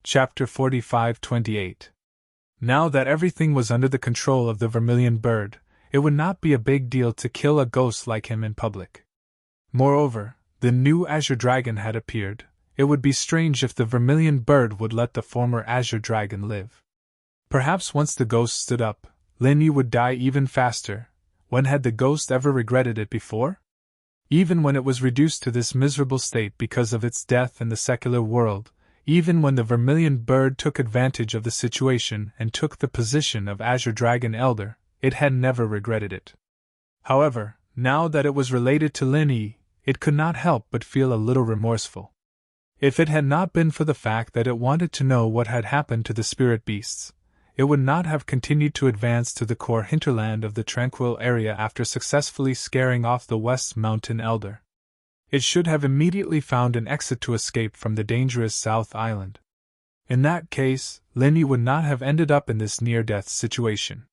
Chapter 45:28. Now that everything was under the control of the vermilion bird, it would not be a big deal to kill a ghost like him in public. Moreover, the new azure dragon had appeared. It would be strange if the vermilion bird would let the former azure dragon live. Perhaps once the ghost stood up, Lin Yi would die even faster. When had the ghost ever regretted it before? Even when it was reduced to this miserable state because of its death in the secular world, even when the vermilion bird took advantage of the situation and took the position of azure dragon elder, it had never regretted it. However, now that it was related to Lin Yi, it could not help but feel a little remorseful. If it had not been for the fact that it wanted to know what had happened to the spirit beasts, it would not have continued to advance to the core hinterland of the tranquil area after successfully scaring off the West Mountain Elder. It should have immediately found an exit to escape from the dangerous South Island. In that case, Lin Yi would not have ended up in this near-death situation.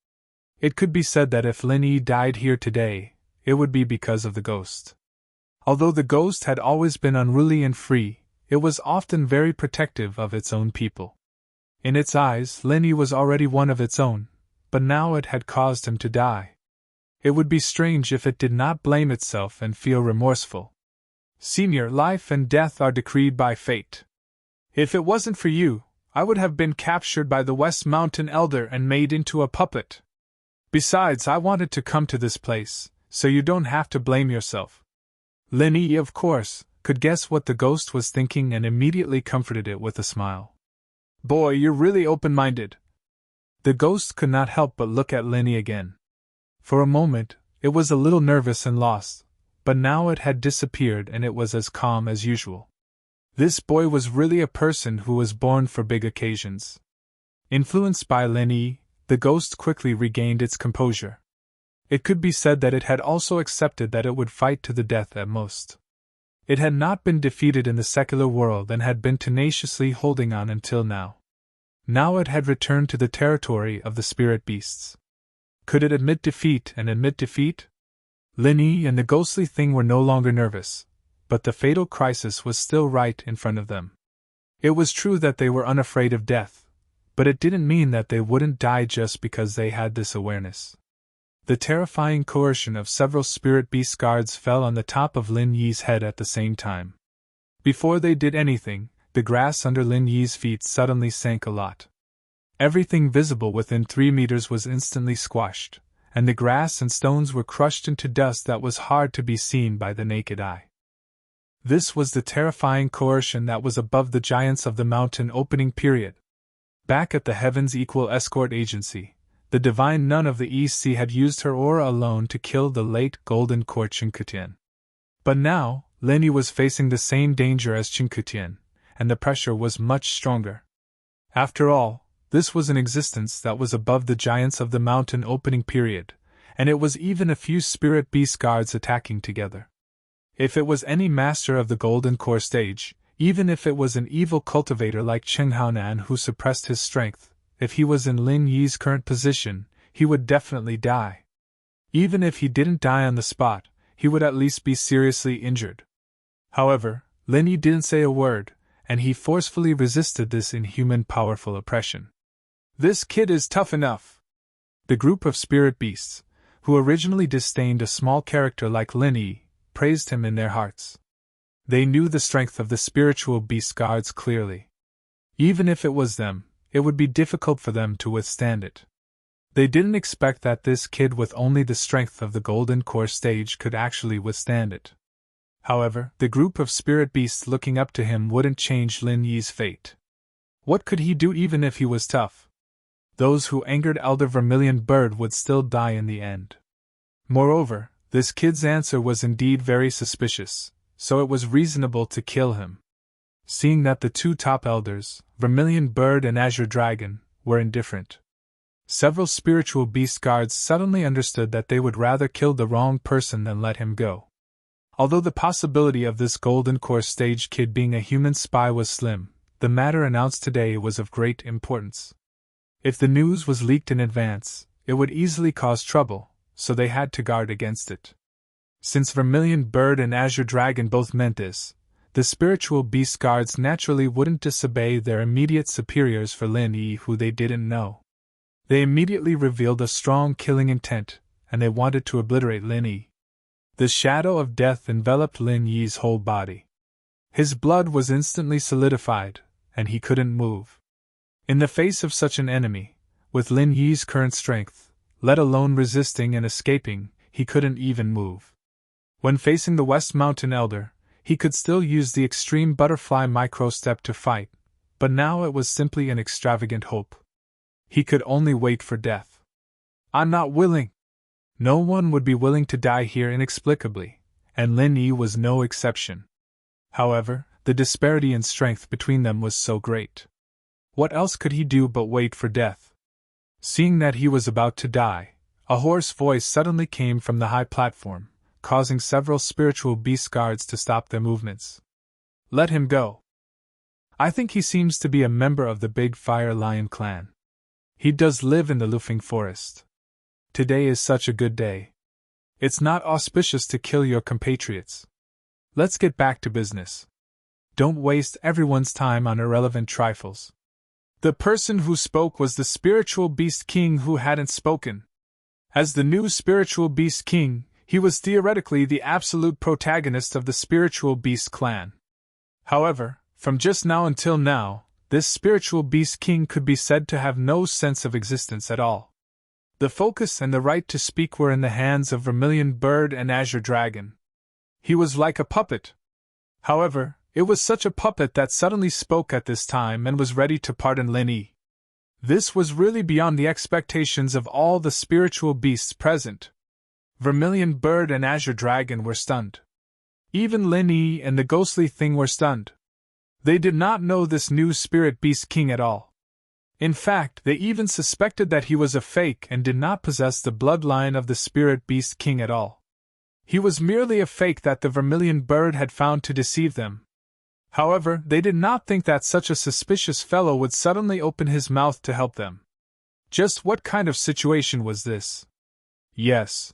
It could be said that if Lin Yi died here today, it would be because of the ghost. Although the ghost had always been unruly and free, it was often very protective of its own people. In its eyes, Lin Yi was already one of its own, but now it had caused him to die. It would be strange if it did not blame itself and feel remorseful. Senior, life and death are decreed by fate. If it wasn't for you, I would have been captured by the West Mountain Elder and made into a puppet. Besides, I wanted to come to this place, so you don't have to blame yourself. Lin Yi, of course, could guess what the ghost was thinking and immediately comforted it with a smile. Boy, you're really open-minded. The ghost could not help but look at Lin Yi again. For a moment, it was a little nervous and lost, but now it had disappeared and it was as calm as usual. This boy was really a person who was born for big occasions. Influenced by Lin Yi, the ghost quickly regained its composure. It could be said that it had also accepted that it would fight to the death at most. It had not been defeated in the secular world and had been tenaciously holding on until now. Now it had returned to the territory of the spirit beasts. Could it admit defeat and admit defeat? Lin Yi and the ghostly thing were no longer nervous, but the fatal crisis was still right in front of them. It was true that they were unafraid of death, but it didn't mean that they wouldn't die just because they had this awareness. The terrifying coercion of several spirit beast guards fell on the top of Lin Yi's head at the same time. Before they did anything, the grass under Lin Yi's feet suddenly sank a lot. Everything visible within 3 meters was instantly squashed, and the grass and stones were crushed into dust that was hard to be seen by the naked eye. This was the terrifying coercion that was above the giants of the mountain opening period. Back at the Heaven's Equal Escort Agency, the divine nun of the East Sea had used her aura alone to kill the late Golden Court Chinkutian. But now, Lin Yi was facing the same danger as Chinkutian, and the pressure was much stronger. After all, this was an existence that was above the giants of the mountain opening period, and it was even a few spirit beast guards attacking together. If it was any master of the Golden Core stage, even if it was an evil cultivator like Cheng Haonan who suppressed his strength, if he was in Lin Yi's current position, he would definitely die. Even if he didn't die on the spot, he would at least be seriously injured. However, Lin Yi didn't say a word, and he forcefully resisted this inhuman powerful oppression. This kid is tough enough. The group of spirit beasts, who originally disdained a small character like Lin Yi, praised him in their hearts. They knew the strength of the spiritual beast guards clearly. Even if it was them, it would be difficult for them to withstand it. They didn't expect that this kid with only the strength of the Golden Core stage could actually withstand it. However, the group of spirit beasts looking up to him wouldn't change Lin Yi's fate. What could he do even if he was tough? Those who angered Elder Vermilion Bird would still die in the end. Moreover, this kid's answer was indeed very suspicious, so it was reasonable to kill him. Seeing that the two top elders, Vermilion Bird and Azure Dragon, were indifferent, several spiritual beast guards suddenly understood that they would rather kill the wrong person than let him go. Although the possibility of this Golden Core stage kid being a human spy was slim, the matter announced today was of great importance. If the news was leaked in advance, it would easily cause trouble, so they had to guard against it. Since Vermilion Bird and Azure Dragon both meant this, the spiritual beast guards naturally wouldn't disobey their immediate superiors for Lin Yi who they didn't know. They immediately revealed a strong killing intent, and they wanted to obliterate Lin Yi. The shadow of death enveloped Lin Yi's whole body. His blood was instantly solidified, and he couldn't move. In the face of such an enemy, with Lin Yi's current strength, let alone resisting and escaping, he couldn't even move. When facing the West Mountain Elder, he could still use the extreme butterfly micro-step to fight, but now it was simply an extravagant hope. He could only wait for death. "I'm not willing." No one would be willing to die here inexplicably, and Lin Yi was no exception. However, the disparity in strength between them was so great. What else could he do but wait for death? Seeing that he was about to die, a hoarse voice suddenly came from the high platform, causing several spiritual beast guards to stop their movements. "Let him go. I think he seems to be a member of the Big Fire Lion clan. He does live in the Lufeng Forest. Today is such a good day. It's not auspicious to kill your compatriots. Let's get back to business. Don't waste everyone's time on irrelevant trifles." The person who spoke was the spiritual beast king who hadn't spoken. As the new spiritual beast king, he was theoretically the absolute protagonist of the spiritual beast clan. However, from just now until now, this spiritual beast king could be said to have no sense of existence at all. The focus and the right to speak were in the hands of Vermilion Bird and Azure Dragon. He was like a puppet. However, it was such a puppet that suddenly spoke at this time and was ready to pardon Lin Yi. This was really beyond the expectations of all the spiritual beasts present. Vermilion Bird and Azure Dragon were stunned. Even Lin Yi and the ghostly thing were stunned. They did not know this new spirit beast king at all. In fact, they even suspected that he was a fake and did not possess the bloodline of the spirit beast king at all. He was merely a fake that the Vermilion Bird had found to deceive them. However, they did not think that such a suspicious fellow would suddenly open his mouth to help them. Just what kind of situation was this? Yes.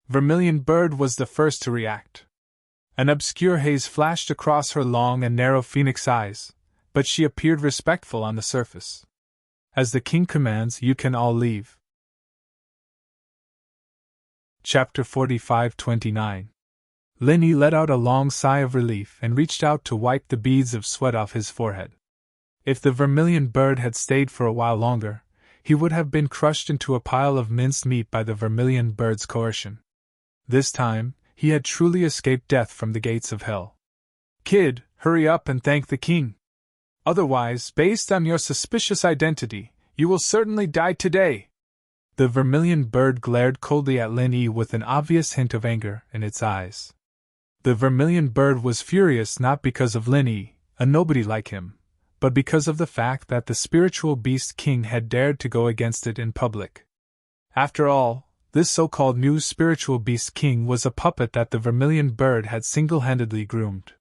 Vermilion Bird was the first to react. An obscure haze flashed across her long and narrow phoenix eyes, but she appeared respectful on the surface. "As the king commands, you can all leave." Chapter 45-29. Lin Yi let out a long sigh of relief and reached out to wipe the beads of sweat off his forehead. If the Vermilion Bird had stayed for a while longer, he would have been crushed into a pile of minced meat by the Vermilion Bird's coercion. This time, he had truly escaped death from the gates of hell. "Kid, hurry up and thank the king. Otherwise, based on your suspicious identity, you will certainly die today." The Vermilion Bird glared coldly at Lin Yi with an obvious hint of anger in its eyes. The Vermilion Bird was furious not because of Lin Yi, a nobody like him, but because of the fact that the spiritual beast king had dared to go against it in public. After all, this so-called new spiritual beast king was a puppet that the Vermilion Bird had single-handedly groomed.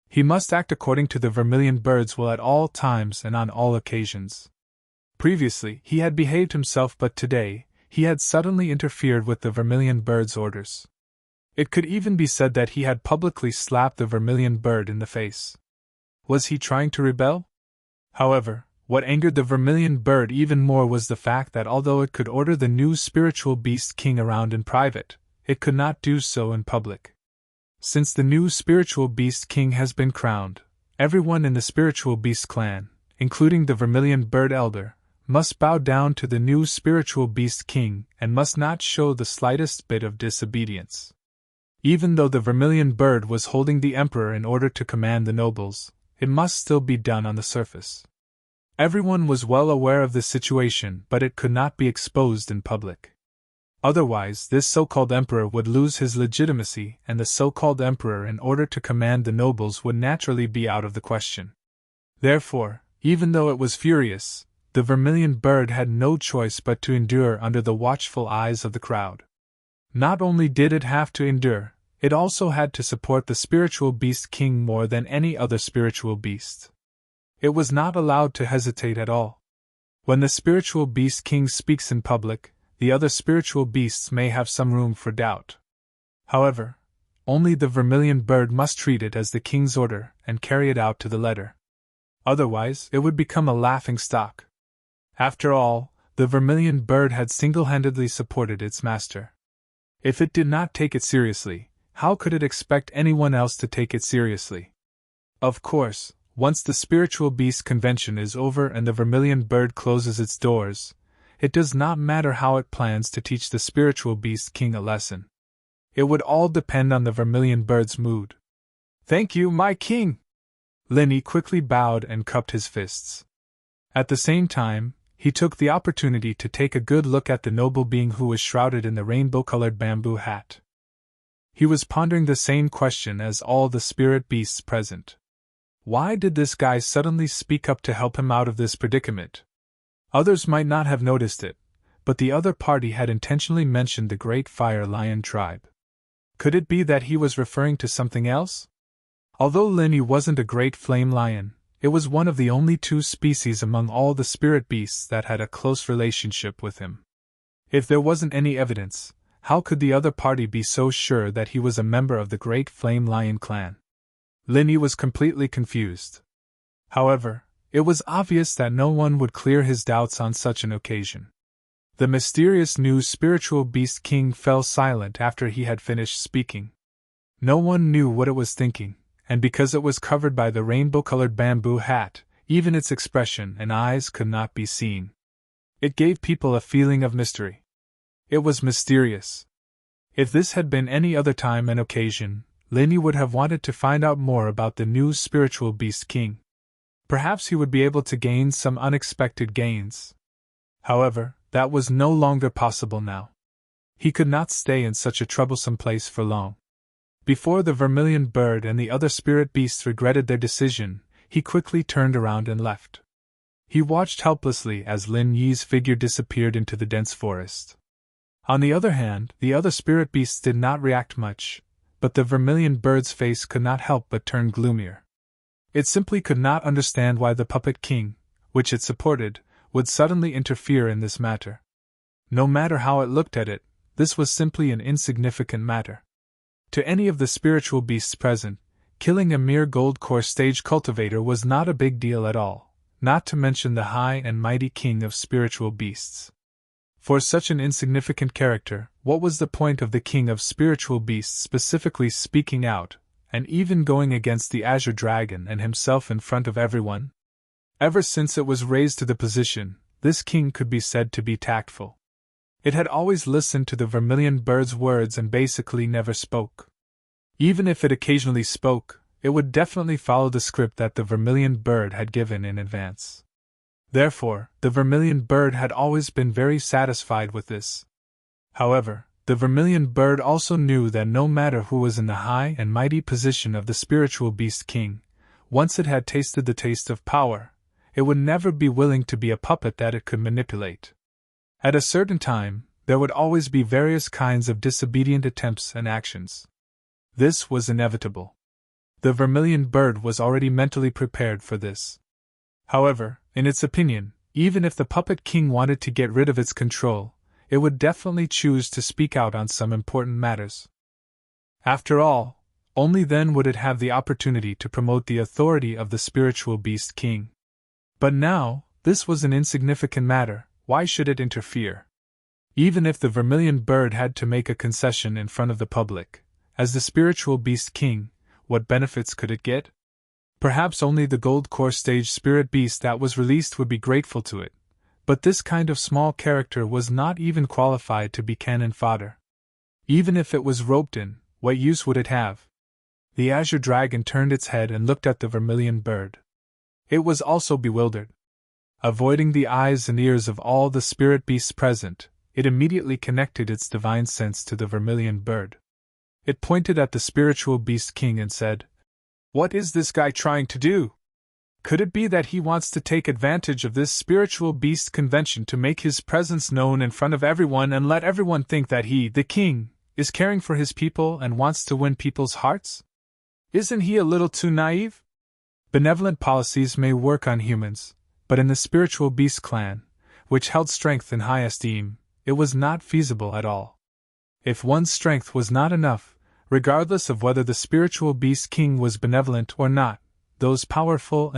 He must act according to the Vermilion Bird's will at all times and on all occasions. Previously, he had behaved himself, but today, he had suddenly interfered with the Vermilion Bird's orders. It could even be said that he had publicly slapped the Vermilion Bird in the face. Was he trying to rebel? However, what angered the Vermilion Bird even more was the fact that although it could order the new spiritual beast king around in private, it could not do so in public. Since the new spiritual beast king has been crowned, everyone in the spiritual beast clan, including the Vermilion Bird elder, must bow down to the new spiritual beast king and must not show the slightest bit of disobedience. Even though the Vermilion Bird was holding the emperor in order to command the nobles, it must still be done on the surface. Everyone was well aware of this situation, but it could not be exposed in public. Otherwise, this so-called emperor would lose his legitimacy, and the so-called emperor in order to command the nobles would naturally be out of the question. Therefore, even though it was furious, the Vermilion Bird had no choice but to endure under the watchful eyes of the crowd. Not only did it have to endure, it also had to support the spiritual beast king more than any other spiritual beast. It was not allowed to hesitate at all. When the spiritual beast king speaks in public, the other spiritual beasts may have some room for doubt. However, only the vermilion bird must treat it as the king's order and carry it out to the letter. Otherwise, it would become a laughing stock. After all, the vermilion bird had single-handedly supported its master. If it did not take it seriously, how could it expect anyone else to take it seriously? Of course, once the spiritual beast convention is over and the vermilion bird closes its doors, it does not matter how it plans to teach the spiritual beast king a lesson. It would all depend on the vermilion bird's mood. "Thank you, my king!" Linny quickly bowed and cupped his fists. At the same time, he took the opportunity to take a good look at the noble being who was shrouded in the rainbow-colored bamboo hat. He was pondering the same question as all the spirit beasts present. Why did this guy suddenly speak up to help him out of this predicament? Others might not have noticed it, but the other party had intentionally mentioned the Great Fire Lion tribe. Could it be that he was referring to something else? Although Linny wasn't a great flame lion, it was one of the only two species among all the spirit beasts that had a close relationship with him. If there wasn't any evidence, how could the other party be so sure that he was a member of the Great Flame Lion clan? Linny was completely confused. However, it was obvious that no one would clear his doubts on such an occasion. The mysterious new spiritual beast king fell silent after he had finished speaking. No one knew what it was thinking, and because it was covered by the rainbow-colored bamboo hat, even its expression and eyes could not be seen. It gave people a feeling of mystery. It was mysterious. If this had been any other time and occasion, Linny would have wanted to find out more about the new spiritual beast king. Perhaps he would be able to gain some unexpected gains. However, that was no longer possible now. He could not stay in such a troublesome place for long. Before the vermilion bird and the other spirit beasts regretted their decision, he quickly turned around and left. He watched helplessly as Lin Yi's figure disappeared into the dense forest. On the other hand, the other spirit beasts did not react much, but the vermilion bird's face could not help but turn gloomier. It simply could not understand why the puppet king, which it supported, would suddenly interfere in this matter. No matter how it looked at it, this was simply an insignificant matter. To any of the spiritual beasts present, killing a mere gold core stage cultivator was not a big deal at all, not to mention the high and mighty king of spiritual beasts. For such an insignificant character, what was the point of the king of spiritual beasts specifically speaking out, and even going against the Azure Dragon and himself in front of everyone? Ever since it was raised to the position, this king could be said to be tactful. It had always listened to the vermilion bird's words and basically never spoke. Even if it occasionally spoke, it would definitely follow the script that the vermilion bird had given in advance. Therefore, the vermilion bird had always been very satisfied with this. However, the vermilion bird also knew that no matter who was in the high and mighty position of the spiritual beast king, once it had tasted the taste of power, it would never be willing to be a puppet that it could manipulate. At a certain time, there would always be various kinds of disobedient attempts and actions. This was inevitable. The vermilion bird was already mentally prepared for this. However, in its opinion, even if the puppet king wanted to get rid of its control, it would definitely choose to speak out on some important matters. After all, only then would it have the opportunity to promote the authority of the spiritual beast king. But now, this was an insignificant matter. Why should it interfere? Even if the vermilion bird had to make a concession in front of the public, as the spiritual beast king, what benefits could it get? Perhaps only the gold core stage spirit beast that was released would be grateful to it, but this kind of small character was not even qualified to be cannon fodder. Even if it was roped in, what use would it have? The Azure Dragon turned its head and looked at the vermilion bird. It was also bewildered. Avoiding the eyes and ears of all the spirit beasts present, it immediately connected its divine sense to the vermilion bird. It pointed at the spiritual beast king and said, "What is this guy trying to do? Could it be that he wants to take advantage of this spiritual beast convention to make his presence known in front of everyone and let everyone think that he, the king, is caring for his people and wants to win people's hearts? Isn't he a little too naive? Benevolent policies may work on humans, but in the spiritual beast clan, which held strength in high esteem, it was not feasible at all. If one's strength was not enough, Regardless of whether the spiritual beast king was benevolent or not, those powerful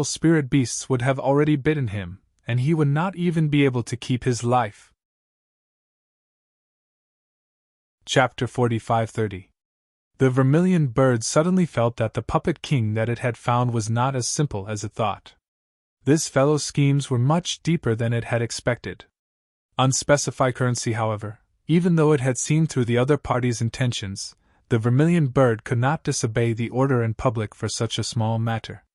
spirit beasts would have already bitten him, and he would not even be able to keep his life. Chapter 45-30. The vermilion bird suddenly felt that the puppet king that it had found was not as simple as it thought. This fellow's schemes were much deeper than it had expected. Unspecified currency, however, even though it had seen through the other party's intentions, the vermilion bird could not disobey the order in public for such a small matter.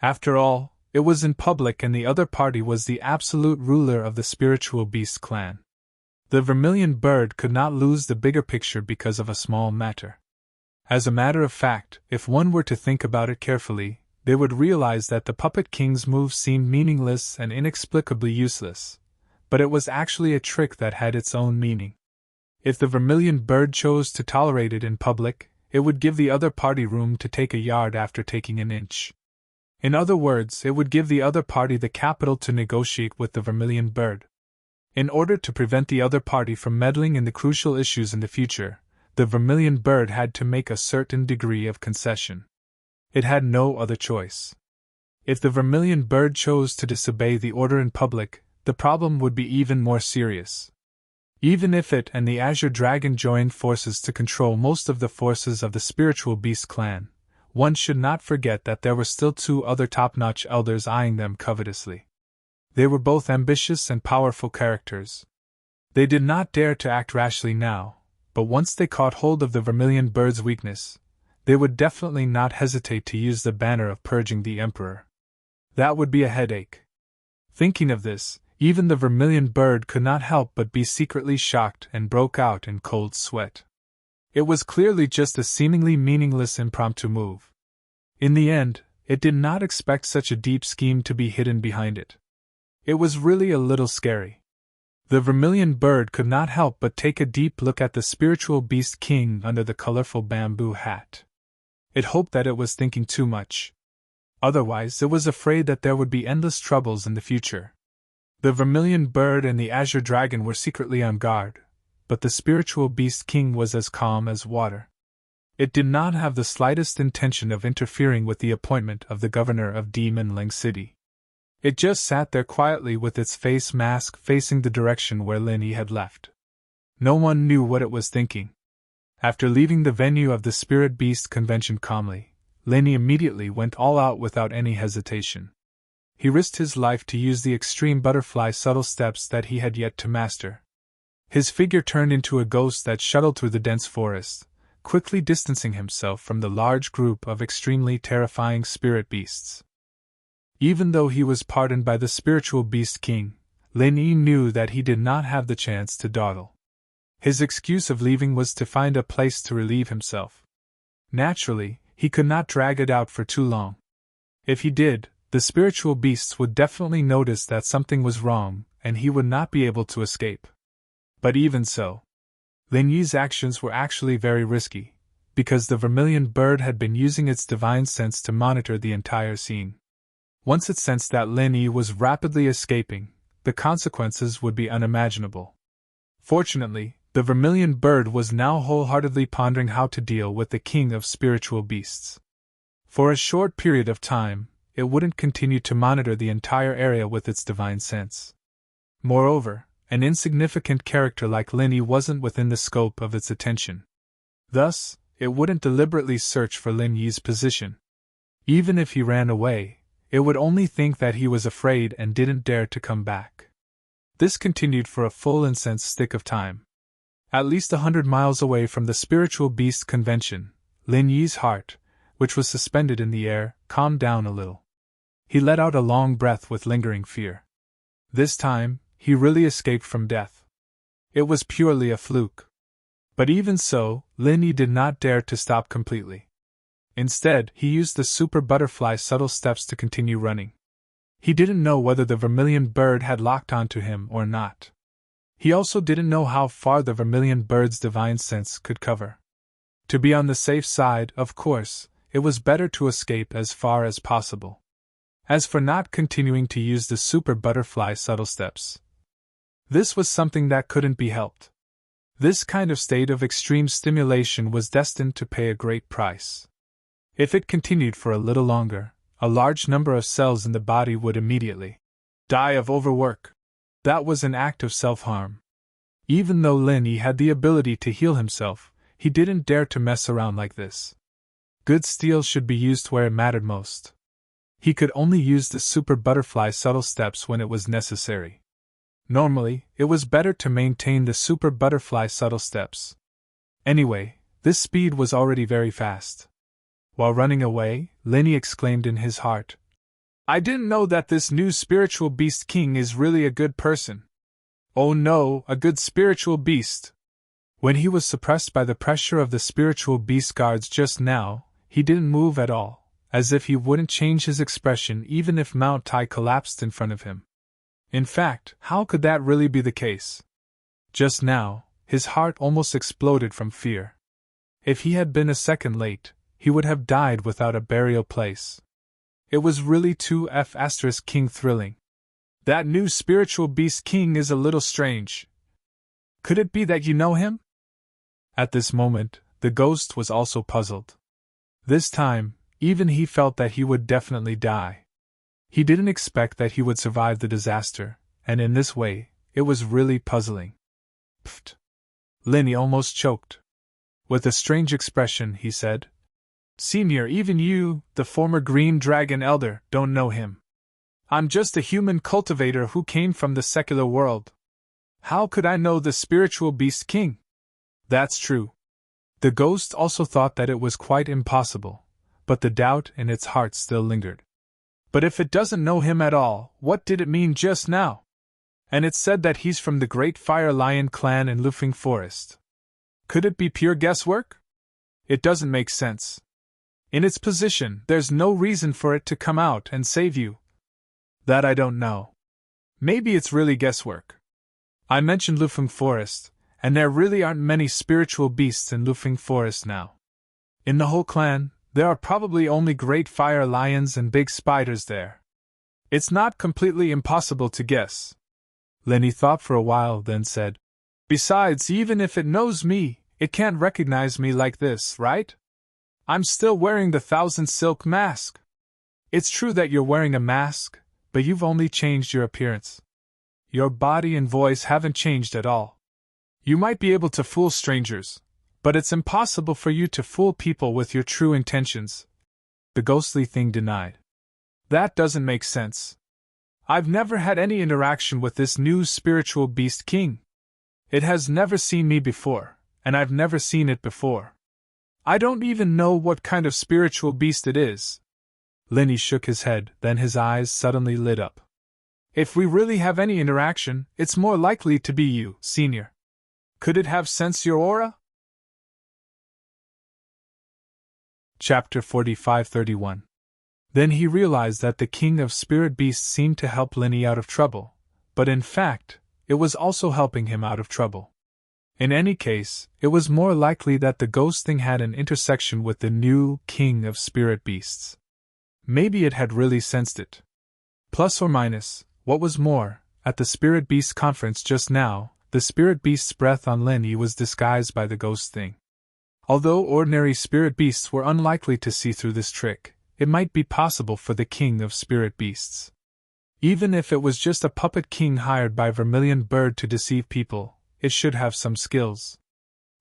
After all, it was in public and the other party was the absolute ruler of the spiritual beast clan. The vermilion bird could not lose the bigger picture because of a small matter. As a matter of fact, if one were to think about it carefully, they would realize that the puppet king's moves seemed meaningless and inexplicably useless, but it was actually a trick that had its own meaning. If the vermilion bird chose to tolerate it in public, it would give the other party room to take a yard after taking an inch. In other words, it would give the other party the capital to negotiate with the vermilion bird. In order to prevent the other party from meddling in the crucial issues in the future, the vermilion bird had to make a certain degree of concession. It had no other choice. If the vermilion bird chose to disobey the order in public, the problem would be even more serious. Even if it and the Azure Dragon joined forces to control most of the forces of the spiritual beast clan, one should not forget that there were still two other top-notch elders eyeing them covetously. They were both ambitious and powerful characters. They did not dare to act rashly now, but once they caught hold of the vermilion bird's weakness, they would definitely not hesitate to use the banner of purging the Emperor. That would be a headache. Thinking of this, even the vermilion bird could not help but be secretly shocked and broke out in cold sweat. It was clearly just a seemingly meaningless impromptu move. In the end, it did not expect such a deep scheme to be hidden behind it. It was really a little scary. The vermilion bird could not help but take a deep look at the spiritual beast king under the colorful bamboo hat. It hoped that it was thinking too much. Otherwise, it was afraid that there would be endless troubles in the future. The vermilion bird and the azure dragon were secretly on guard, but the spiritual beast king was as calm as water. It did not have the slightest intention of interfering with the appointment of the governor of Demon Ling City. It just sat there quietly with its face mask facing the direction where Lin Yi had left. No one knew what it was thinking. After leaving the venue of the Spirit Beast Convention calmly, Lin Yi immediately went all out without any hesitation. He risked his life to use the extreme butterfly subtle steps that he had yet to master. His figure turned into a ghost that shuttled through the dense forest, quickly distancing himself from the large group of extremely terrifying spirit beasts. Even though he was pardoned by the spiritual beast king, Lin Yi knew that he did not have the chance to dawdle. His excuse of leaving was to find a place to relieve himself. Naturally, he could not drag it out for too long. If he did, the spiritual beasts would definitely notice that something was wrong, and he would not be able to escape. But even so, Lin Yi's actions were actually very risky, because the vermilion bird had been using its divine sense to monitor the entire scene. Once it sensed that Lin Yi was rapidly escaping, the consequences would be unimaginable. Fortunately, the vermilion bird was now wholeheartedly pondering how to deal with the king of spiritual beasts. For a short period of time, it wouldn't continue to monitor the entire area with its divine sense. Moreover, an insignificant character like Lin Yi wasn't within the scope of its attention. Thus, it wouldn't deliberately search for Lin Yi's position. Even if he ran away, it would only think that he was afraid and didn't dare to come back. This continued for a full incensed stick of time. At least 100 miles away from the Spiritual Beast Convention, Lin Yi's heart, which was suspended in the air, calmed down a little. He let out a long breath with lingering fear. This time, he really escaped from death. It was purely a fluke. But even so, Lin Yi did not dare to stop completely. Instead, he used the super butterfly subtle steps to continue running. He didn't know whether the vermilion bird had locked onto him or not. He also didn't know how far the vermilion bird's divine sense could cover. To be on the safe side, of course, it was better to escape as far as possible. As for not continuing to use the super butterfly subtle steps, this was something that couldn't be helped. This kind of state of extreme stimulation was destined to pay a great price. If it continued for a little longer, a large number of cells in the body would immediately die of overwork. That was an act of self-harm. Even though Linny had the ability to heal himself, he didn't dare to mess around like this. Good steel should be used where it mattered most. He could only use the super butterfly subtle steps when it was necessary. Normally, it was better to maintain the super butterfly subtle steps. Anyway, this speed was already very fast. While running away, Linny exclaimed in his heart, "I didn't know that this new spiritual beast king is really a good person. Oh no, a good spiritual beast." When he was suppressed by the pressure of the spiritual beast guards just now, he didn't move at all, as if he wouldn't change his expression even if Mount Tai collapsed in front of him. In fact, how could that really be the case? Just now, his heart almost exploded from fear. If he had been a second late, he would have died without a burial place. It was really too king thrilling. That new spiritual beast king is a little strange. Could it be that you know him? At this moment, the ghost was also puzzled. This time, even he felt that he would definitely die. He didn't expect that he would survive the disaster, and in this way, it was really puzzling. Pfft! Linny almost choked. With a strange expression, he said, "Senior, even you, the former Green Dragon Elder, don't know him. I'm just a human cultivator who came from the secular world. How could I know the spiritual beast king?" That's true. The ghost also thought that it was quite impossible, but the doubt in its heart still lingered. But if it doesn't know him at all, what did it mean just now? And it said that he's from the Great Fire Lion clan in Lufeng Forest. Could it be pure guesswork? It doesn't make sense. In its position, there's no reason for it to come out and save you. That I don't know. Maybe it's really guesswork. I mentioned Lufeng Forest, and there really aren't many spiritual beasts in Lufeng Forest now. In the whole clan, there are probably only great fire lions and big spiders there. It's not completely impossible to guess. Linny thought for a while, then said, "Besides, even if it knows me, it can't recognize me like this, right? I'm still wearing the 1,000 silk mask. It's true that you're wearing a mask, but you've only changed your appearance. Your body and voice haven't changed at all. You might be able to fool strangers, but it's impossible for you to fool people with your true intentions." The ghostly thing denied. "That doesn't make sense. I've never had any interaction with this new spiritual beast king. It has never seen me before, and I've never seen it before. I don't even know what kind of spiritual beast it is." Linny shook his head, then his eyes suddenly lit up. "If we really have any interaction, it's more likely to be you, Senior. Could it have sensed your aura?" Chapter 45-31. Then he realized that the king of spirit beasts seemed to help Linny out of trouble, but in fact, it was also helping him out of trouble. In any case, it was more likely that the ghost thing had an intersection with the new king of spirit beasts. Maybe it had really sensed it. Plus or minus, what was more, at the spirit beast conference just now, the spirit beast's breath on Linny was disguised by the ghost thing. Although ordinary spirit beasts were unlikely to see through this trick, it might be possible for the king of spirit beasts. Even if it was just a puppet king hired by Vermilion Bird to deceive people, it should have some skills.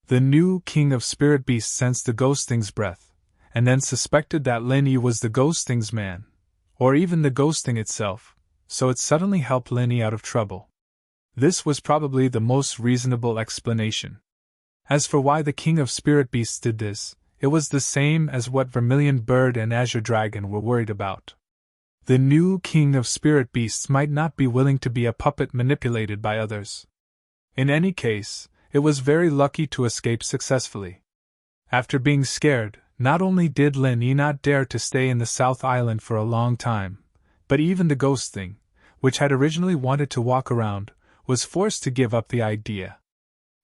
The new king of spirit beasts sensed the ghost thing's breath, and then suspected that Linny was the ghost thing's man, or even the ghost thing itself, so it suddenly helped Linny out of trouble. This was probably the most reasonable explanation. As for why the king of spirit beasts did this, it was the same as what Vermilion Bird and Azure Dragon were worried about. The new king of spirit beasts might not be willing to be a puppet manipulated by others. In any case, it was very lucky to escape successfully. After being scared, not only did Linny not dare to stay in the South Island for a long time, but even the ghost thing, which had originally wanted to walk around, was forced to give up the idea.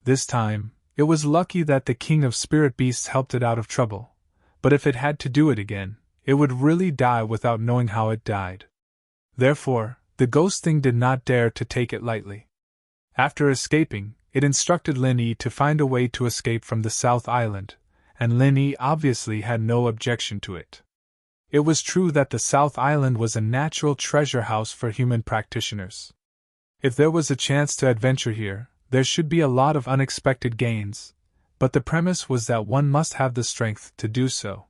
This time, it was lucky that the king of spirit beasts helped it out of trouble, but if it had to do it again, it would really die without knowing how it died. Therefore, the ghost thing did not dare to take it lightly. After escaping, it instructed Lin Yi to find a way to escape from the South Island, and Lin Yi obviously had no objection to it. It was true that the South Island was a natural treasure house for human practitioners. If there was a chance to adventure here, there should be a lot of unexpected gains, but the premise was that one must have the strength to do so.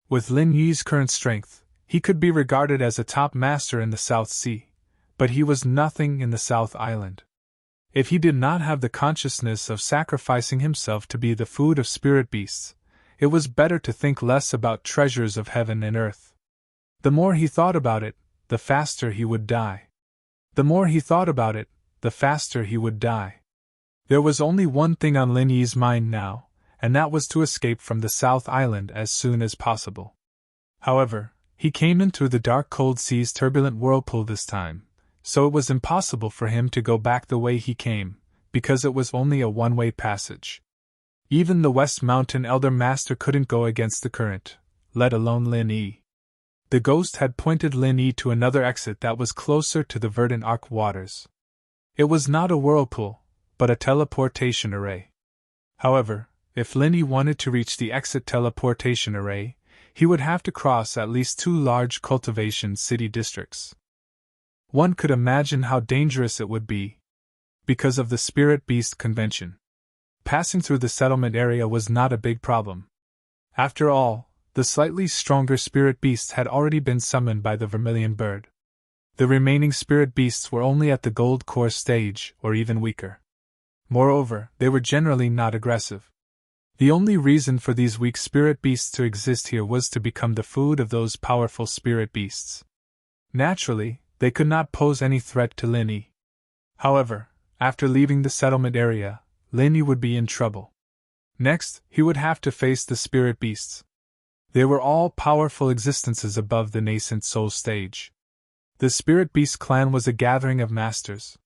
With Lin Yi's current strength, he could be regarded as a top master in the South Sea, but he was nothing in the South Island. If he did not have the consciousness of sacrificing himself to be the food of spirit beasts, it was better to think less about treasures of heaven and earth. The more he thought about it, the faster he would die. The more he thought about it, the faster he would die. There was only one thing on Lin Yi's mind now, and that was to escape from the South Island as soon as possible. However, he came in through the dark cold sea's turbulent whirlpool this time, so it was impossible for him to go back the way he came, because it was only a one-way passage. Even the West Mountain Elder Master couldn't go against the current, let alone Lin Yi. The ghost had pointed Lin Yi to another exit that was closer to the verdant arc waters. It was not a whirlpool, but a teleportation array. However, if Lin Yi wanted to reach the exit teleportation array, he would have to cross at least 2 large cultivation city districts. One could imagine how dangerous it would be, because of the Spirit Beast Convention. Passing through the settlement area was not a big problem. After all, the slightly stronger spirit beasts had already been summoned by the vermilion bird. The remaining spirit beasts were only at the gold core stage, or even weaker. Moreover, they were generally not aggressive. The only reason for these weak spirit beasts to exist here was to become the food of those powerful spirit beasts. Naturally, they could not pose any threat to Lin Yi. However, after leaving the settlement area, Lin Yi would be in trouble. Next, he would have to face the spirit beasts. They were all powerful existences above the nascent soul stage. The spirit beast clan was a gathering of masters.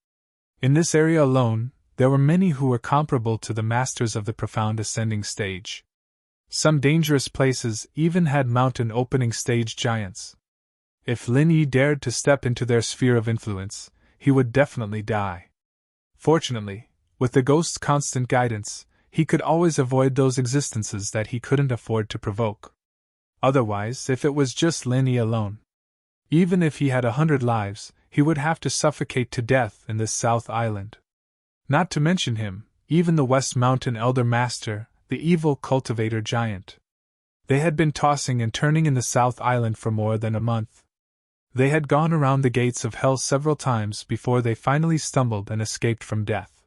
In this area alone, there were many who were comparable to the masters of the profound ascending stage. Some dangerous places even had mountain opening stage giants. If Lin Yi dared to step into their sphere of influence, he would definitely die. Fortunately, with the ghost's constant guidance, he could always avoid those existences that he couldn't afford to provoke. Otherwise, if it was just Lin Yi alone, even if he had 100 lives, he would have to suffocate to death in this South Island. Not to mention him, even the West Mountain Elder Master, the evil cultivator giant. They had been tossing and turning in the South Island for more than a month. They had gone around the gates of hell several times before they finally stumbled and escaped from death.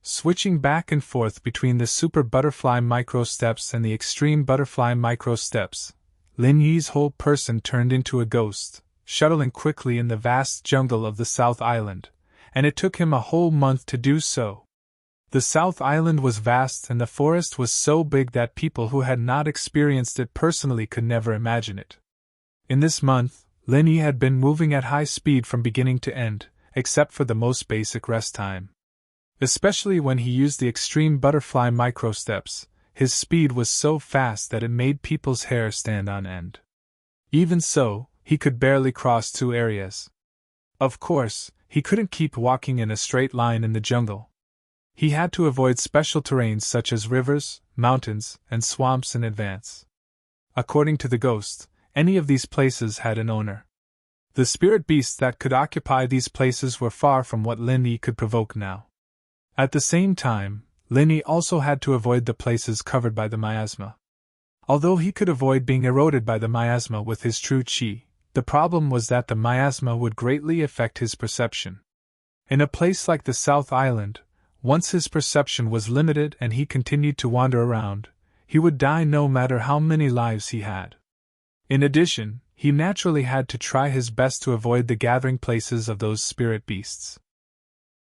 Switching back and forth between the Super Butterfly Micro Steps and the Extreme Butterfly Micro Steps, Lin Yi's whole person turned into a ghost, shuttling quickly in the vast jungle of the South Island, and it took him a whole month to do so. The South Island was vast and the forest was so big that people who had not experienced it personally could never imagine it. In this month, Lin Yi had been moving at high speed from beginning to end, except for the most basic rest time. Especially when he used the Extreme Butterfly Micro Steps, his speed was so fast that it made people's hair stand on end. Even so, he could barely cross 2 areas. Of course, he couldn't keep walking in a straight line in the jungle. He had to avoid special terrains such as rivers, mountains, and swamps in advance. According to the ghost, any of these places had an owner. The spirit beasts that could occupy these places were far from what Lin Yi could provoke now. At the same time, Lin Yi also had to avoid the places covered by the miasma. Although he could avoid being eroded by the miasma with his true chi, the problem was that the miasma would greatly affect his perception. In a place like the South Island, once his perception was limited and he continued to wander around, he would die no matter how many lives he had. In addition, he naturally had to try his best to avoid the gathering places of those spirit beasts.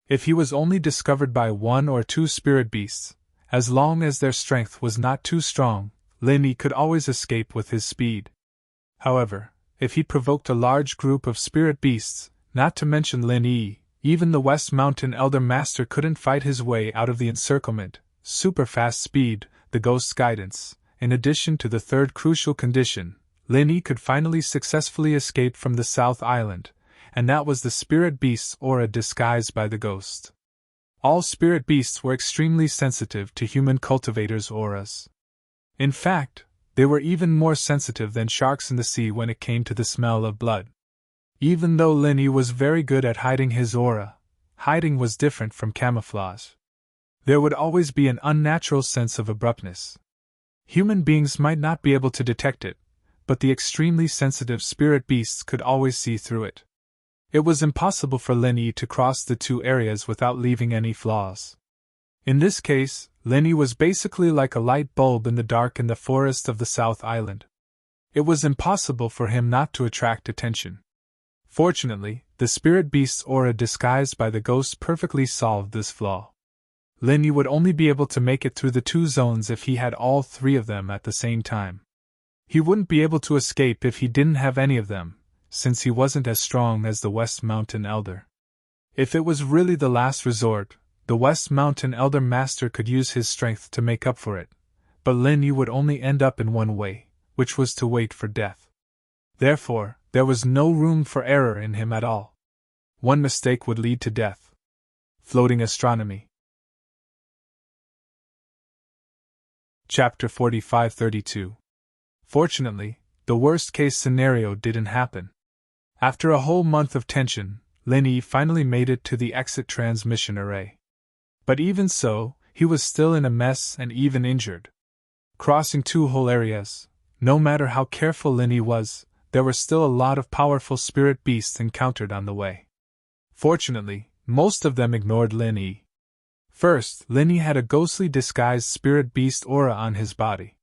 If he was only discovered by 1 or 2 spirit beasts, as long as their strength was not too strong, Lin Yi could always escape with his speed. However, if he provoked a large group of spirit beasts, not to mention Lin Yi, even the West Mountain Elder Master couldn't fight his way out of the encirclement. Super fast speed, the ghost's guidance, in addition to the third crucial condition, Lin Yi could finally successfully escape from the South Island, and that was the spirit beast's aura disguised by the ghost. All spirit beasts were extremely sensitive to human cultivators' auras. In fact, they were even more sensitive than sharks in the sea when it came to the smell of blood. Even though Linny was very good at hiding his aura, hiding was different from camouflage. There would always be an unnatural sense of abruptness. Human beings might not be able to detect it, but the extremely sensitive spirit beasts could always see through it. It was impossible for Linny to cross the two areas without leaving any flaws. In this case, Linny was basically like a light bulb in the dark in the forest of the South Island. It was impossible for him not to attract attention. Fortunately, the spirit beast's aura disguised by the ghost perfectly solved this flaw. Linny would only be able to make it through the two zones if he had all three of them at the same time. He wouldn't be able to escape if he didn't have any of them, since he wasn't as strong as the West Mountain Elder. If it was really the last resort, the West Mountain Elder Master could use his strength to make up for it, but Linny would only end up in one way, which was to wait for death. Therefore, there was no room for error in him at all. One mistake would lead to death. Floating Astronomy. Chapter 45-32. Fortunately, the worst-case scenario didn't happen. After a whole month of tension, Linny finally made it to the exit transmission array. But even so, he was still in a mess and even injured. Crossing two whole areas, no matter how careful Linny was, there were still a lot of powerful spirit beasts encountered on the way. Fortunately, most of them ignored Linny. First, Linny had a ghostly disguised spirit beast aura on his body.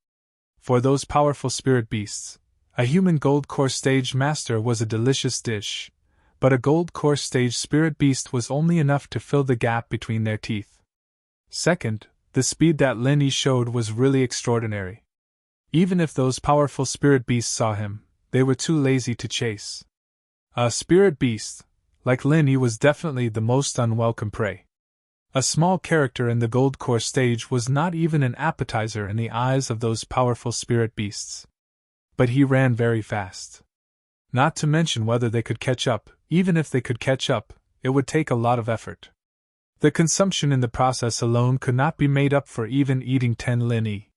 For those powerful spirit beasts, a human gold core stage master was a delicious dish, but a gold core stage spirit beast was only enough to fill the gap between their teeth. Second, the speed that Linny showed was really extraordinary. Even if those powerful spirit beasts saw him, they were too lazy to chase. A spirit beast, like Linny, was definitely the most unwelcome prey. A small character in the gold core stage was not even an appetizer in the eyes of those powerful spirit beasts. But he ran very fast. Not to mention whether they could catch up. Even if they could catch up, it would take a lot of effort. The consumption in the process alone could not be made up for even eating 10 Linny.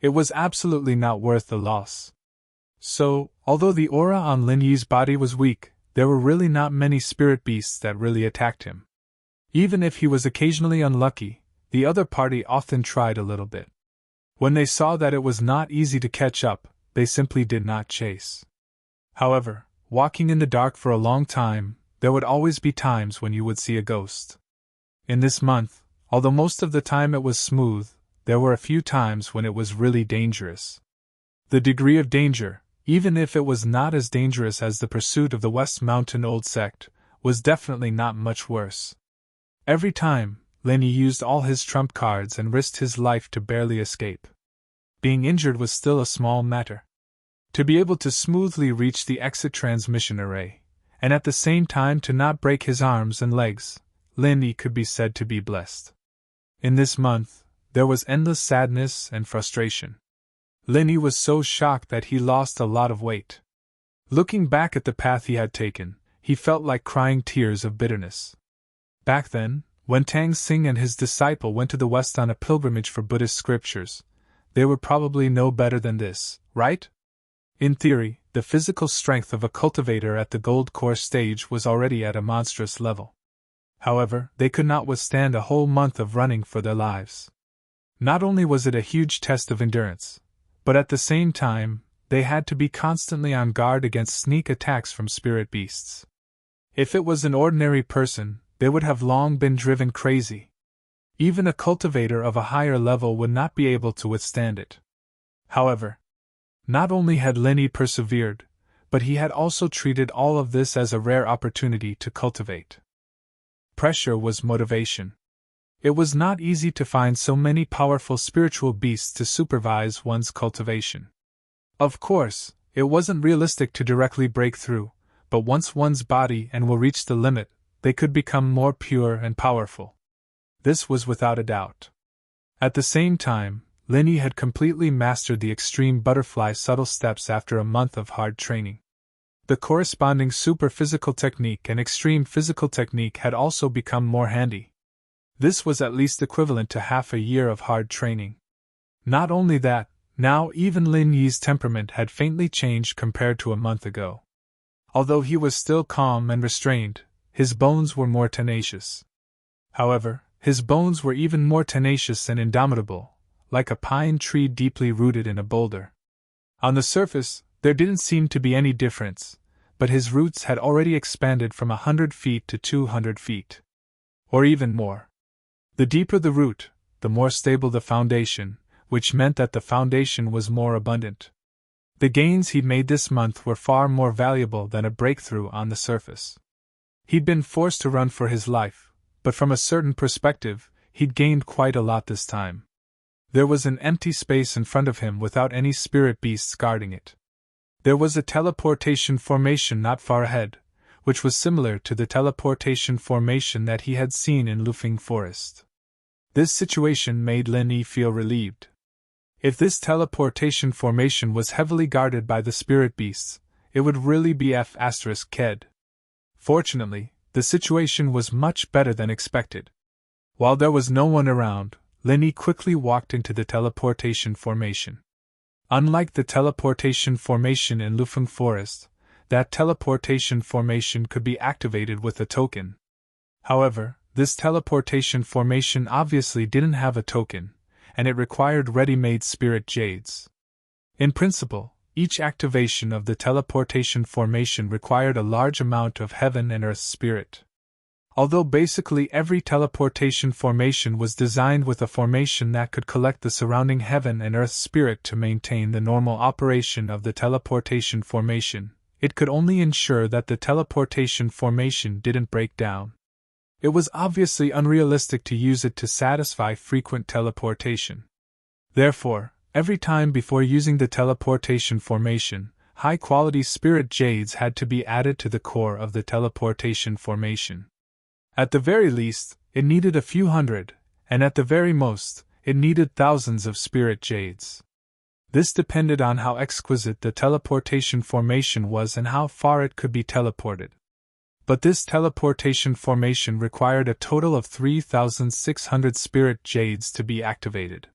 It was absolutely not worth the loss. So, although the aura on Linny's body was weak, there were really not many spirit beasts that really attacked him. Even if he was occasionally unlucky, the other party often tried a little bit. When they saw that it was not easy to catch up, they simply did not chase. However, walking in the dark for a long time, there would always be times when you would see a ghost. In this month, although most of the time it was smooth, there were a few times when it was really dangerous. The degree of danger, even if it was not as dangerous as the pursuit of the West Mountain Old Sect, was definitely not much worse. Every time, Linny used all his trump cards and risked his life to barely escape. Being injured was still a small matter. To be able to smoothly reach the exit transmission array, and at the same time to not break his arms and legs, Linny could be said to be blessed. In this month, there was endless sadness and frustration. Linny was so shocked that he lost a lot of weight. Looking back at the path he had taken, he felt like crying tears of bitterness. Back then, when Tang Sing and his disciple went to the West on a pilgrimage for Buddhist scriptures, they were probably no better than this, right? In theory, the physical strength of a cultivator at the gold core stage was already at a monstrous level. However, they could not withstand a whole month of running for their lives. Not only was it a huge test of endurance, but at the same time, they had to be constantly on guard against sneak attacks from spirit beasts. If it was an ordinary person, they would have long been driven crazy. Even a cultivator of a higher level would not be able to withstand it. However, not only had Linny persevered, but he had also treated all of this as a rare opportunity to cultivate. Pressure was motivation. It was not easy to find so many powerful spiritual beasts to supervise one's cultivation. Of course, it wasn't realistic to directly break through, but once one's body and will reach the limit, they could become more pure and powerful. This was without a doubt. At the same time, Linny had completely mastered the extreme butterfly subtle steps after a month of hard training. The corresponding super physical technique and extreme physical technique had also become more handy. This was at least equivalent to half a year of hard training. Not only that, now even Lin Yi's temperament had faintly changed compared to a month ago. Although he was still calm and restrained, his bones were more tenacious. However, his bones were even more tenacious and indomitable, like a pine tree deeply rooted in a boulder. On the surface, there didn't seem to be any difference, but his roots had already expanded from 100 feet to 200 feet. Or even more. The deeper the root, the more stable the foundation, which meant that the foundation was more abundant. The gains he'd made this month were far more valuable than a breakthrough on the surface. He'd been forced to run for his life, but from a certain perspective, he'd gained quite a lot this time. There was an empty space in front of him without any spirit beasts guarding it. There was a teleportation formation not far ahead, which was similar to the teleportation formation that he had seen in Lufeng Forest. This situation made Lin Yi feel relieved. If this teleportation formation was heavily guarded by the spirit beasts, it would really be F***ked. Fortunately, the situation was much better than expected. While there was no one around, Lin Yi quickly walked into the teleportation formation. Unlike the teleportation formation in Lufeng Forest, that teleportation formation could be activated with a token. However, this teleportation formation obviously didn't have a token, and it required ready-made spirit jades. In principle, each activation of the teleportation formation required a large amount of heaven and earth spirit. Although basically every teleportation formation was designed with a formation that could collect the surrounding heaven and earth spirit to maintain the normal operation of the teleportation formation, it could only ensure that the teleportation formation didn't break down. It was obviously unrealistic to use it to satisfy frequent teleportation. Therefore, every time before using the teleportation formation, high-quality spirit jades had to be added to the core of the teleportation formation. At the very least, it needed a few hundred, and at the very most, it needed thousands of spirit jades. This depended on how exquisite the teleportation formation was and how far it could be teleported. But this teleportation formation required a total of 3,600 spirit jades to be activated.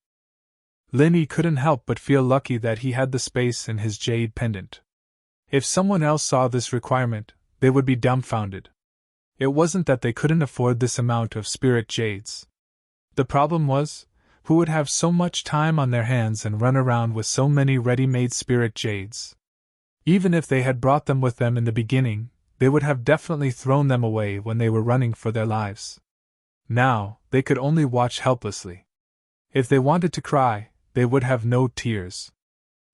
Lin Yi couldn't help but feel lucky that he had the space in his jade pendant. If someone else saw this requirement, they would be dumbfounded. It wasn't that they couldn't afford this amount of spirit jades. The problem was, who would have so much time on their hands and run around with so many ready-made spirit jades? Even if they had brought them with them in the beginning, they would have definitely thrown them away when they were running for their lives. Now, they could only watch helplessly. If they wanted to cry, they would have no tears.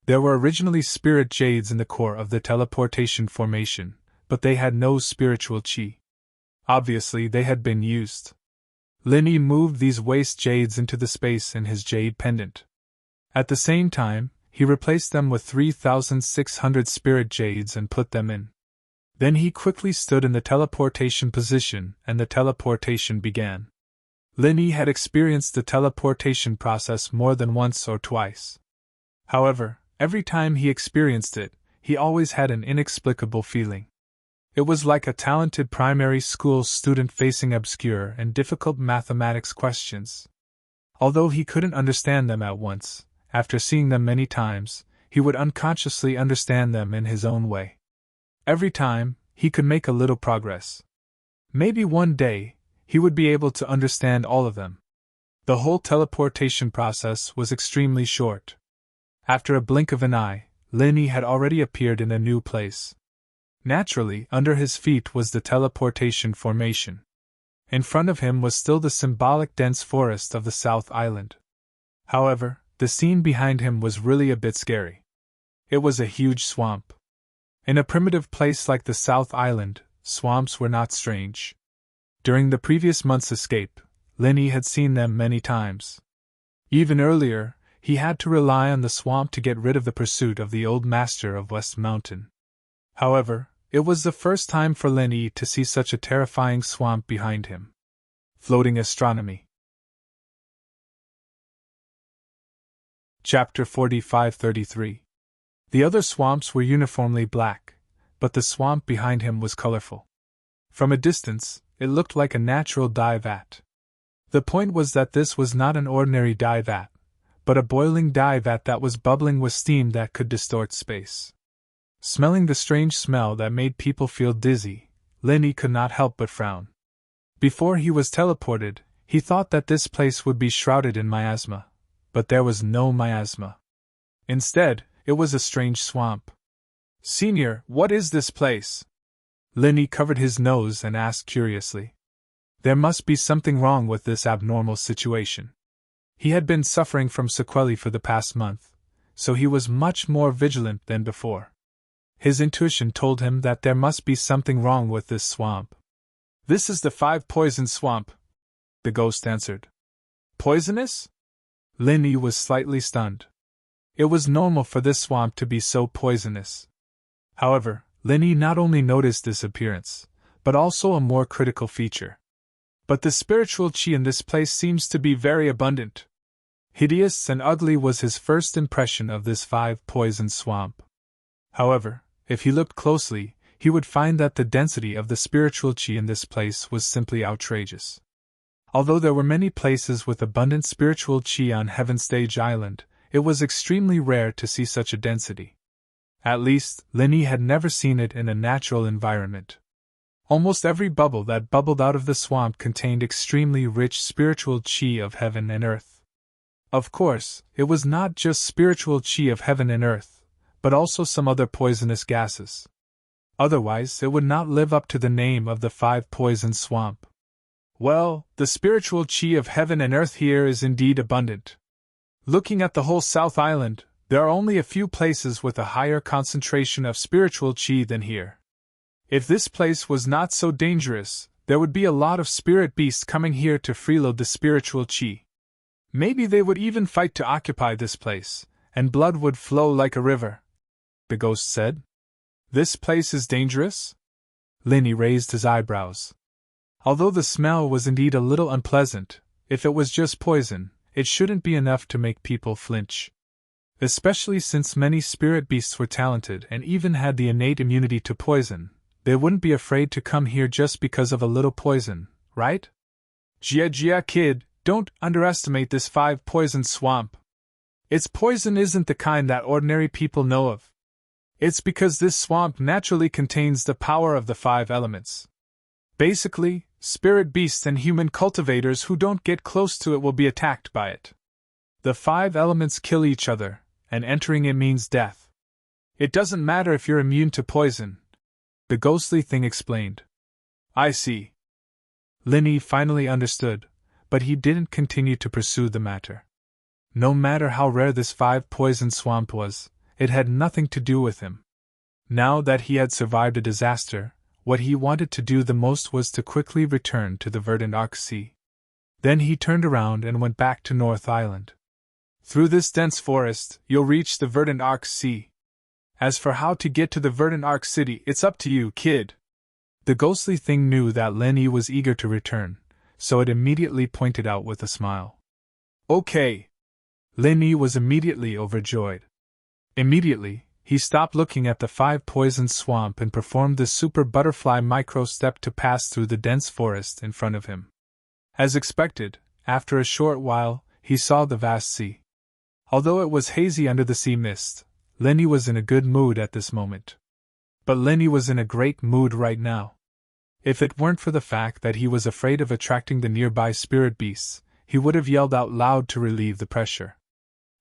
There were originally spirit jades in the core of the teleportation formation, but they had no spiritual chi. Obviously, they had been used. Lin Yi moved these waste jades into the space in his jade pendant. At the same time, he replaced them with 3,600 spirit jades and put them in. Then he quickly stood in the teleportation position, and the teleportation began. Lin Yi had experienced the teleportation process more than once or twice. However, every time he experienced it, he always had an inexplicable feeling. It was like a talented primary school student facing obscure and difficult mathematics questions. Although he couldn't understand them at once, after seeing them many times, he would unconsciously understand them in his own way. Every time, he could make a little progress. Maybe one day, he would be able to understand all of them. The whole teleportation process was extremely short. After a blink of an eye, Lin Yi had already appeared in a new place. Naturally, under his feet was the teleportation formation. In front of him was still the symbolic dense forest of the South Island. However, the scene behind him was really a bit scary. It was a huge swamp. In a primitive place like the South Island, swamps were not strange. During the previous month's escape, Lin Yi had seen them many times. Even earlier, he had to rely on the swamp to get rid of the pursuit of the old master of West Mountain. However, it was the first time for Lin Yi to see such a terrifying swamp behind him. Floating Astronomy. Chapter 45-33. The other swamps were uniformly black, but the swamp behind him was colorful. From a distance, it looked like a natural dye vat. The point was that this was not an ordinary dye vat, but a boiling dye vat that was bubbling with steam that could distort space. Smelling the strange smell that made people feel dizzy, Lenny could not help but frown. Before he was teleported, he thought that this place would be shrouded in miasma, but there was no miasma. Instead, it was a strange swamp. "Senior, what is this place?" Lenny covered his nose and asked curiously. There must be something wrong with this abnormal situation. He had been suffering from sequelae for the past month, so he was much more vigilant than before. His intuition told him that there must be something wrong with this swamp. "This is the 5-poison swamp," the ghost answered. "Poisonous?" Lenny was slightly stunned. It was normal for this swamp to be so poisonous. However, Lenny not only noticed this appearance, but also a more critical feature. "But the spiritual chi in this place seems to be very abundant." Hideous and ugly was his first impression of this 5-poison swamp. However, if he looked closely, he would find that the density of the spiritual chi in this place was simply outrageous. Although there were many places with abundant spiritual chi on Heaven Stage Island, it was extremely rare to see such a density. At least, Lenny had never seen it in a natural environment. Almost every bubble that bubbled out of the swamp contained extremely rich spiritual chi of heaven and earth. Of course, it was not just spiritual chi of heaven and earth, but also some other poisonous gases. Otherwise, it would not live up to the name of the 5-poison swamp. "Well, the spiritual chi of heaven and earth here is indeed abundant. Looking at the whole South Island, there are only a few places with a higher concentration of spiritual chi than here. If this place was not so dangerous, there would be a lot of spirit beasts coming here to freeload the spiritual chi. Maybe they would even fight to occupy this place, and blood would flow like a river," the ghost said. "This place is dangerous?" Lenny raised his eyebrows. Although the smell was indeed a little unpleasant, if it was just poison, it shouldn't be enough to make people flinch. Especially since many spirit beasts were talented and even had the innate immunity to poison, they wouldn't be afraid to come here just because of a little poison, right? "Gia kid, don't underestimate this 5-poison swamp. Its poison isn't the kind that ordinary people know of. It's because this swamp naturally contains the power of the 5 elements. Basically, spirit beasts and human cultivators who don't get close to it will be attacked by it. The 5 elements kill each other, and entering it means death. It doesn't matter if you're immune to poison," the ghostly thing explained. "I see." Lenny finally understood, but he didn't continue to pursue the matter. No matter how rare this 5-poison swamp was, it had nothing to do with him. Now that he had survived a disaster, what he wanted to do the most was to quickly return to the verdant Arc Sea. Then he turned around and went back to North Island. "Through this dense forest, you'll reach the verdant Arc Sea. As for how to get to the verdant Arc City, it's up to you, kid." The ghostly thing knew that Lenny was eager to return, so it immediately pointed out with a smile. "Okay." Lenny was immediately overjoyed. Immediately, he stopped looking at the 5-poison swamp and performed the super butterfly micro step to pass through the dense forest in front of him. As expected, after a short while, he saw the vast sea. Although it was hazy under the sea mist, Lenny was in a good mood at this moment. But Lenny was in a great mood right now. If it weren't for the fact that he was afraid of attracting the nearby spirit beasts, he would have yelled out loud to relieve the pressure.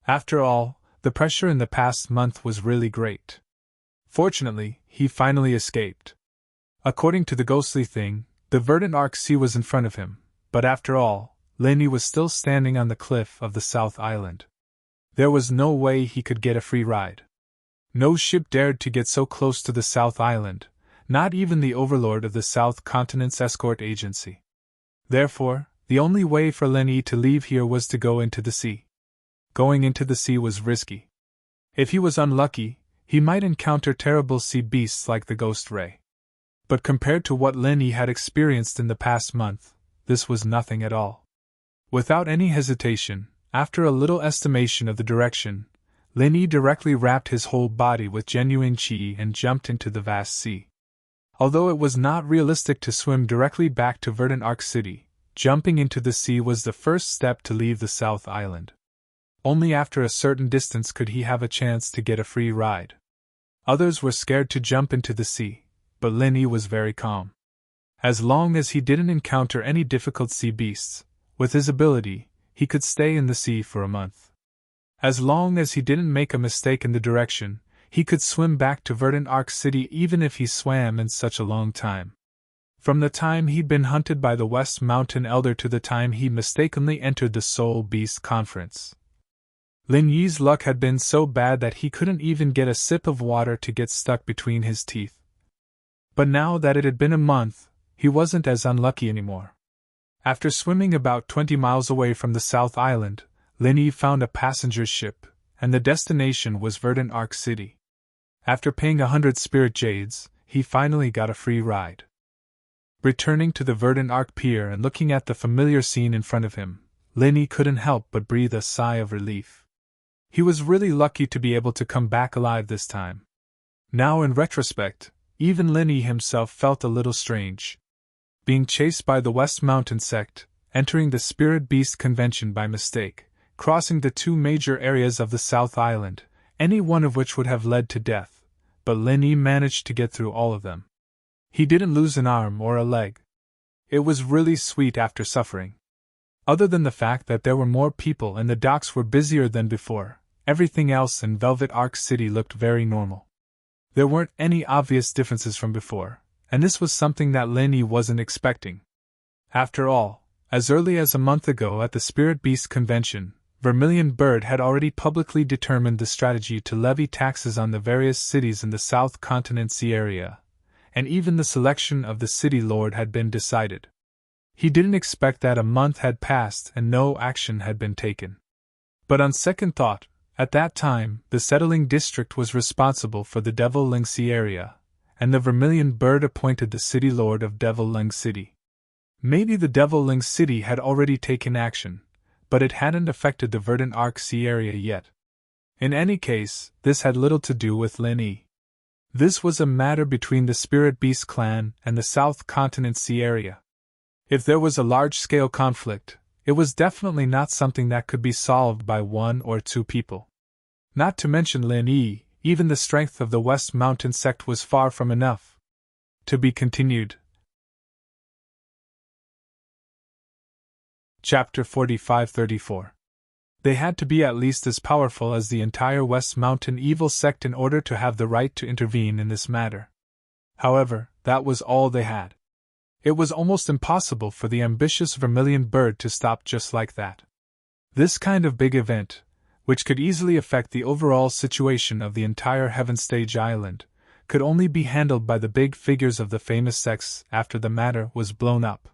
After all, the pressure in the past month was really great. Fortunately, he finally escaped. According to the ghostly thing, the verdant Arc Sea was in front of him, but after all, Lenny was still standing on the cliff of the South Island. There was no way he could get a free ride. No ship dared to get so close to the South Island, not even the overlord of the South Continent's escort agency. Therefore, the only way for Lenny to leave here was to go into the sea. Going into the sea was risky. If he was unlucky, he might encounter terrible sea beasts like the Ghost Ray. But compared to what Lenny had experienced in the past month, this was nothing at all. Without any hesitation, after a little estimation of the direction, Lenny directly wrapped his whole body with genuine chi and jumped into the vast sea. Although it was not realistic to swim directly back to Verdant Arc City, jumping into the sea was the first step to leave the South Island. Only after a certain distance could he have a chance to get a free ride. Others were scared to jump into the sea, but Linny was very calm. As long as he didn't encounter any difficult sea beasts, with his ability, he could stay in the sea for a month. As long as he didn't make a mistake in the direction, he could swim back to Verdant Arc City even if he swam in such a long time. From the time he'd been hunted by the West Mountain Elder to the time he mistakenly entered the Soul Beast Conference, Lin Yi's luck had been so bad that he couldn't even get a sip of water to get stuck between his teeth. But now that it had been a month, he wasn't as unlucky anymore. After swimming about 20 miles away from the South Island, Lin Yi found a passenger ship, and the destination was Verdant Arc City. After paying 100 spirit jades, he finally got a free ride. Returning to the Verdant Arc Pier and looking at the familiar scene in front of him, Lin Yi couldn't help but breathe a sigh of relief. He was really lucky to be able to come back alive this time. Now in retrospect, even Lin Yi himself felt a little strange. Being chased by the West Mountain sect, entering the Spirit Beast Convention by mistake, crossing the two major areas of the South Island, any one of which would have led to death, but Lin Yi managed to get through all of them. He didn't lose an arm or a leg. It was really sweet after suffering. Other than the fact that there were more people and the docks were busier than before, everything else in Velvet Arc City looked very normal. There weren't any obvious differences from before, and this was something that Lin Yi wasn't expecting. After all, as early as a month ago at the Spirit Beast Convention, Vermilion Bird had already publicly determined the strategy to levy taxes on the various cities in the South Continent Sea area, and even the selection of the city lord had been decided. He didn't expect that a month had passed and no action had been taken. But on second thought, at that time, the settling district was responsible for the Devil Ling Sea area, and the Vermilion Bird appointed the city lord of Devil Ling City. Maybe the Devil Ling City had already taken action, but it hadn't affected the Verdant Arc Sea area yet. In any case, this had little to do with Lin Yi. This was a matter between the Spirit Beast clan and the South Continent Sea area. If there was a large-scale conflict, it was definitely not something that could be solved by one or two people. Not to mention Lin Yi, even the strength of the West Mountain sect was far from enough. To be continued. Chapter 45-34. They had to be at least as powerful as the entire West Mountain evil sect in order to have the right to intervene in this matter. However, that was all they had. It was almost impossible for the ambitious Vermilion Bird to stop just like that. This kind of big event, which could easily affect the overall situation of the entire Heaven Stage Island, could only be handled by the big figures of the famous sects after the matter was blown up.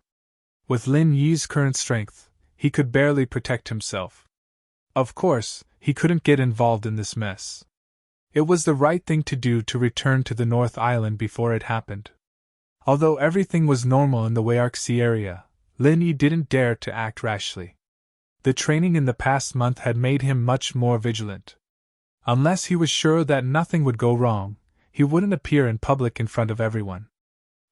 With Lin Yi's current strength, he could barely protect himself. Of course, he couldn't get involved in this mess. It was the right thing to do to return to the North Island before it happened. Although everything was normal in the Wayark Sea area, Lin Yi didn't dare to act rashly. The training in the past month had made him much more vigilant. Unless he was sure that nothing would go wrong, he wouldn't appear in public in front of everyone.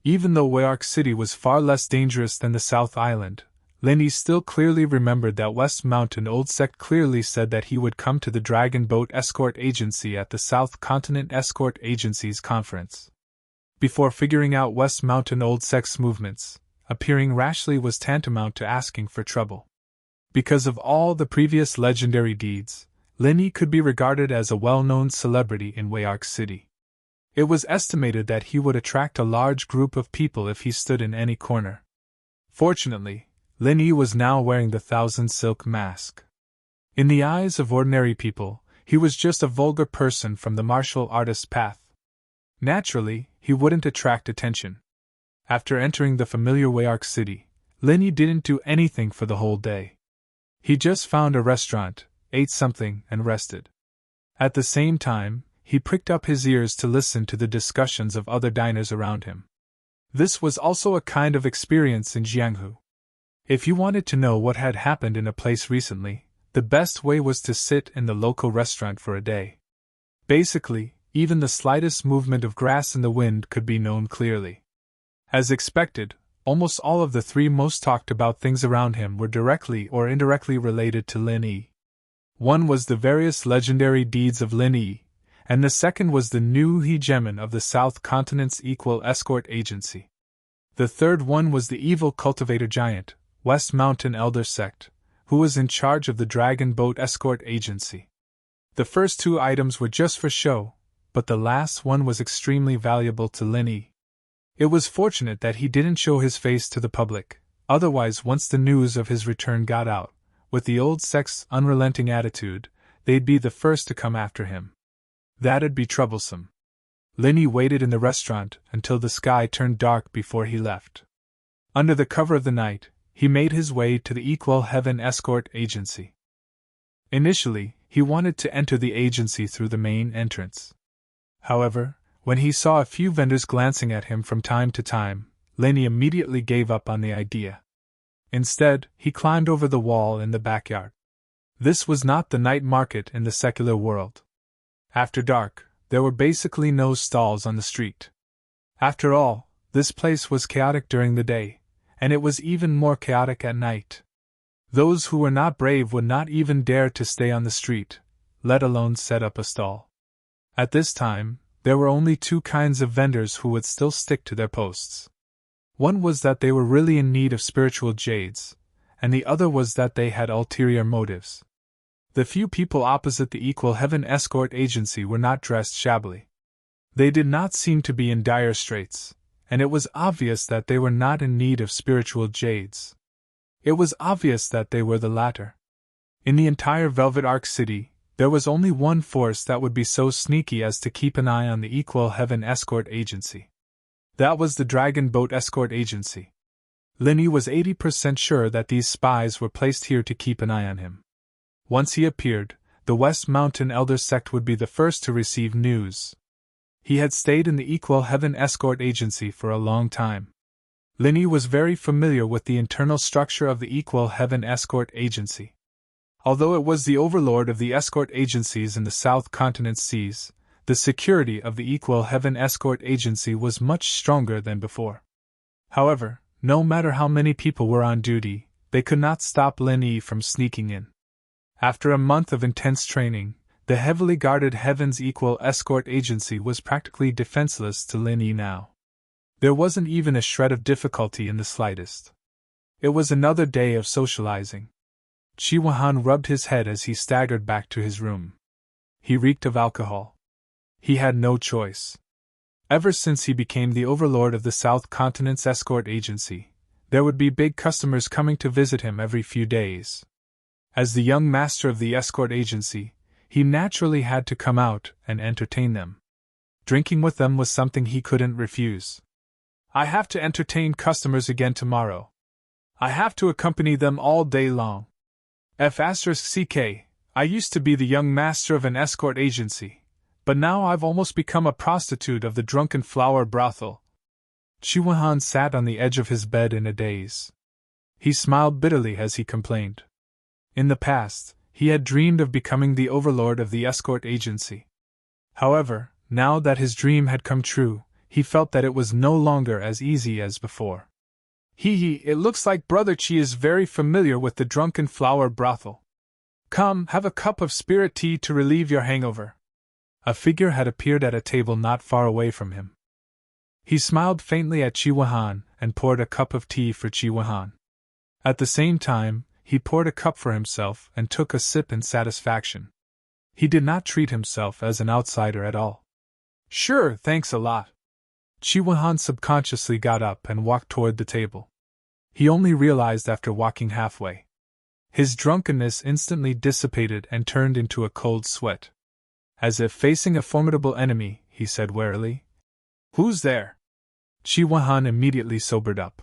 Even though Wayark City was far less dangerous than the South Island, Lin Yi still clearly remembered that West Mountain Old Sect clearly said that he would come to the Dragon Boat Escort Agency at the South Continent Escort Agency's conference. Before figuring out West Mountain Old Sect's movements, appearing rashly was tantamount to asking for trouble. Because of all the previous legendary deeds, Lin Yi could be regarded as a well-known celebrity in Wayark City. It was estimated that he would attract a large group of people if he stood in any corner. Fortunately, Lin Yi was now wearing the Thousand Silk Mask. In the eyes of ordinary people, he was just a vulgar person from the martial artist's path. Naturally, he wouldn't attract attention. After entering the familiar Wayark City, Lin Yi didn't do anything for the whole day. He just found a restaurant, ate something, and rested. At the same time, he pricked up his ears to listen to the discussions of other diners around him. This was also a kind of experience in Jianghu. If you wanted to know what had happened in a place recently, the best way was to sit in the local restaurant for a day. Basically, even the slightest movement of grass in the wind could be known clearly. As expected, almost all of the three most talked about things around him were directly or indirectly related to Lin Yi. One was the various legendary deeds of Lin Yi, and the second was the new hegemon of the South Continent's equal escort agency. The third one was the evil cultivator giant, West Mountain Elder Sect, who was in charge of the Dragon Boat Escort Agency. The first two items were just for show, but the last one was extremely valuable to Lin Yi. It was fortunate that he didn't show his face to the public, otherwise once the news of his return got out, with the old sect's unrelenting attitude, they'd be the first to come after him. That'd be troublesome. Lin Yi waited in the restaurant until the sky turned dark before he left. Under the cover of the night, he made his way to the Equal Heaven Escort Agency. Initially, he wanted to enter the agency through the main entrance. However, when he saw a few vendors glancing at him from time to time, Lin Yi immediately gave up on the idea. Instead, he climbed over the wall in the backyard. This was not the night market in the secular world. After dark, there were basically no stalls on the street. After all, this place was chaotic during the day, and it was even more chaotic at night. Those who were not brave would not even dare to stay on the street, let alone set up a stall. At this time, there were only two kinds of vendors who would still stick to their posts. One was that they were really in need of spiritual jades, and the other was that they had ulterior motives. The few people opposite the Equal Heaven Escort Agency were not dressed shabbily. They did not seem to be in dire straits, and it was obvious that they were not in need of spiritual jades. It was obvious that they were the latter. In the entire Velvet Arc City, there was only one force that would be so sneaky as to keep an eye on the Equal Heaven Escort Agency. That was the Dragon Boat Escort Agency. Lin Yi was 80% sure that these spies were placed here to keep an eye on him. Once he appeared, the West Mountain Elder Sect would be the first to receive news. He had stayed in the Equal Heaven Escort Agency for a long time. Lin Yi was very familiar with the internal structure of the Equal Heaven Escort Agency. Although it was the overlord of the escort agencies in the South Continent seas, the security of the Equal Heaven Escort Agency was much stronger than before. However, no matter how many people were on duty, they could not stop Lin Yi from sneaking in. After a month of intense training, the heavily guarded Heaven's Equal Escort Agency was practically defenseless to Lin Yi now. There wasn't even a shred of difficulty in the slightest. It was another day of socializing. Qi Wuhan rubbed his head as he staggered back to his room. He reeked of alcohol. He had no choice. Ever since he became the overlord of the South Continent's escort agency, there would be big customers coming to visit him every few days. As the young master of the escort agency, he naturally had to come out and entertain them. Drinking with them was something he couldn't refuse. I have to entertain customers again tomorrow. I have to accompany them all day long. F***ck, I used to be the young master of an escort agency, but now I've almost become a prostitute of the drunken flower brothel. Qi Wuhan sat on the edge of his bed in a daze. He smiled bitterly as he complained. In the past, he had dreamed of becoming the overlord of the escort agency. However, now that his dream had come true, he felt that it was no longer as easy as before. It looks like Brother Qi is very familiar with the drunken flower brothel. Come, have a cup of spirit tea to relieve your hangover. A figure had appeared at a table not far away from him. He smiled faintly at Qi Wuhan and poured a cup of tea for Qi Wuhan. At the same time, he poured a cup for himself and took a sip in satisfaction. He did not treat himself as an outsider at all. Sure, thanks a lot. Qi Wuhan subconsciously got up and walked toward the table. He only realized after walking halfway. His drunkenness instantly dissipated and turned into a cold sweat. As if facing a formidable enemy, he said warily, "Who's there?" Qi Wuhan immediately sobered up.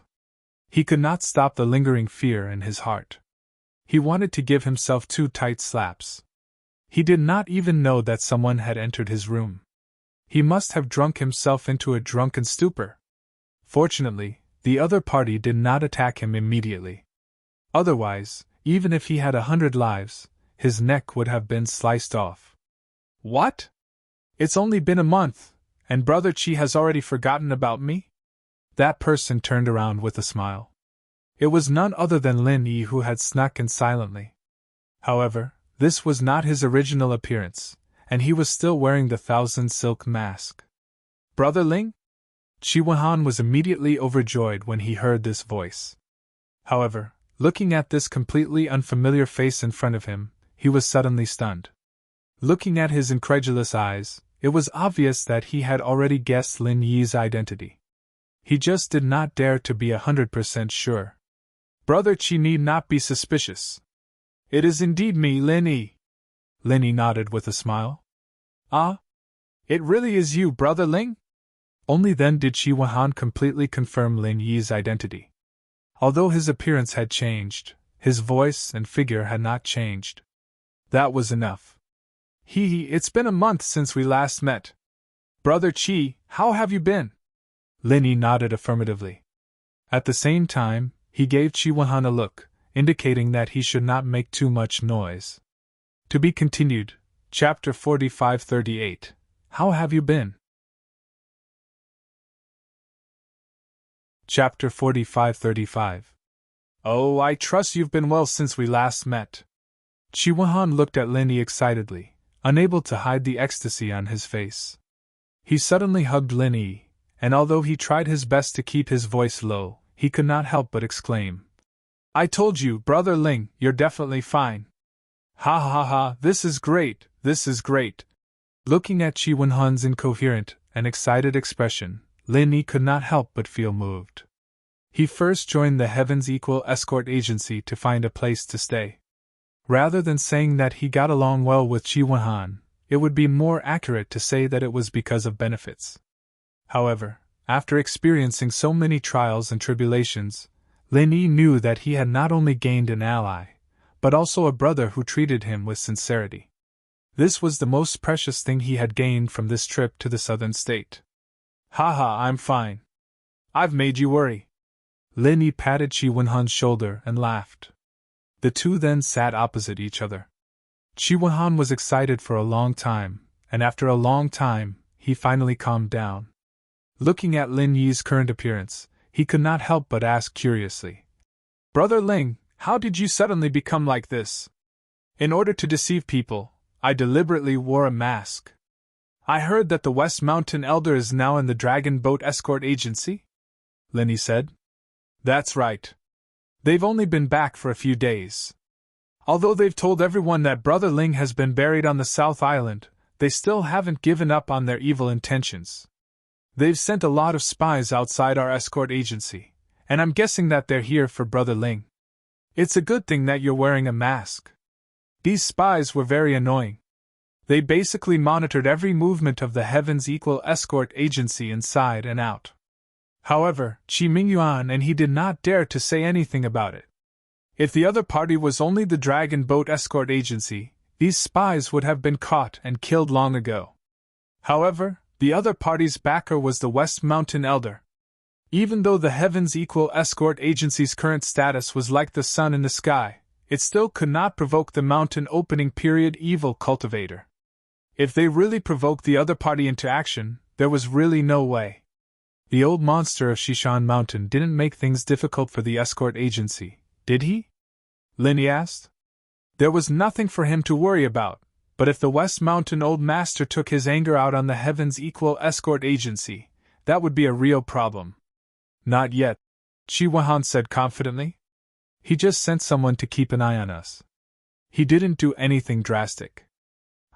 He could not stop the lingering fear in his heart. He wanted to give himself 2 tight slaps. He did not even know that someone had entered his room. He must have drunk himself into a drunken stupor. Fortunately, the other party did not attack him immediately. Otherwise, even if he had 100 lives, his neck would have been sliced off. What? It's only been a month, and Brother Qi has already forgotten about me? That person turned around with a smile. It was none other than Lin Yi, who had snuck in silently. However, this was not his original appearance, and he was still wearing the thousand silk mask. Brother Ling? Qi Wenhan was immediately overjoyed when he heard this voice. However, looking at this completely unfamiliar face in front of him, he was suddenly stunned. Looking at his incredulous eyes, it was obvious that he had already guessed Lin Yi's identity. He just did not dare to be 100% sure. Brother Qi need not be suspicious. It is indeed me, Lin Yi. Lin Yi nodded with a smile. Ah? It really is you, Brother Ling? Only then did Qi Wenhan completely confirm Lin Yi's identity. Although his appearance had changed, his voice and figure had not changed. That was enough. It's been a month since we last met. Brother Qi, how have you been? Lin Yi nodded affirmatively. At the same time, he gave Qi Wenhan a look, indicating that he should not make too much noise. To be continued, Chapter 45-38. How have you been? Chapter 45-35. Oh, I trust you've been well since we last met. Qi Wenhan looked at Lin Yi excitedly, unable to hide the ecstasy on his face. He suddenly hugged Lin Yi, and although he tried his best to keep his voice low, he could not help but exclaim, I told you, Brother Ling, you're definitely fine. Ha ha ha, this is great, this is great. Looking at Qi Wenhan's incoherent and excited expression, Lin Yi could not help but feel moved. He first joined the Heaven's Equal escort agency to find a place to stay. Rather than saying that he got along well with Qi Wenhan, it would be more accurate to say that it was because of benefits. However, after experiencing so many trials and tribulations, Lin Yi knew that he had not only gained an ally, but also a brother who treated him with sincerity. This was the most precious thing he had gained from this trip to the southern state. Haha, I'm fine. I've made you worry. Lin Yi patted Qi Wenhan's shoulder and laughed. The two then sat opposite each other. Qi Wenhan was excited for a long time, and after a long time, he finally calmed down. Looking at Lin Yi's current appearance, he could not help but ask curiously, Brother Ling, how did you suddenly become like this? In order to deceive people, I deliberately wore a mask. I heard that the West Mountain Elder is now in the Dragon Boat Escort Agency? Lin Yi said. That's right. They've only been back for a few days. Although they've told everyone that Brother Ling has been buried on the South Island, they still haven't given up on their evil intentions. They've sent a lot of spies outside our escort agency, and I'm guessing that they're here for Brother Ling. It's a good thing that you're wearing a mask. These spies were very annoying. They basically monitored every movement of the Heaven's Equal escort agency inside and out. However, Qi Mingyuan and he did not dare to say anything about it. If the other party was only the Dragon Boat Escort Agency, these spies would have been caught and killed long ago. However, the other party's backer was the West Mountain Elder. Even though the Heaven's Equal Escort Agency's current status was like the sun in the sky, it still could not provoke the Mountain Opening Period Evil Cultivator. If they really provoked the other party into action, there was really no way. The old monster of Shishan Mountain didn't make things difficult for the escort agency, did he? Lin Yi asked. There was nothing for him to worry about, but if the West Mountain Old Master took his anger out on the Heaven's Equal escort agency, that would be a real problem. Not yet, Qi Wenhan said confidently. He just sent someone to keep an eye on us. He didn't do anything drastic.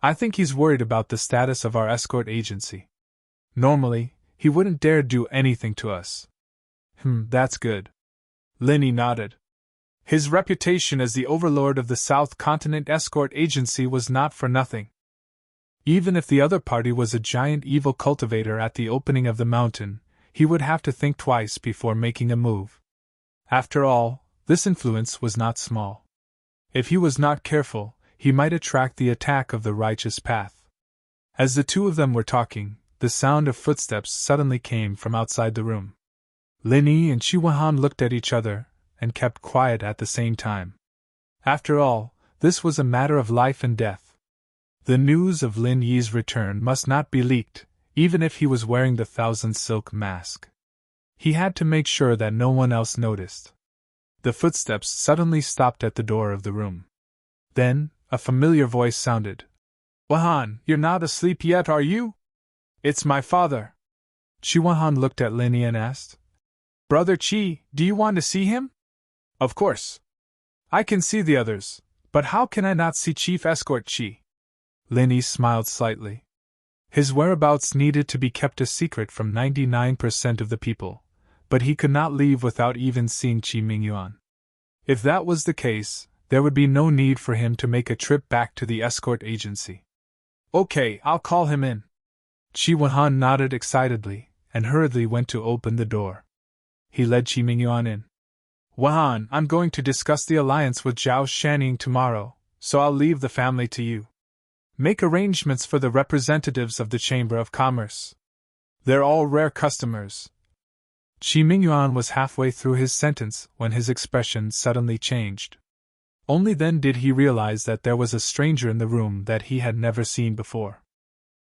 I think he's worried about the status of our escort agency. Normally, he wouldn't dare do anything to us. That's good. Lin Yi nodded. His reputation as the overlord of the South Continent Escort Agency was not for nothing. Even if the other party was a giant evil cultivator at the opening of the mountain, he would have to think twice before making a move. After all, this influence was not small. If he was not careful, he might attract the attack of the righteous path. As the two of them were talking, the sound of footsteps suddenly came from outside the room. Lin Yi and Qi Wenhan looked at each other and kept quiet at the same time. After all, this was a matter of life and death. The news of Lin Yi's return must not be leaked, even if he was wearing the thousand silk mask. He had to make sure that no one else noticed. The footsteps suddenly stopped at the door of the room. Then, a familiar voice sounded. "Wahan, you're not asleep yet, are you?" "It's my father." Wahan looked at Linny and asked, "Brother Chi, do you want to see him?" "Of course. I can see the others, but how can I not see Chief Escort Chi?" Linny smiled slightly. His whereabouts needed to be kept a secret from 99% of the people, but he could not leave without even seeing Chi Mingyuan. If that was the case, there would be no need for him to make a trip back to the escort agency. "Okay, I'll call him in." Wahan nodded excitedly, and hurriedly went to open the door. He led Chi Mingyuan in. "Wahan, I'm going to discuss the alliance with Zhao Shanning tomorrow, so I'll leave the family to you. Make arrangements for the representatives of the Chamber of Commerce. They're all rare customers." Chi Mingyuan was halfway through his sentence when his expression suddenly changed. Only then did he realize that there was a stranger in the room that he had never seen before.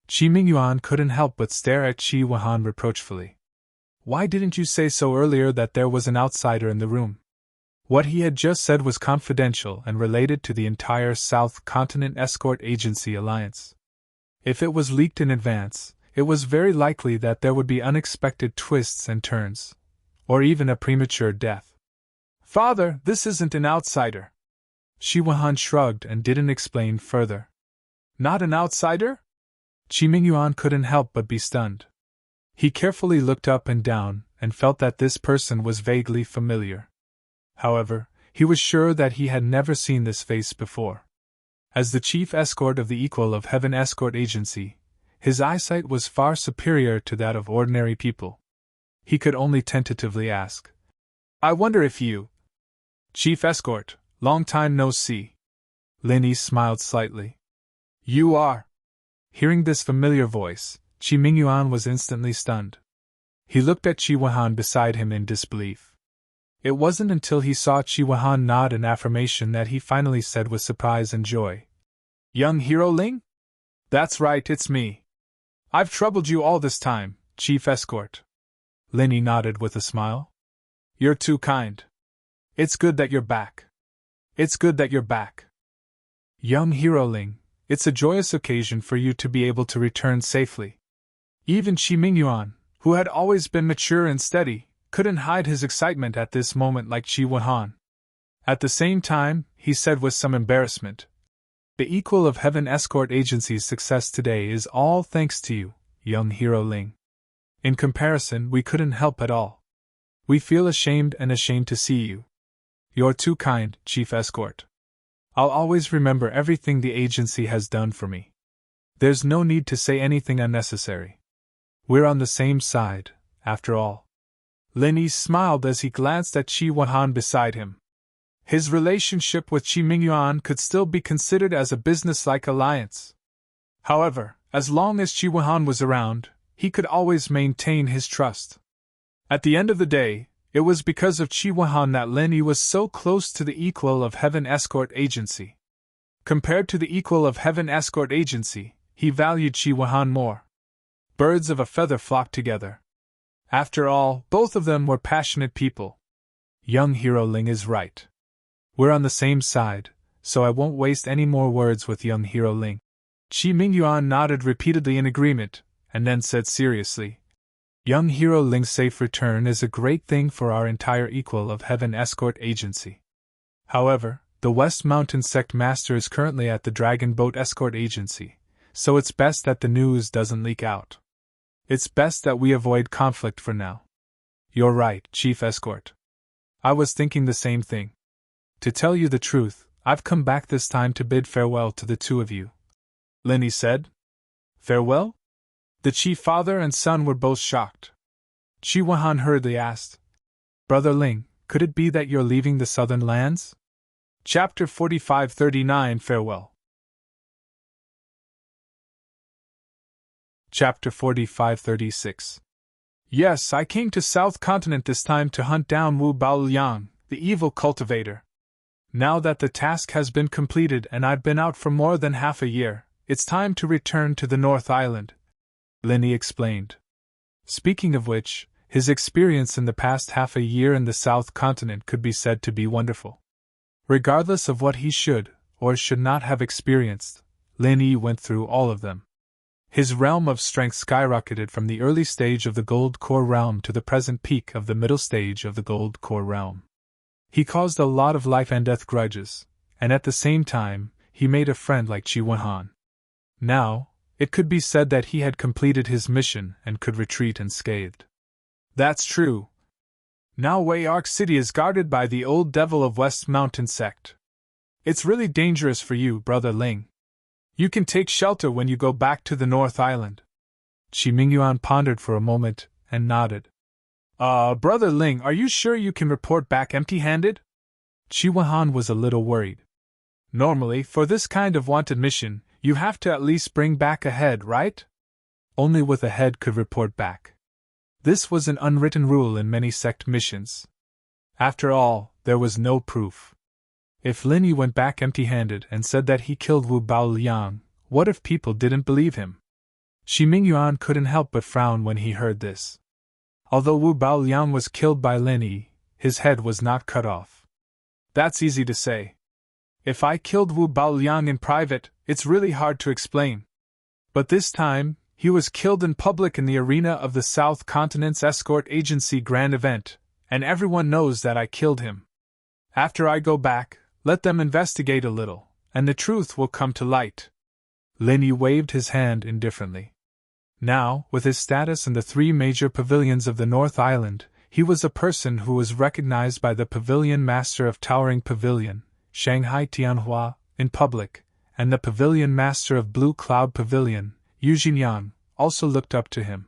Chi Mingyuan couldn't help but stare at Chi Wahan reproachfully. "Why didn't you say so earlier that there was an outsider in the room?" What he had just said was confidential and related to the entire South Continent Escort Agency alliance. If it was leaked in advance, it was very likely that there would be unexpected twists and turns, or even a premature death. "Father, this isn't an outsider." Chi Wahan shrugged and didn't explain further. "Not an outsider?" Chi Mingyuan couldn't help but be stunned. He carefully looked up and down and felt that this person was vaguely familiar. However, he was sure that he had never seen this face before. As the chief escort of the Equal of Heaven Escort Agency, his eyesight was far superior to that of ordinary people. He could only tentatively ask, "I wonder if you—" "Chief Escort, long time no see." Linny smiled slightly. "You are." Hearing this familiar voice, Chi Mingyuan was instantly stunned. He looked at Chi Wahan beside him in disbelief. It wasn't until he saw Chi Wahan nod in affirmation that he finally said with surprise and joy, "Young Hero Ling? That's right, it's me. I've troubled you all this time, Chief Escort." Linny nodded with a smile. "You're too kind. It's good that you're back. It's good that you're back. Young Hero Ling, it's a joyous occasion for you to be able to return safely." Even Chi Mingyuan, who had always been mature and steady, couldn't hide his excitement at this moment like Chi Wahan. At the same time, he said with some embarrassment, "The Equal of Heaven Escort Agency's success today is all thanks to you, young Hero Ling. In comparison, we couldn't help at all. We feel ashamed to see you. You're too kind, Chief Escort. I'll always remember everything the agency has done for me. There's no need to say anything unnecessary. We're on the same side, after all." Linny smiled as he glanced at Chi Wahan beside him. His relationship with Chi Mingyuan could still be considered as a business-like alliance. However, as long as Chi Wahan was around, he could always maintain his trust. At the end of the day, it was because of Chi Wahan that Linny was so close to the Equal of Heaven Escort Agency. Compared to the Equal of Heaven Escort Agency, he valued Chi Wahan more. Birds of a feather flocked together. After all, both of them were passionate people. Young Hero Ling is right. We're on the same side, so I won't waste any more words with young Hero Ling. Chi Mingyuan nodded repeatedly in agreement, and then said seriously, "Young Hero Ling's safe return is a great thing for our entire Equal of Heaven Escort Agency. However, the West Mountain Sect Master is currently at the Dragon Boat Escort Agency, so it's best that the news doesn't leak out. It's best that we avoid conflict for now." "You're right, Chief Escort. I was thinking the same thing. To tell you the truth, I've come back this time to bid farewell to the two of you," Linny said. "Farewell?" The chief father and son were both shocked. Chi Wahan hurriedly asked, "Brother Ling, could it be that you're leaving the southern lands?" Chapter 45-39 Farewell. Chapter 45-36. "Yes, I came to South Continent this time to hunt down Wu Baoliang, the evil cultivator. Now that the task has been completed and I've been out for more than half a year, it's time to return to the North Island," Linny explained. Speaking of which, his experience in the past half a year in the South Continent could be said to be wonderful. Regardless of what he should or should not have experienced, Lin Yi went through all of them. His realm of strength skyrocketed from the early stage of the Gold Core realm to the present peak of the middle stage of the Gold Core realm. He caused a lot of life and death grudges, and at the same time, he made a friend like Qi Wenhan. Now, it could be said that he had completed his mission and could retreat unscathed. That's true. Now Wei Arc City is guarded by the old devil of West Mountain sect. It's really dangerous for you, Brother Ling. You can take shelter when you go back to the North Island. Qi Mingyuan pondered for a moment and nodded. Brother Ling, are you sure you can report back empty-handed? Qi Wenhan was a little worried. Normally, for this kind of wanted mission, you have to at least bring back a head, right? Only with a head could report back. This was an unwritten rule in many sect missions. After all, there was no proof. If Lin Yi went back empty-handed and said that he killed Wu Baoliang, what if people didn't believe him? Qi Mingyuan couldn't help but frown when he heard this. Although Wu Baoliang was killed by Lin Yi, his head was not cut off. That's easy to say. If I killed Wu Baoliang in private, it's really hard to explain. But this time, he was killed in public in the arena of the South Continent's escort agency grand event, and everyone knows that I killed him. After I go back, let them investigate a little, and the truth will come to light. Lin Yi waved his hand indifferently. Now, with his status in the 3 major pavilions of the North Island, he was a person who was recognized by the Pavilion Master of Towering Pavilion, Shanghai Tianhua, in public, and the Pavilion Master of Blue Cloud Pavilion, Yu Xinyan, also looked up to him.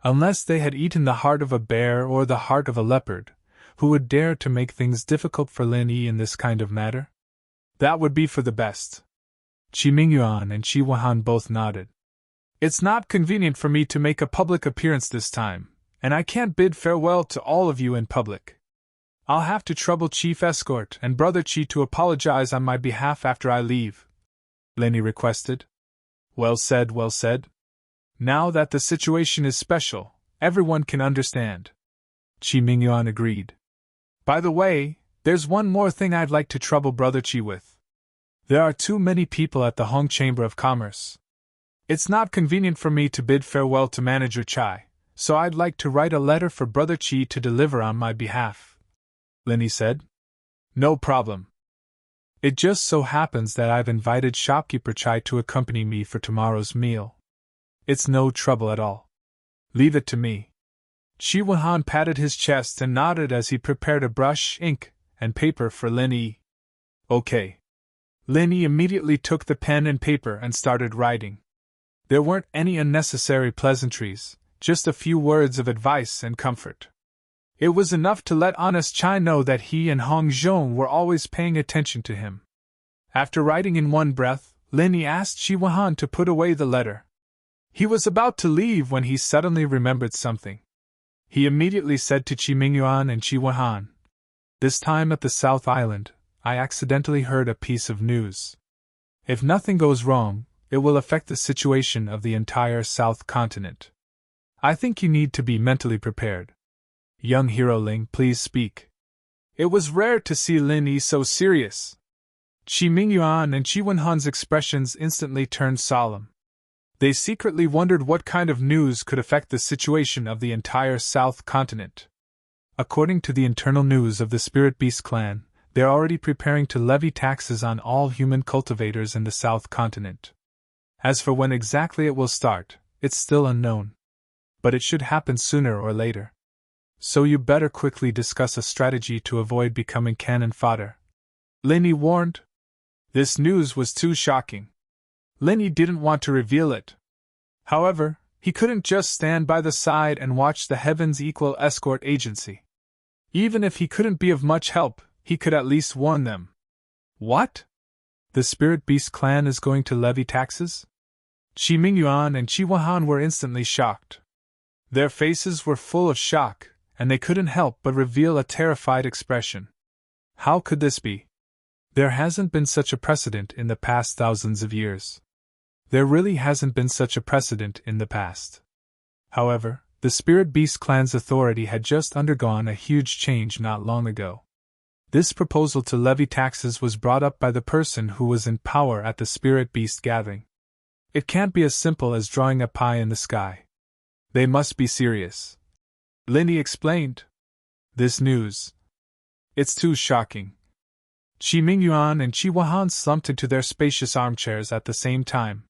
Unless they had eaten the heart of a bear or the heart of a leopard, who would dare to make things difficult for Lin Yi in this kind of matter? That would be for the best. Qi Mingyuan and Qi Wenhan both nodded. It's not convenient for me to make a public appearance this time, and I can't bid farewell to all of you in public. I'll have to trouble Chief Escort and Brother Qi to apologize on my behalf after I leave, Lin Yi requested. Well said, well said. Now that the situation is special, everyone can understand. Qi Mingyuan agreed. By the way, there's one more thing I'd like to trouble Brother Qi with. There are too many people at the Hong Chamber of Commerce. It's not convenient for me to bid farewell to Manager Chai, so I'd like to write a letter for Brother Qi to deliver on my behalf, Lin Yi said. No problem. It just so happens that I've invited shopkeeper Chai to accompany me for tomorrow's meal. It's no trouble at all. Leave it to me. Qi Wenhan patted his chest and nodded as he prepared a brush, ink, and paper for Lin Yi. Okay. Lin Yi immediately took the pen and paper and started writing. There weren't any unnecessary pleasantries, just a few words of advice and comfort. It was enough to let honest Chai know that he and Hong Zhong were always paying attention to him. After writing in one breath, Lin Yi asked Qi Wenhan to put away the letter. He was about to leave when he suddenly remembered something. He immediately said to Qi Mingyuan and Qi Wenhan, "This time at the South Island, I accidentally heard a piece of news. If nothing goes wrong, it will affect the situation of the entire South Continent. I think you need to be mentally prepared. Young Hero Ling, please speak." It was rare to see Lin Yi so serious. Qi Mingyuan and Qi Wenhan's expressions instantly turned solemn. They secretly wondered what kind of news could affect the situation of the entire South Continent. According to the internal news of the Spirit Beast clan, they're already preparing to levy taxes on all human cultivators in the South Continent. As for when exactly it will start, it's still unknown. But it should happen sooner or later. So you better quickly discuss a strategy to avoid becoming cannon fodder, Lin Yi warned. This news was too shocking. Lin Yi didn't want to reveal it. However, he couldn't just stand by the side and watch the Heavens Equal Escort Agency. Even if he couldn't be of much help, he could at least warn them. What? The Spirit Beast clan is going to levy taxes? Qi Mingyuan and Qi Wenhan were instantly shocked. Their faces were full of shock, and they couldn't help but reveal a terrified expression. How could this be? There hasn't been such a precedent in the past thousands of years. There really hasn't been such a precedent in the past. However, the Spirit Beast clan's authority had just undergone a huge change not long ago. This proposal to levy taxes was brought up by the person who was in power at the Spirit Beast gathering. It can't be as simple as drawing a pie in the sky. They must be serious. Linny explained. This news. It's too shocking. Qi Mingyuan and Qi Huahan slumped into their spacious armchairs at the same time.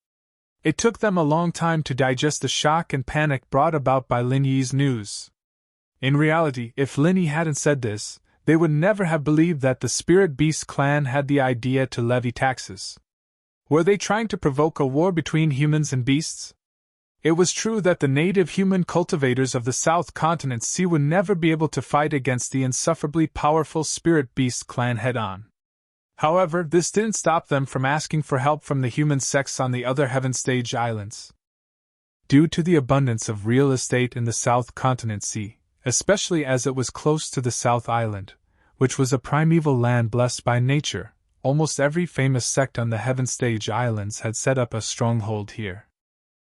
It took them a long time to digest the shock and panic brought about by Lin Yi's news. In reality, if Lin Yi hadn't said this, they would never have believed that the Spirit Beast clan had the idea to levy taxes. Were they trying to provoke a war between humans and beasts? It was true that the native human cultivators of the South Continent Sea would never be able to fight against the insufferably powerful Spirit Beast clan head-on. However, this didn't stop them from asking for help from the human sects on the other Heaven Stage islands. Due to the abundance of real estate in the South Continent Sea, especially as it was close to the South Island, which was a primeval land blessed by nature, almost every famous sect on the Heaven Stage islands had set up a stronghold here.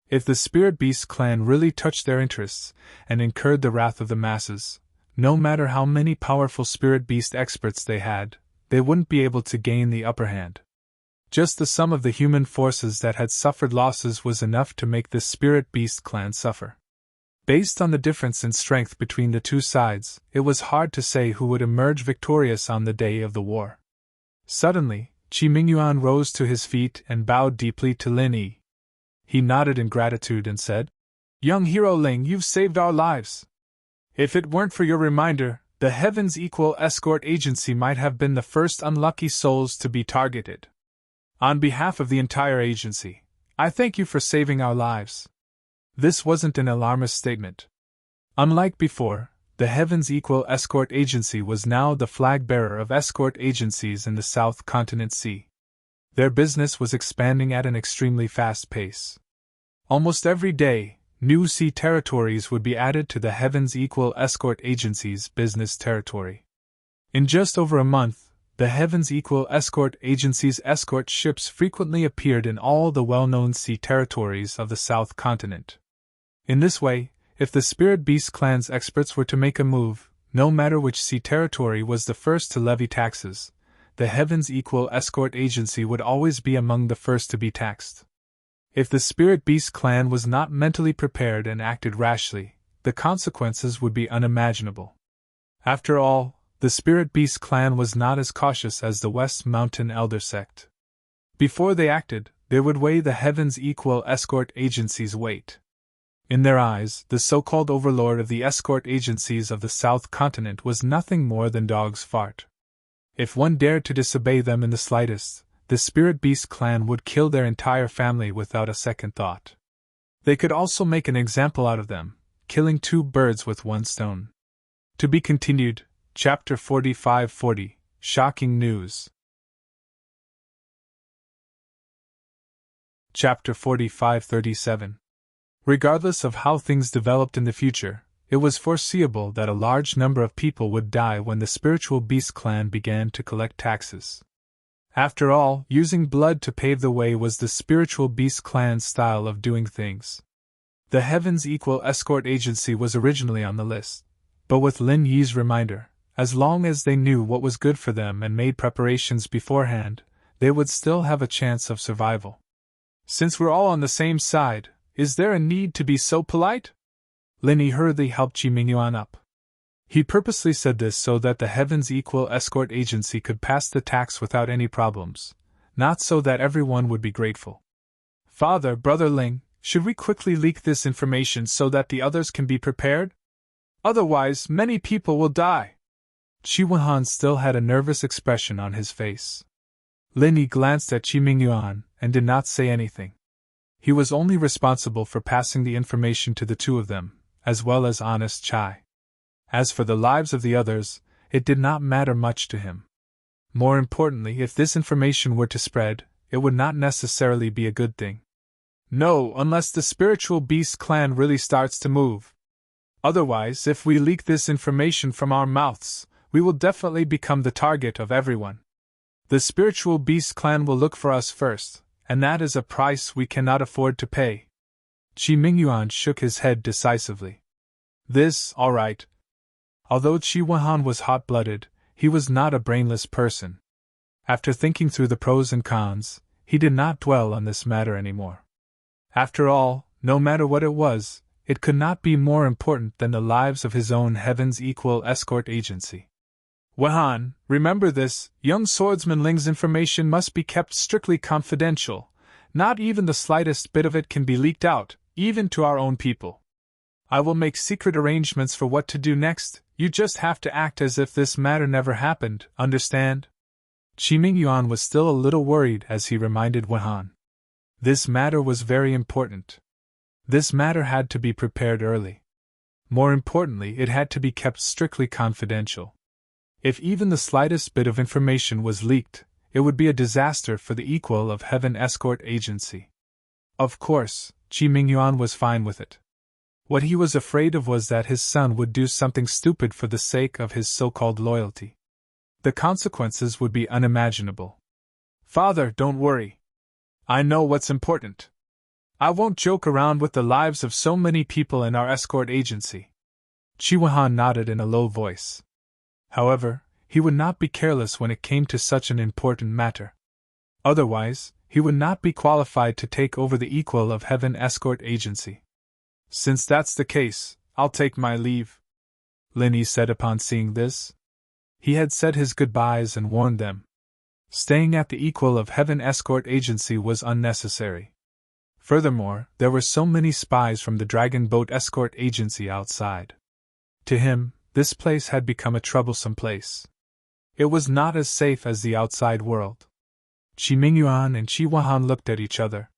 If the Spirit Beast clan really touched their interests and incurred the wrath of the masses, no matter how many powerful Spirit Beast experts they had, they wouldn't be able to gain the upper hand. Just the sum of the human forces that had suffered losses was enough to make this Spirit Beast clan suffer. Based on the difference in strength between the two sides, it was hard to say who would emerge victorious on the day of the war. Suddenly, Qi Mingyuan rose to his feet and bowed deeply to Lin Yi. He nodded in gratitude and said, "Young hero Ling, you've saved our lives. If it weren't for your reminder, the Heaven's Equal Escort Agency might have been the first unlucky souls to be targeted. On behalf of the entire agency, I thank you for saving our lives." This wasn't an alarmist statement. Unlike before, the Heaven's Equal Escort Agency was now the flag-bearer of escort agencies in the South Continent Sea. Their business was expanding at an extremely fast pace. Almost every day, new sea territories would be added to the Heaven's Equal Escort Agency's business territory. In just over a month, the Heaven's Equal Escort Agency's escort ships frequently appeared in all the well-known sea territories of the South Continent. In this way, if the Spirit Beast clan's experts were to make a move, no matter which sea territory was the first to levy taxes, the Heaven's Equal Escort Agency would always be among the first to be taxed. If the Spirit Beast clan was not mentally prepared and acted rashly, the consequences would be unimaginable. After all, the Spirit Beast clan was not as cautious as the West Mountain Elder sect. Before they acted, they would weigh the Heaven's Equal Escort Agency's weight. In their eyes, the so-called overlord of the escort agencies of the South Continent was nothing more than dog's fart. If one dared to disobey them in the slightest, the Spirit Beast clan would kill their entire family without a second thought. They could also make an example out of them, killing two birds with one stone. To be continued, Chapter 45-40, Shocking News. Chapter 45-37. Regardless of how things developed in the future, it was foreseeable that a large number of people would die when the Spiritual Beast clan began to collect taxes. After all, using blood to pave the way was the Spiritual Beast clan's style of doing things. The Heaven's Equal Escort Agency was originally on the list, but with Lin Yi's reminder, as long as they knew what was good for them and made preparations beforehand, they would still have a chance of survival. Since we're all on the same side, is there a need to be so polite? Lin Yi hurriedly helped Qi Mingyuan up. He purposely said this so that the Heaven's Equal Escort Agency could pass the tax without any problems, not so that everyone would be grateful. Father, Brother Ling, should we quickly leak this information so that the others can be prepared? Otherwise, many people will die. Qi Huahan still had a nervous expression on his face. Lin Yi glanced at Qi Mingyuan and did not say anything. He was only responsible for passing the information to the two of them, as well as honest Chai. As for the lives of the others, it did not matter much to him. More importantly, if this information were to spread, it would not necessarily be a good thing. No, unless the Spiritual Beast clan really starts to move. Otherwise, if we leak this information from our mouths, we will definitely become the target of everyone. The Spiritual Beast clan will look for us first, and that is a price we cannot afford to pay. Qi Mingyuan shook his head decisively. This, all right. Although Chi Wahan was hot-blooded, he was not a brainless person. After thinking through the pros and cons, he did not dwell on this matter anymore. After all, no matter what it was, it could not be more important than the lives of his own Heaven's Equal escort agency. Wahan, remember this, young swordsman Ling's information must be kept strictly confidential. Not even the slightest bit of it can be leaked out, even to our own people. I will make secret arrangements for what to do next. You just have to act as if this matter never happened, understand? Qi Mingyuan was still a little worried as he reminded Wahan. This matter was very important. This matter had to be prepared early. More importantly, it had to be kept strictly confidential. If even the slightest bit of information was leaked, it would be a disaster for the Equal of Heaven escort agency. Of course, Qi Mingyuan was fine with it. What he was afraid of was that his son would do something stupid for the sake of his so-called loyalty. The consequences would be unimaginable. Father, don't worry. I know what's important. I won't joke around with the lives of so many people in our escort agency. Qi Wahan nodded in a low voice. However, he would not be careless when it came to such an important matter. Otherwise, he would not be qualified to take over the Equal of Heaven escort agency. Since that's the case, I'll take my leave, Lin Yi said upon seeing this. He had said his goodbyes and warned them. Staying at the Equal of Heaven escort agency was unnecessary. Furthermore, there were so many spies from the Dragon Boat escort agency outside. To him, this place had become a troublesome place. It was not as safe as the outside world. Qi Mingyuan and Qi Wahan looked at each other.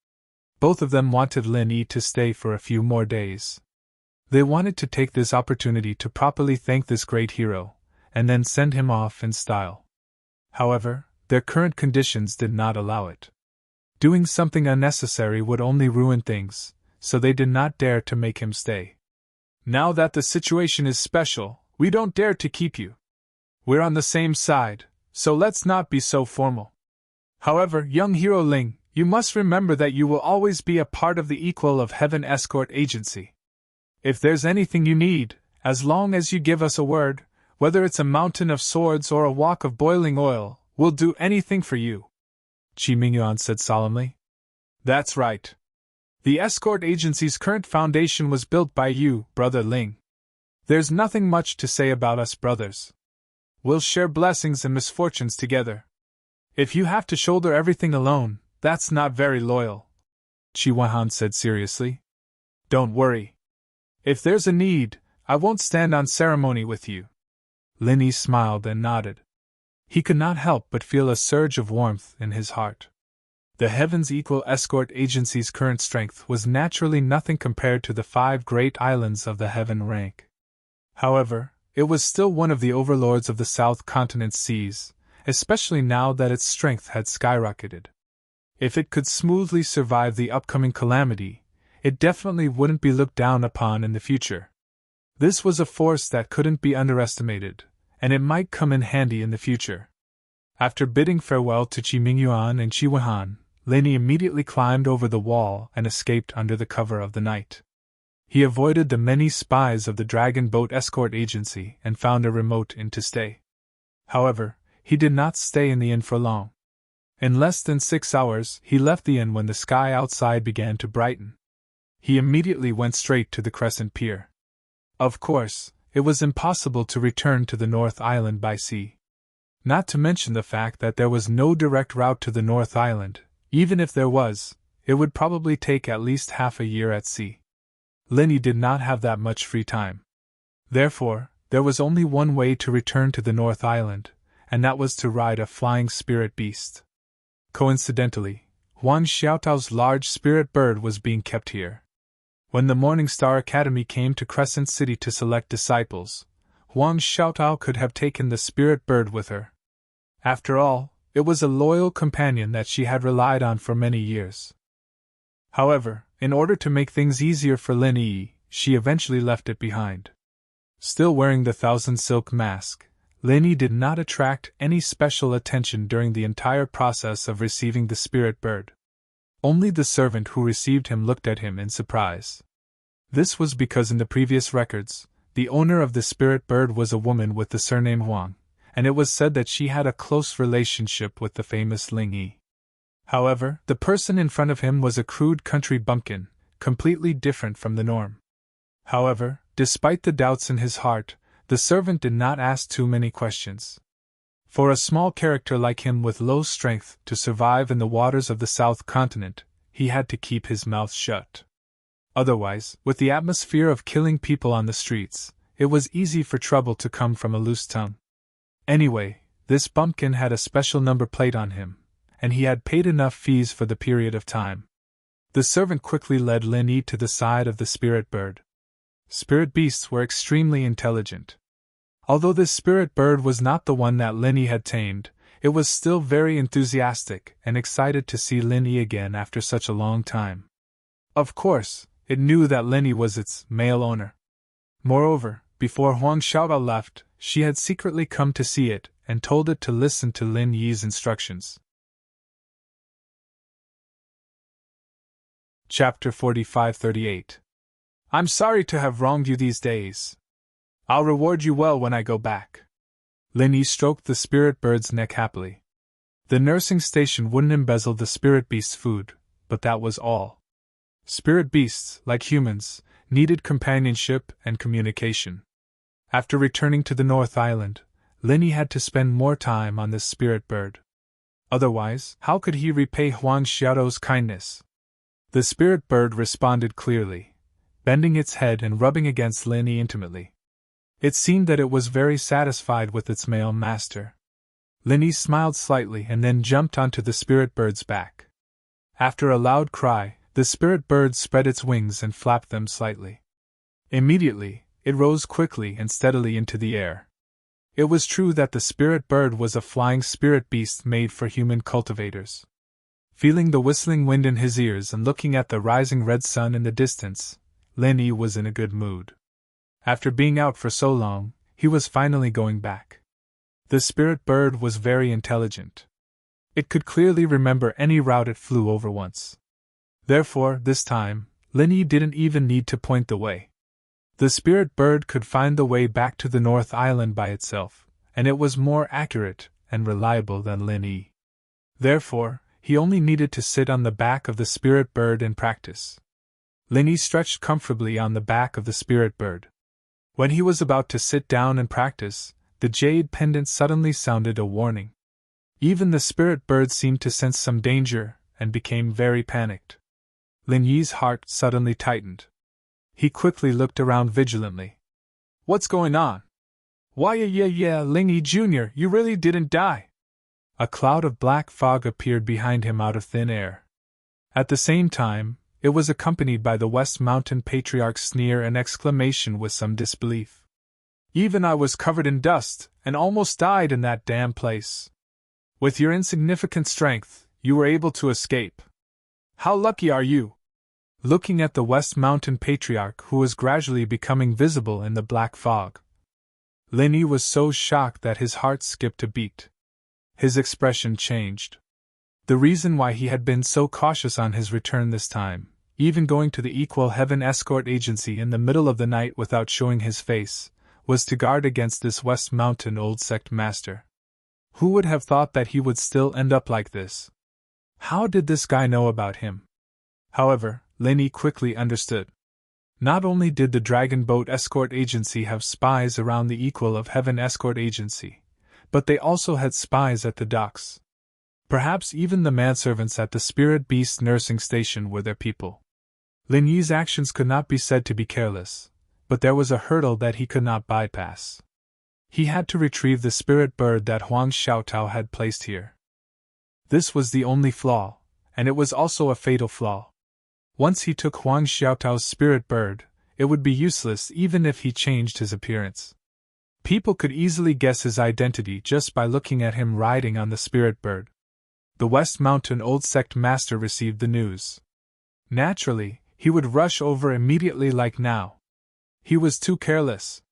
Both of them wanted Lin Yi to stay for a few more days. They wanted to take this opportunity to properly thank this great hero, and then send him off in style. However, their current conditions did not allow it. Doing something unnecessary would only ruin things, so they did not dare to make him stay. Now that the situation is special, we don't dare to keep you. We're on the same side, so let's not be so formal. However, young hero Ling, you must remember that you will always be a part of the Equal of Heaven escort agency. If there's anything you need, as long as you give us a word, whether it's a mountain of swords or a wok of boiling oil, we'll do anything for you, Qi Mingyuan said solemnly. That's right. The escort agency's current foundation was built by you, brother Ling. There's nothing much to say about us brothers. We'll share blessings and misfortunes together. If you have to shoulder everything alone, that's not very loyal, Qi Wahan said seriously. Don't worry. If there's a need, I won't stand on ceremony with you. Lin Yi smiled and nodded. He could not help but feel a surge of warmth in his heart. The Heaven's Equal escort agency's current strength was naturally nothing compared to the 5 great islands of the Heaven rank. However, it was still one of the overlords of the South Continent's seas, especially now that its strength had skyrocketed. If it could smoothly survive the upcoming calamity, it definitely wouldn't be looked down upon in the future. This was a force that couldn't be underestimated, and it might come in handy in the future. After bidding farewell to Qi Mingyuan and Qi Wahan, Lin Yi immediately climbed over the wall and escaped under the cover of the night. He avoided the many spies of the Dragon Boat escort agency and found a remote inn to stay. However, he did not stay in the inn for long. In less than 6 hours, he left the inn when the sky outside began to brighten. He immediately went straight to the Crescent Pier. Of course, it was impossible to return to the North Island by sea. Not to mention the fact that there was no direct route to the North Island. Even if there was, it would probably take at least half a year at sea. Lin Yi did not have that much free time. Therefore, there was only one way to return to the North Island, and that was to ride a flying spirit beast. Coincidentally, Huang Xiaotao's large spirit bird was being kept here. When the Morning Star Academy came to Crescent City to select disciples, Huang Xiaotao could have taken the spirit bird with her. After all, it was a loyal companion that she had relied on for many years. However, in order to make things easier for Lin Yi, she eventually left it behind. Still wearing the thousand silk mask, Lin Yi did not attract any special attention during the entire process of receiving the spirit bird. Only the servant who received him looked at him in surprise. This was because in the previous records, the owner of the spirit bird was a woman with the surname Huang, and it was said that she had a close relationship with the famous Ling Yi. However, the person in front of him was a crude country bumpkin, completely different from the norm. However, despite the doubts in his heart, the servant did not ask too many questions. For a small character like him with low strength to survive in the waters of the South Continent, he had to keep his mouth shut. Otherwise, with the atmosphere of killing people on the streets, it was easy for trouble to come from a loose tongue. Anyway, this bumpkin had a special number plate on him, and he had paid enough fees for the period of time. The servant quickly led Lin Yi to the side of the spirit bird. Spirit beasts were extremely intelligent. Although this spirit bird was not the one that Lin Yi had tamed, it was still very enthusiastic and excited to see Lin Yi again after such a long time. Of course, it knew that Lin Yi was its male owner. Moreover, before Huang Xiaotao left, she had secretly come to see it and told it to listen to Lin Yi's instructions. Chapter 45-38. I'm sorry to have wronged you these days. I'll reward you well when I go back. Lin Yi stroked the spirit bird's neck happily. The nursing station wouldn't embezzle the spirit beast's food, but that was all. Spirit beasts, like humans, needed companionship and communication. After returning to the North Island, Lin Yi had to spend more time on this spirit bird. Otherwise, how could he repay Huang Xiaotao's kindness? The spirit bird responded clearly, bending its head and rubbing against Lin Yi intimately. It seemed that it was very satisfied with its male master. Lin Yi smiled slightly and then jumped onto the spirit bird's back. After a loud cry, the spirit bird spread its wings and flapped them slightly. Immediately, it rose quickly and steadily into the air. It was true that the spirit bird was a flying spirit beast made for human cultivators. Feeling the whistling wind in his ears and looking at the rising red sun in the distance, Lin Yi was in a good mood. After being out for so long, he was finally going back. The spirit bird was very intelligent. It could clearly remember any route it flew over once. Therefore, this time, Lin Yi didn't even need to point the way. The spirit bird could find the way back to the North Island by itself, and it was more accurate and reliable than Lin Yi. Therefore, he only needed to sit on the back of the spirit bird and practice. Lin Yi stretched comfortably on the back of the spirit bird. When he was about to sit down and practice, the jade pendant suddenly sounded a warning. Even the spirit bird seemed to sense some danger and became very panicked. Lin Yi's heart suddenly tightened. He quickly looked around vigilantly. What's going on? Why, yeah, Ling Yi Jr., you really didn't die. A cloud of black fog appeared behind him out of thin air. At the same time, it was accompanied by the West Mountain Patriarch's sneer and exclamation with some disbelief. Even I was covered in dust and almost died in that damn place. With your insignificant strength, you were able to escape. How lucky are you? Looking at the West Mountain Patriarch, who was gradually becoming visible in the black fog, Lin Yi was so shocked that his heart skipped a beat. His expression changed. The reason why he had been so cautious on his return this time, even going to the Equal Heaven Escort Agency in the middle of the night without showing his face, was to guard against this West Mountain old sect master. Who would have thought that he would still end up like this? How did this guy know about him? However, Lin Yi quickly understood. Not only did the Dragon Boat Escort Agency have spies around the Equal of Heaven Escort Agency, but they also had spies at the docks. Perhaps even the manservants at the Spirit Beast nursing station were their people. Lin Yi's actions could not be said to be careless, but there was a hurdle that he could not bypass. He had to retrieve the spirit bird that Huang Xiaotao had placed here. This was the only flaw, and it was also a fatal flaw. Once he took Huang Xiaotao's spirit bird, it would be useless even if he changed his appearance. People could easily guess his identity just by looking at him riding on the spirit bird. The West Mountain Old Sect Master received the news. Naturally, he would rush over immediately like now. He was too careless.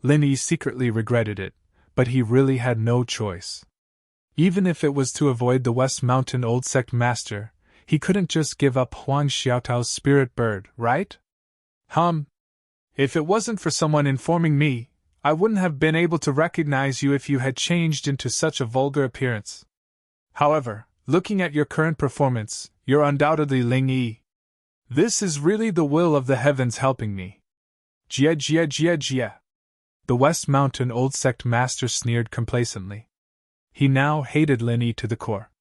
Lin Yi secretly regretted it, but he really had no choice. Even if it was to avoid the West Mountain Old Sect Master, he couldn't just give up Huang Xiaotao's spirit bird, right? If it wasn't for someone informing me, I wouldn't have been able to recognize you if you had changed into such a vulgar appearance. However, looking at your current performance, you're undoubtedly Ling Yi. This is really the will of the heavens helping me. Jia jia jia jia. The West Mountain Old Sect Master sneered complacently. He now hated Lin Yi to the core.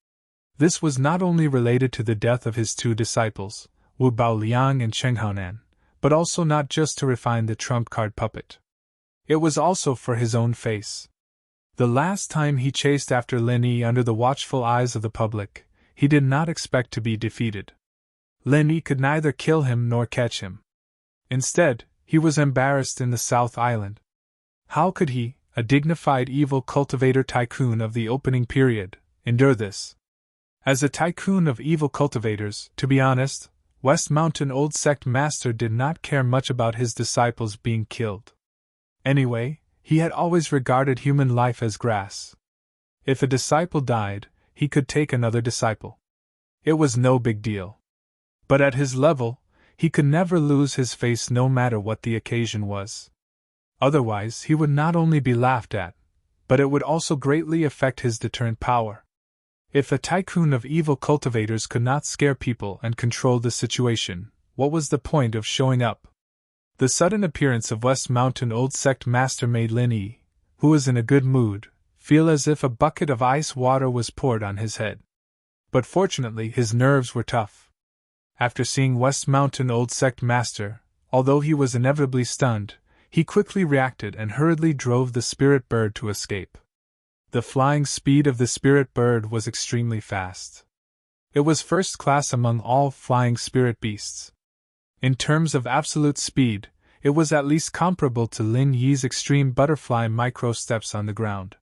This was not only related to the death of his two disciples, Wu Baoliang and Cheng Haonan, but also not just to refine the trump card puppet. It was also for his own face. The last time he chased after Lin Yi under the watchful eyes of the public, he did not expect to be defeated. Lin Yi could neither kill him nor catch him. Instead, he was embarrassed in the South Island. How could he, a dignified evil cultivator tycoon of the opening period, endure this? As a tycoon of evil cultivators, to be honest, West Mountain Old Sect Master did not care much about his disciples being killed. Anyway, he had always regarded human life as grass. If a disciple died, he could take another disciple. It was no big deal. But at his level, he could never lose his face no matter what the occasion was. Otherwise, he would not only be laughed at, but it would also greatly affect his deterrent power. If a tycoon of evil cultivators could not scare people and control the situation, what was the point of showing up? The sudden appearance of West Mountain Old Sect Master made Lin Yi, who was in a good mood, feel as if a bucket of ice water was poured on his head. But fortunately, his nerves were tough. After seeing West Mountain Old Sect Master, although he was inevitably stunned, he quickly reacted and hurriedly drove the spirit bird to escape. The flying speed of the spirit bird was extremely fast. It was first class among all flying spirit beasts. In terms of absolute speed, it was at least comparable to Lin Yi's extreme butterfly micro-steps on the ground.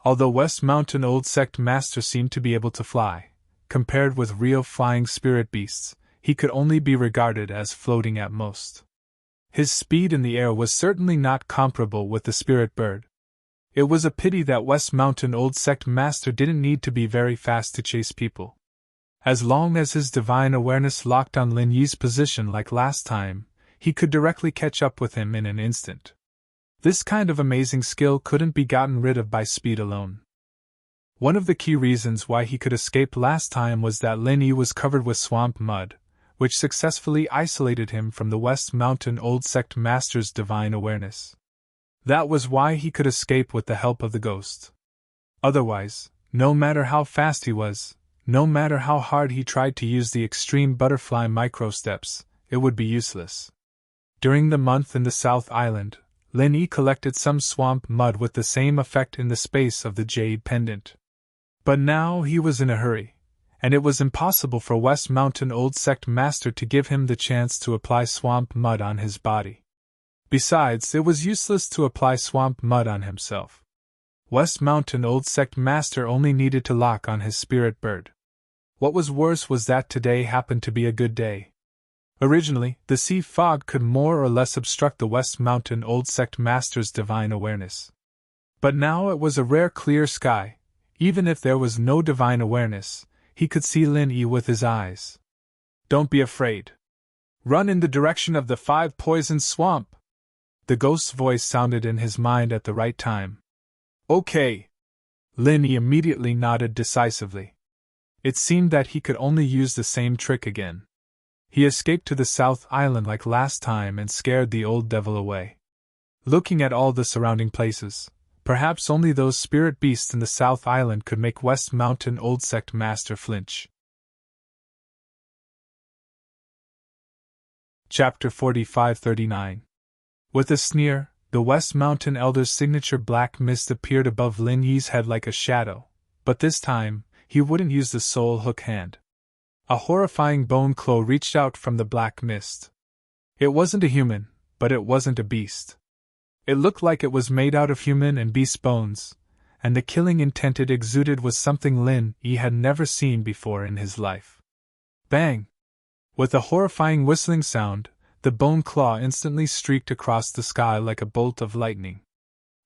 Although West Mountain Old Sect Master seemed to be able to fly, compared with real flying spirit beasts, he could only be regarded as floating at most. His speed in the air was certainly not comparable with the spirit bird. It was a pity that West Mountain Old Sect Master didn't need to be very fast to chase people. As long as his divine awareness locked on Lin Yi's position like last time, he could directly catch up with him in an instant. This kind of amazing skill couldn't be gotten rid of by speed alone. One of the key reasons why he could escape last time was that Lin Yi was covered with swamp mud, which successfully isolated him from the West Mountain Old Sect Master's divine awareness. That was why he could escape with the help of the ghost. Otherwise, no matter how fast he was, no matter how hard he tried to use the extreme butterfly micro-steps, it would be useless. During the month in the South Island, Lin Yi collected some swamp mud with the same effect in the space of the jade pendant. But now he was in a hurry, and it was impossible for West Mountain Old Sect Master to give him the chance to apply swamp mud on his body. Besides, it was useless to apply swamp mud on himself. West Mountain Old Sect Master only needed to lock on his spirit bird. What was worse was that today happened to be a good day. Originally, the sea fog could more or less obstruct the West Mountain Old Sect Master's divine awareness. But now it was a rare clear sky. Even if there was no divine awareness, he could see Lin Yi with his eyes. "Don't be afraid. Run in the direction of the 5-poison swamp." The ghost's voice sounded in his mind at the right time. "Okay." Lin Yi immediately nodded decisively. It seemed that he could only use the same trick again. He escaped to the South Island like last time and scared the old devil away. Looking at all the surrounding places, perhaps only those spirit beasts in the South Island could make West Mountain Old Sect Master flinch. Chapter 45-39. With a sneer, the West Mountain Elder's signature black mist appeared above Lin Yi's head like a shadow, but this time, he wouldn't use the soul hook hand. A horrifying bone claw reached out from the black mist. It wasn't a human, but it wasn't a beast. It looked like it was made out of human and beast bones, and the killing intent it exuded was something Lin Yi had never seen before in his life. Bang! With a horrifying whistling sound, the bone claw instantly streaked across the sky like a bolt of lightning.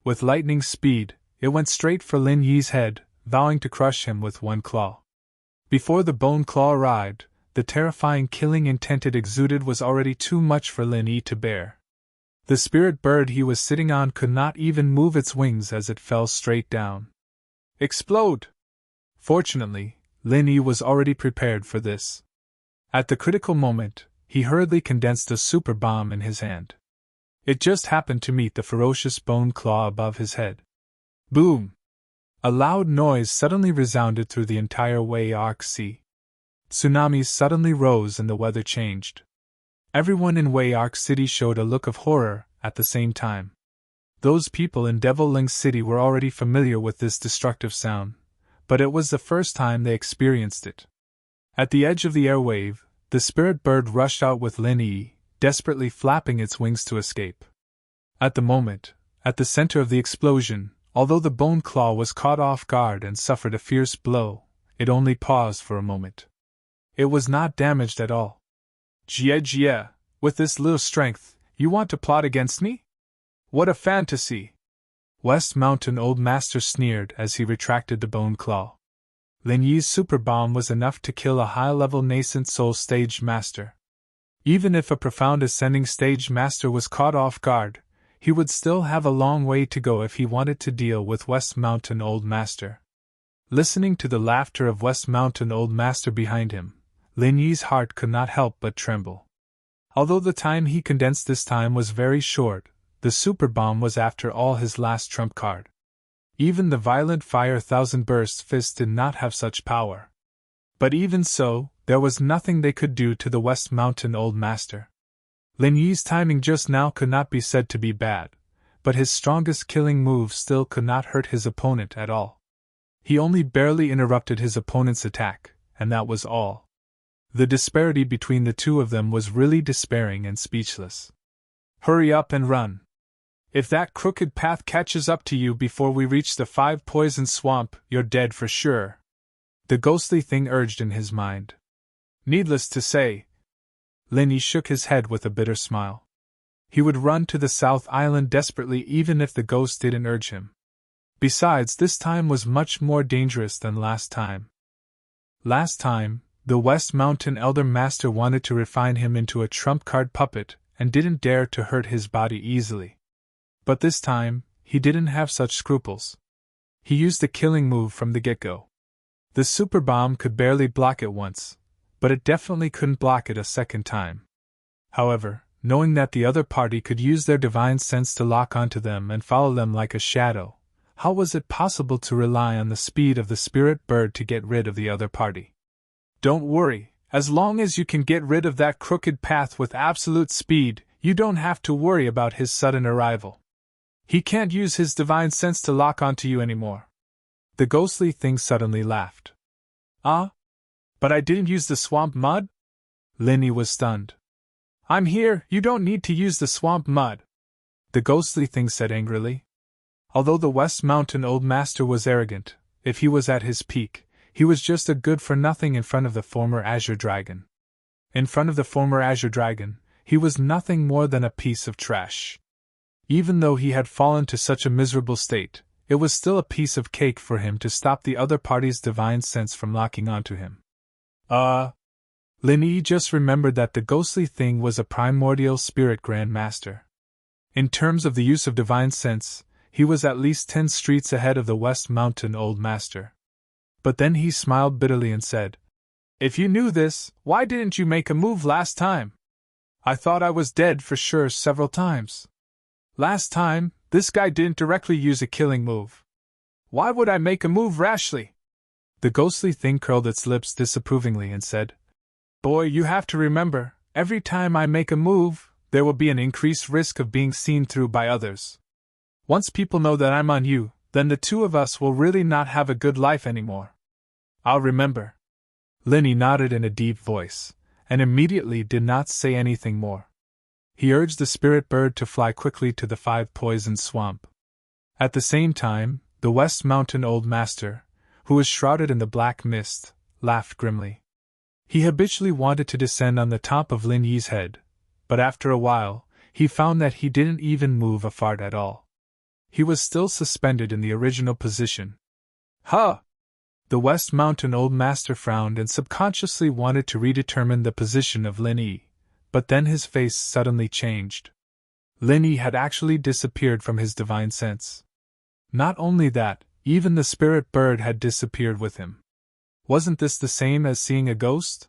With lightning speed, it went straight for Lin Yi's head, vowing to crush him with one claw. Before the bone claw arrived, the terrifying killing intent it exuded was already too much for Lin Yi to bear. The spirit bird he was sitting on could not even move its wings as it fell straight down. Explode! Fortunately, Lin Yi was already prepared for this. At the critical moment, he hurriedly condensed a super bomb in his hand. It just happened to meet the ferocious bone claw above his head. Boom! A loud noise suddenly resounded through the entire Wei Arc Sea. Tsunamis suddenly rose and the weather changed. Everyone in Wei Arc City showed a look of horror at the same time. Those people in Devil Ling City were already familiar with this destructive sound, but it was the first time they experienced it. At the edge of the airwave, the spirit bird rushed out with Lin Yi, desperately flapping its wings to escape. At the moment, at the center of the explosion, although the bone claw was caught off guard and suffered a fierce blow, it only paused for a moment. It was not damaged at all. Jie, with this little strength, you want to plot against me? What a fantasy! West Mountain Old Master sneered as he retracted the bone claw. Lin Yi's super bomb was enough to kill a high-level nascent soul stage master. Even if a profound ascending stage master was caught off guard, he would still have a long way to go if he wanted to deal with West Mountain Old Master. Listening to the laughter of West Mountain Old Master behind him, Lin Yi's heart could not help but tremble. Although the time he condensed this time was very short, the super bomb was after all his last trump card. Even the violent fire thousand burst fist did not have such power. But even so, there was nothing they could do to the West Mountain Old Master. Lin Yi's timing just now could not be said to be bad, but his strongest killing move still could not hurt his opponent at all. He only barely interrupted his opponent's attack, and that was all. The disparity between the two of them was really despairing and speechless. Hurry up and run. If that crooked path catches up to you before we reach the 5-poison swamp, you're dead for sure. The ghostly thing urged in his mind. Needless to say, Lin Yi shook his head with a bitter smile. He would run to the South Island desperately even if the ghost didn't urge him. Besides, this time was much more dangerous than last time. Last time, the West Mountain Elder Master wanted to refine him into a trump card puppet and didn't dare to hurt his body easily. But this time, he didn't have such scruples. He used the killing move from the get-go. The super bomb could barely block it once, but it definitely couldn't block it a second time. However, knowing that the other party could use their divine sense to lock onto them and follow them like a shadow, how was it possible to rely on the speed of the spirit bird to get rid of the other party? Don't worry, as long as you can get rid of that crooked path with absolute speed, you don't have to worry about his sudden arrival. He can't use his divine sense to lock onto you anymore. The ghostly thing suddenly laughed. Ah? But I didn't use the swamp mud? Lin Yi was stunned. I'm here, you don't need to use the swamp mud, the ghostly thing said angrily. Although the West Mountain Old Master was arrogant, if he was at his peak, he was just a good-for-nothing in front of the former Azure Dragon. In front of the former Azure Dragon, he was nothing more than a piece of trash. Even though he had fallen to such a miserable state, it was still a piece of cake for him to stop the other party's divine sense from locking onto him. Lin Yi just remembered that the ghostly thing was a primordial spirit Grand Master. In terms of the use of divine sense, he was at least 10 streets ahead of the West Mountain Old Master. But then he smiled bitterly and said, If you knew this, why didn't you make a move last time? I thought I was dead for sure several times. Last time, this guy didn't directly use a killing move. Why would I make a move rashly? The ghostly thing curled its lips disapprovingly and said, Boy, you have to remember, every time I make a move, there will be an increased risk of being seen through by others. Once people know that I'm on you, then the two of us will really not have a good life anymore. I'll remember. Lin Yi nodded in a deep voice, and immediately did not say anything more. He urged the spirit bird to fly quickly to the 5-poison swamp. At the same time, the West Mountain Old Master, who was shrouded in the black mist, laughed grimly. He habitually wanted to descend on the top of Lin Yi's head, but after a while, he found that he didn't even move a fart at all. He was still suspended in the original position. Huh! The West Mountain Old Master frowned and subconsciously wanted to redetermine the position of Lin Yi, but then his face suddenly changed. Lin Yi had actually disappeared from his divine sense. Not only that, even the spirit bird had disappeared with him. Wasn't this the same as seeing a ghost?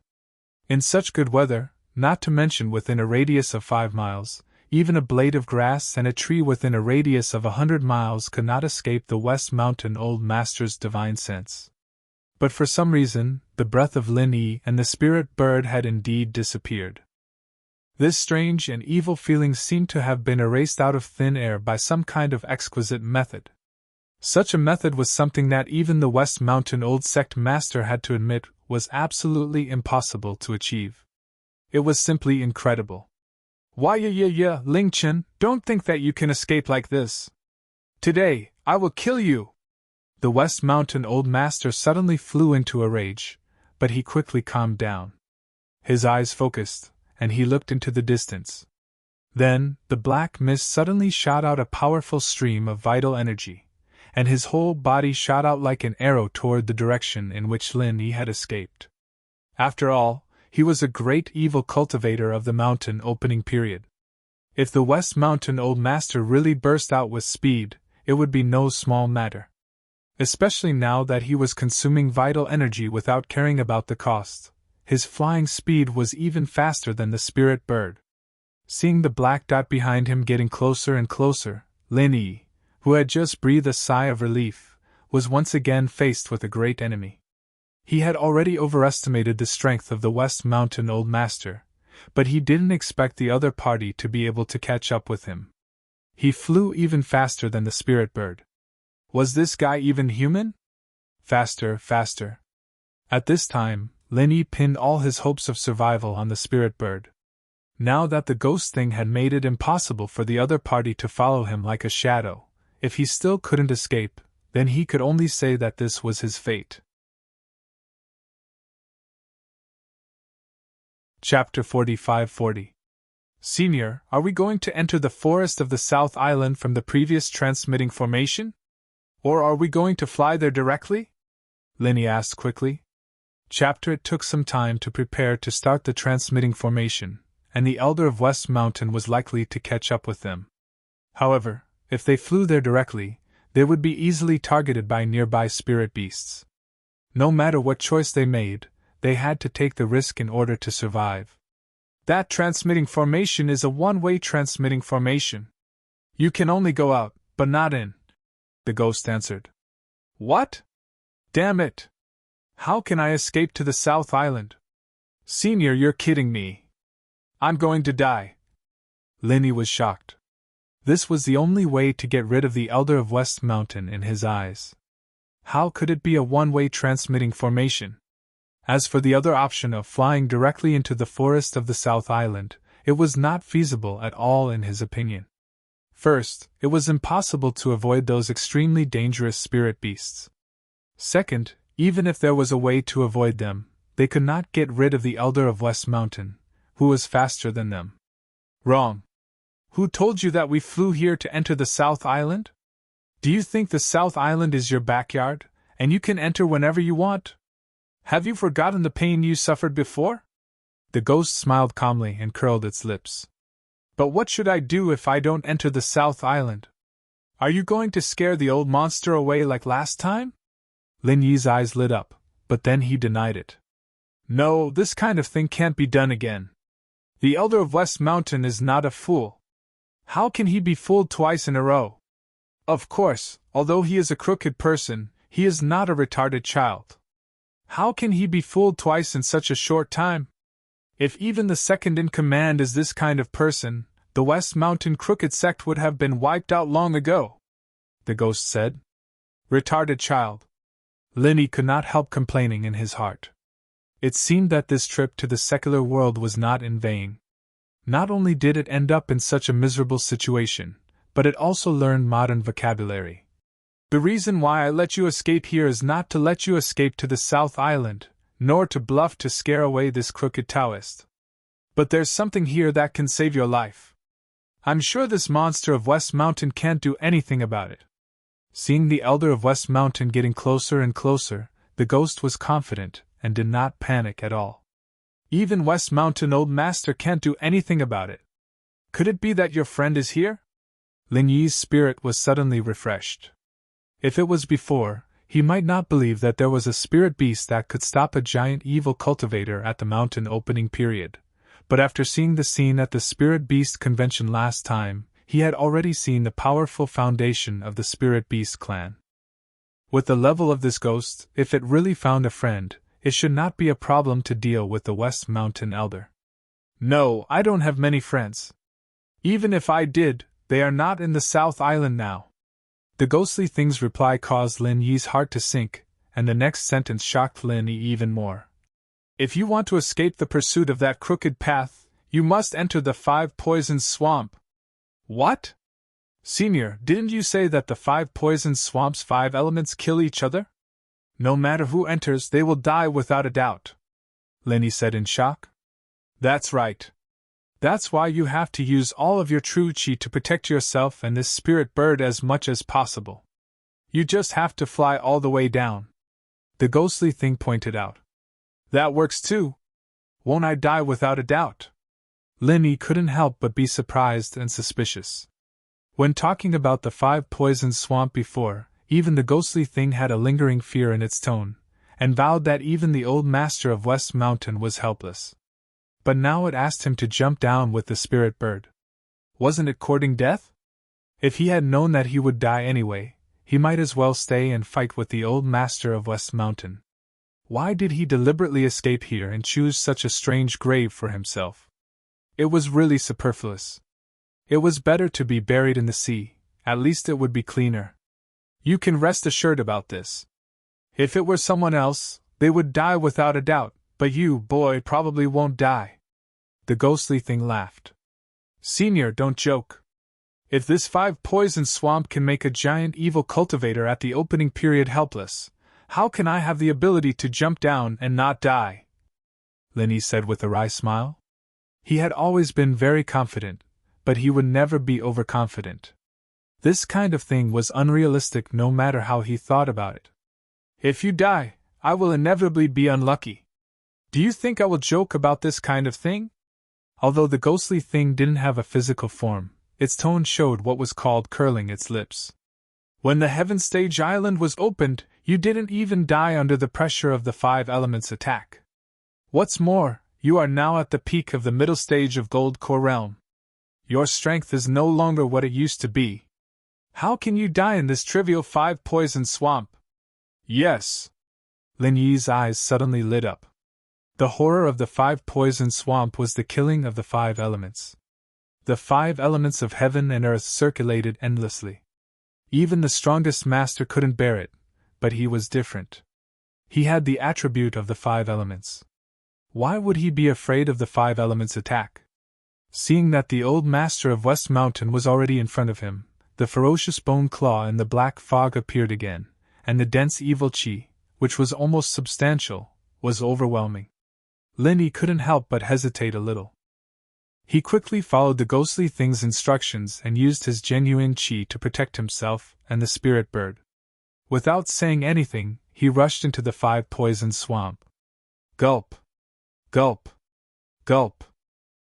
In such good weather, not to mention within a radius of 5 miles, even a blade of grass and a tree within a radius of 100 miles could not escape the West Mountain Old Master's divine sense. But for some reason, the breath of Lin Yi and the spirit bird had indeed disappeared. This strange and evil feeling seemed to have been erased out of thin air by some kind of exquisite method. Such a method was something that even the West Mountain Old Sect Master had to admit was absolutely impossible to achieve. It was simply incredible. Why, Ling Chen, don't think that you can escape like this. Today, I will kill you! The West Mountain Old Master suddenly flew into a rage, but he quickly calmed down. His eyes focused, and he looked into the distance. Then, the black mist suddenly shot out a powerful stream of vital energy, and his whole body shot out like an arrow toward the direction in which Lin Yi had escaped. After all, he was a great evil cultivator of the mountain opening period. If the West Mountain Old Master really burst out with speed, it would be no small matter. Especially now that he was consuming vital energy without caring about the cost. His flying speed was even faster than the spirit bird. Seeing the black dot behind him getting closer and closer, Lin Yi, who had just breathed a sigh of relief, was once again faced with a great enemy. He had already overestimated the strength of the West Mountain Old Master, but he didn't expect the other party to be able to catch up with him. He flew even faster than the spirit bird. Was this guy even human? Faster, faster. At this time, Lin Yi pinned all his hopes of survival on the spirit bird. Now that the ghost thing had made it impossible for the other party to follow him like a shadow, if he still couldn't escape, then he could only say that this was his fate. Chapter 45-40. Senior, are we going to enter the forest of the South Island from the previous transmitting formation? Or are we going to fly there directly? Lin Yi asked quickly. It took some time to prepare to start the transmitting formation, and the Elder of West Mountain was likely to catch up with them. However, if they flew there directly, they would be easily targeted by nearby spirit beasts. No matter what choice they made, they had to take the risk in order to survive. That transmitting formation is a one-way transmitting formation. You can only go out, but not in, the ghost answered. What? Damn it! How can I escape to the South Island? Senior, you're kidding me. I'm going to die. Lin Yi was shocked. This was the only way to get rid of the Elder of West Mountain in his eyes. How could it be a one-way transmitting formation? As for the other option of flying directly into the forest of the South Island, it was not feasible at all in his opinion. First, it was impossible to avoid those extremely dangerous spirit beasts. Second, even if there was a way to avoid them, they could not get rid of the Elder of West Mountain, who was faster than them. Wrong. Who told you that we flew here to enter the South Island? Do you think the South Island is your backyard, and you can enter whenever you want? Have you forgotten the pain you suffered before? The ghost smiled calmly and curled its lips. But what should I do if I don't enter the South Island? Are you going to scare the old monster away like last time? Lin Yi's eyes lit up, but then he denied it. No, this kind of thing can't be done again. The Elder of West Mountain is not a fool. How can he be fooled twice in a row? Of course, although he is a crooked person, he is not a retarded child. How can he be fooled twice in such a short time? If even the second in command is this kind of person, the West Mountain Crooked Sect would have been wiped out long ago, the ghost said. Retarded child. Lin Yi could not help complaining in his heart. It seemed that this trip to the secular world was not in vain. Not only did it end up in such a miserable situation, but it also learned modern vocabulary. The reason why I let you escape here is not to let you escape to the South Island, nor to bluff to scare away this crooked Taoist. But there's something here that can save your life. I'm sure this monster of West Mountain can't do anything about it. Seeing the Elder of West Mountain getting closer and closer, the ghost was confident and did not panic at all. Even West Mountain Old Master can't do anything about it. Could it be that your friend is here? Lin Yi's spirit was suddenly refreshed. If it was before, he might not believe that there was a spirit beast that could stop a giant evil cultivator at the mountain opening period. But after seeing the scene at the Spirit Beast convention last time, he had already seen the powerful foundation of the Spirit Beast clan. With the level of this ghost, if it really found a friend, it should not be a problem to deal with the West Mountain Elder. No, I don't have many friends. Even if I did, they are not in the South Island now. The ghostly thing's reply caused Lin Yi's heart to sink, and the next sentence shocked Lin Yi even more. If you want to escape the pursuit of that crooked path, you must enter the 5 Poisons Swamp. What? Senior, didn't you say that the 5 Poison Swamp's 5 elements kill each other? No matter who enters, they will die without a doubt, Lin Yi said in shock. That's right. That's why you have to use all of your true chi to protect yourself and this spirit bird as much as possible. You just have to fly all the way down. The ghostly thing pointed out. That works too. Won't I die without a doubt? Lin Yi couldn't help but be surprised and suspicious. When talking about the 5 Poison Swamp before, even the ghostly thing had a lingering fear in its tone, and vowed that even the old master of West Mountain was helpless. But now it asked him to jump down with the spirit bird. Wasn't it courting death? If he had known that he would die anyway, he might as well stay and fight with the old master of West Mountain. Why did he deliberately escape here and choose such a strange grave for himself? It was really superfluous. It was better to be buried in the sea, at least it would be cleaner. You can rest assured about this. If it were someone else, they would die without a doubt, but you, boy, probably won't die. The ghostly thing laughed. Senior, don't joke. If this 5 Poison Swamp can make a giant evil cultivator at the opening period helpless, how can I have the ability to jump down and not die? Lin Yi said with a wry smile. He had always been very confident, but he would never be overconfident. This kind of thing was unrealistic no matter how he thought about it. If you die, I will inevitably be unlucky. Do you think I will joke about this kind of thing? Although the ghostly thing didn't have a physical form, its tone showed what was called curling its lips. When the Heaven Stage Island was opened, you didn't even die under the pressure of the 5 elements attack. What's more, you are now at the peak of the middle stage of Gold Core Realm. Your strength is no longer what it used to be. How can you die in this trivial 5 Poison Swamp? Yes. Lin Yi's eyes suddenly lit up. The horror of the 5 Poison Swamp was the killing of the 5 elements. The 5 elements of heaven and earth circulated endlessly. Even the strongest master couldn't bear it, but he was different. He had the attribute of the 5 elements. Why would he be afraid of the 5 elements' attack? Seeing that the old master of West Mountain was already in front of him, the ferocious bone claw in the black fog appeared again, and the dense evil chi, which was almost substantial, was overwhelming. Lin Yi couldn't help but hesitate a little. He quickly followed the ghostly thing's instructions and used his genuine chi to protect himself and the spirit bird. Without saying anything, he rushed into the 5 Poison Swamp. Gulp! Gulp! Gulp!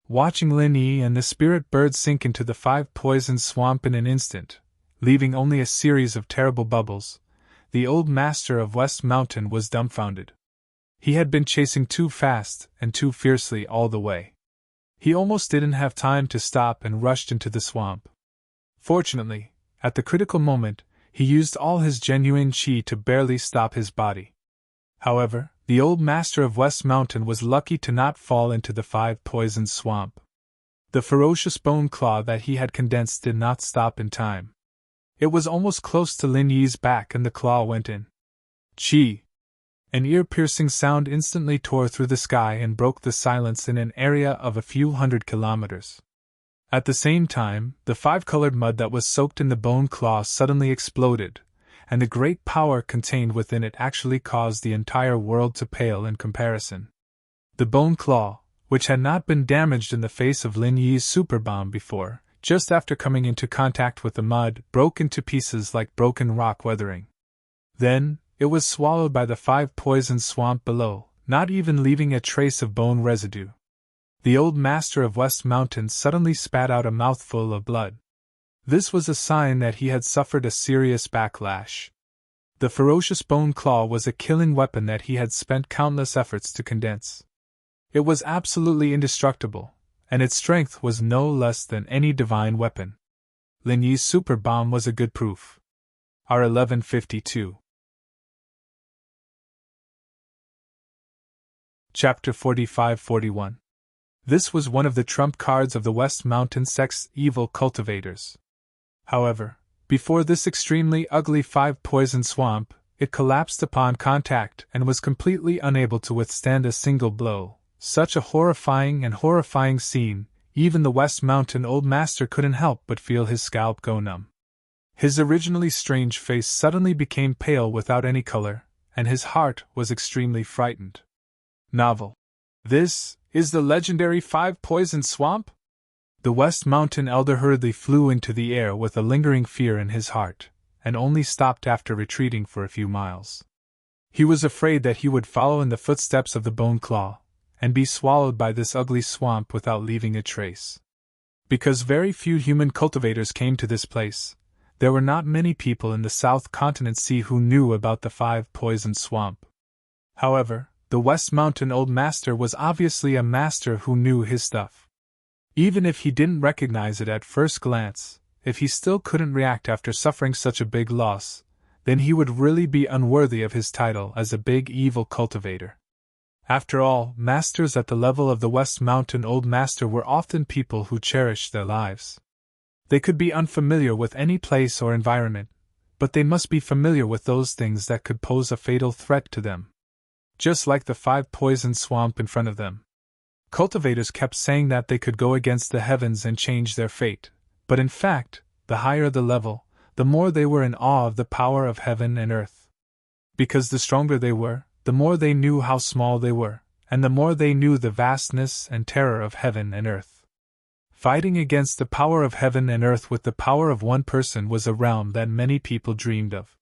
Watching Lin Yi and the spirit bird sink into the 5 Poison Swamp in an instant, leaving only a series of terrible bubbles, the old master of West Mountain was dumbfounded. He had been chasing too fast and too fiercely all the way. He almost didn't have time to stop and rushed into the swamp. Fortunately, at the critical moment, he used all his genuine chi to barely stop his body. However, the old master of West Mountain was lucky to not fall into the 5 Poison Swamp. The ferocious bone claw that he had condensed did not stop in time. It was almost close to Lin Yi's back and the claw went in. Chi! An ear-piercing sound instantly tore through the sky and broke the silence in an area of a few hundred kilometers. At the same time, the 5-colored mud that was soaked in the bone claw suddenly exploded, and the great power contained within it actually caused the entire world to pale in comparison. The bone claw, which had not been damaged in the face of Lin Yi's super bomb before, just after coming into contact with the mud, broke into pieces like broken rock weathering. Then, it was swallowed by the 5 Poison Swamp below, not even leaving a trace of bone residue. The old master of West Mountain suddenly spat out a mouthful of blood. This was a sign that he had suffered a serious backlash. The ferocious bone claw was a killing weapon that he had spent countless efforts to condense. It was absolutely indestructible, and its strength was no less than any divine weapon. Lin Yi's super bomb was a good proof. R1152. Chapter 45-41. This was one of the trump cards of the West Mountain sect's evil cultivators. However, before this extremely ugly 5-poison swamp, it collapsed upon contact and was completely unable to withstand a single blow. Such a horrifying scene, even the West Mountain old master couldn't help but feel his scalp go numb. His originally strange face suddenly became pale without any color, and his heart was extremely frightened. Novel. This is the legendary 5-poison swamp? The West Mountain elder hurriedly flew into the air with a lingering fear in his heart, and only stopped after retreating for a few miles. He was afraid that he would follow in the footsteps of the Bone Claw, and be swallowed by this ugly swamp without leaving a trace. Because very few human cultivators came to this place, there were not many people in the South Continent Sea who knew about the 5-poison swamp. However, the West Mountain old master was obviously a master who knew his stuff. Even if he didn't recognize it at first glance, if he still couldn't react after suffering such a big loss, then he would really be unworthy of his title as a big evil cultivator. After all, masters at the level of the West Mountain old master were often people who cherished their lives. They could be unfamiliar with any place or environment, but they must be familiar with those things that could pose a fatal threat to them. Just like the 5-poison swamp in front of them. Cultivators kept saying that they could go against the heavens and change their fate, but in fact, the higher the level, the more they were in awe of the power of heaven and earth. Because the stronger they were, the more they knew how small they were, and the more they knew the vastness and terror of heaven and earth. Fighting against the power of heaven and earth with the power of one person was a realm that many people dreamed of.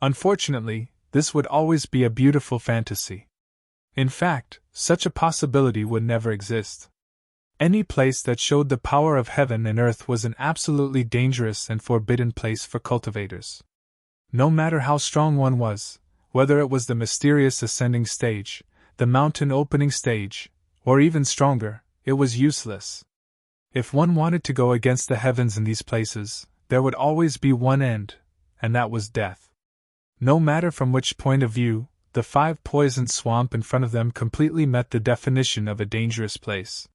Unfortunately, this would always be a beautiful fantasy. In fact, such a possibility would never exist. Any place that showed the power of heaven and earth was an absolutely dangerous and forbidden place for cultivators. No matter how strong one was, whether it was the mysterious ascending stage, the mountain opening stage, or even stronger, it was useless. If one wanted to go against the heavens in these places, there would always be one end, and that was death. No matter from which point of view, the 5-poison swamp in front of them completely met the definition of a dangerous place.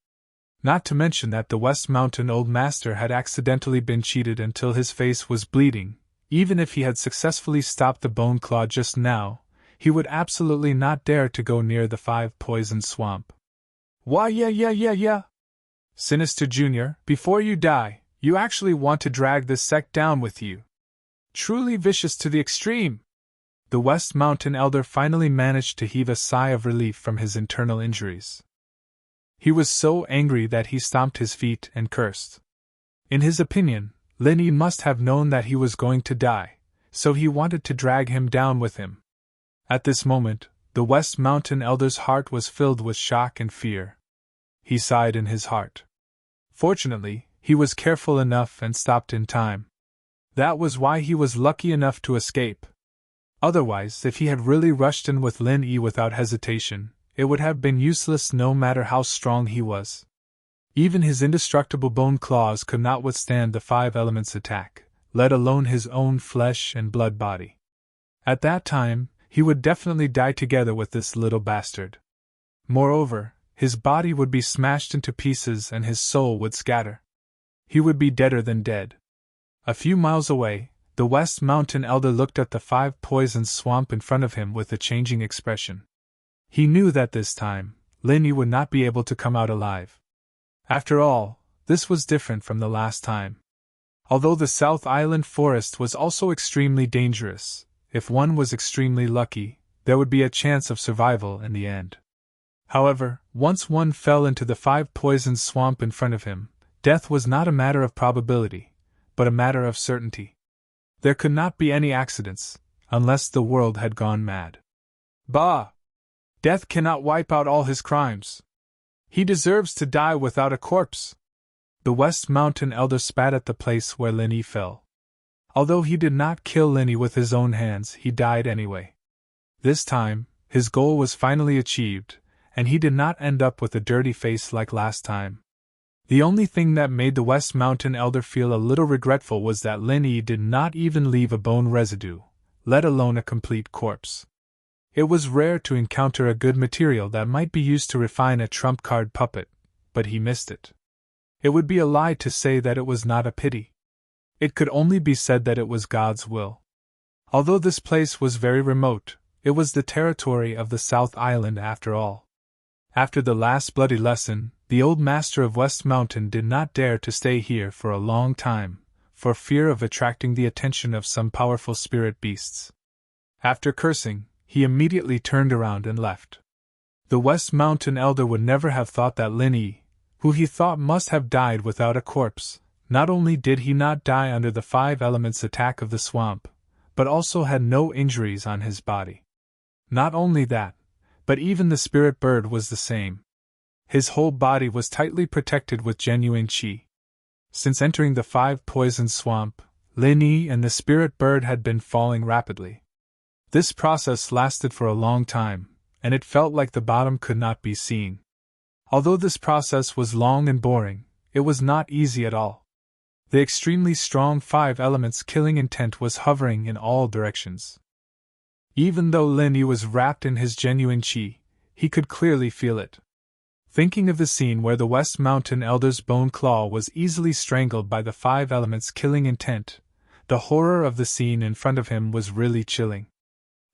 Not to mention that the West Mountain old master had accidentally been cheated until his face was bleeding. Even if he had successfully stopped the Bone Claw just now, he would absolutely not dare to go near the 5-poison swamp. Why yeah. Sinister Jr., before you die, you actually want to drag this sect down with you. Truly vicious to the extreme. The West Mountain elder finally managed to heave a sigh of relief from his internal injuries. He was so angry that he stomped his feet and cursed. In his opinion, Lin Yi must have known that he was going to die, so he wanted to drag him down with him. At this moment, the West Mountain elder's heart was filled with shock and fear. He sighed in his heart. Fortunately, he was careful enough and stopped in time. That was why he was lucky enough to escape. Otherwise, if he had really rushed in with Lin Yi without hesitation, it would have been useless no matter how strong he was. Even his indestructible bone claws could not withstand the 5 elements' attack, let alone his own flesh and blood body. At that time, he would definitely die together with this little bastard. Moreover, his body would be smashed into pieces and his soul would scatter. He would be deader than dead. A few miles away, the West Mountain elder looked at the 5-poison swamp in front of him with a changing expression. He knew that this time, Lin Yi would not be able to come out alive. After all, this was different from the last time. Although the South Island forest was also extremely dangerous, if one was extremely lucky, there would be a chance of survival in the end. However, once one fell into the 5-poison swamp in front of him, death was not a matter of probability, but a matter of certainty. There could not be any accidents, unless the world had gone mad. Bah! Death cannot wipe out all his crimes. He deserves to die without a corpse. The West Mountain Elder spat at the place where Linny fell. Although he did not kill Linny with his own hands, he died anyway. This time, his goal was finally achieved, and he did not end up with a dirty face like last time. The only thing that made the West Mountain Elder feel a little regretful was that Linny did not even leave a bone residue, let alone a complete corpse. It was rare to encounter a good material that might be used to refine a trump card puppet, but he missed it. It would be a lie to say that it was not a pity. It could only be said that it was God's will. Although this place was very remote, it was the territory of the South Island after all. After the last bloody lesson, the old master of West Mountain did not dare to stay here for a long time, for fear of attracting the attention of some powerful spirit beasts. After cursing, he immediately turned around and left. The West Mountain Elder would never have thought that Linny, who he thought must have died without a corpse, not only did he not die under the 5 elements attack of the swamp, but also had no injuries on his body. Not only that, but even the spirit bird was the same. His whole body was tightly protected with genuine chi. Since entering the 5 poison swamp, Linny and the spirit bird had been falling rapidly. This process lasted for a long time, and it felt like the bottom could not be seen. Although this process was long and boring, it was not easy at all. The extremely strong 5 elements killing intent was hovering in all directions. Even though Linny was wrapped in his genuine chi, he could clearly feel it. Thinking of the scene where the West Mountain Elder's bone claw was easily strangled by the 5 elements killing intent, the horror of the scene in front of him was really chilling.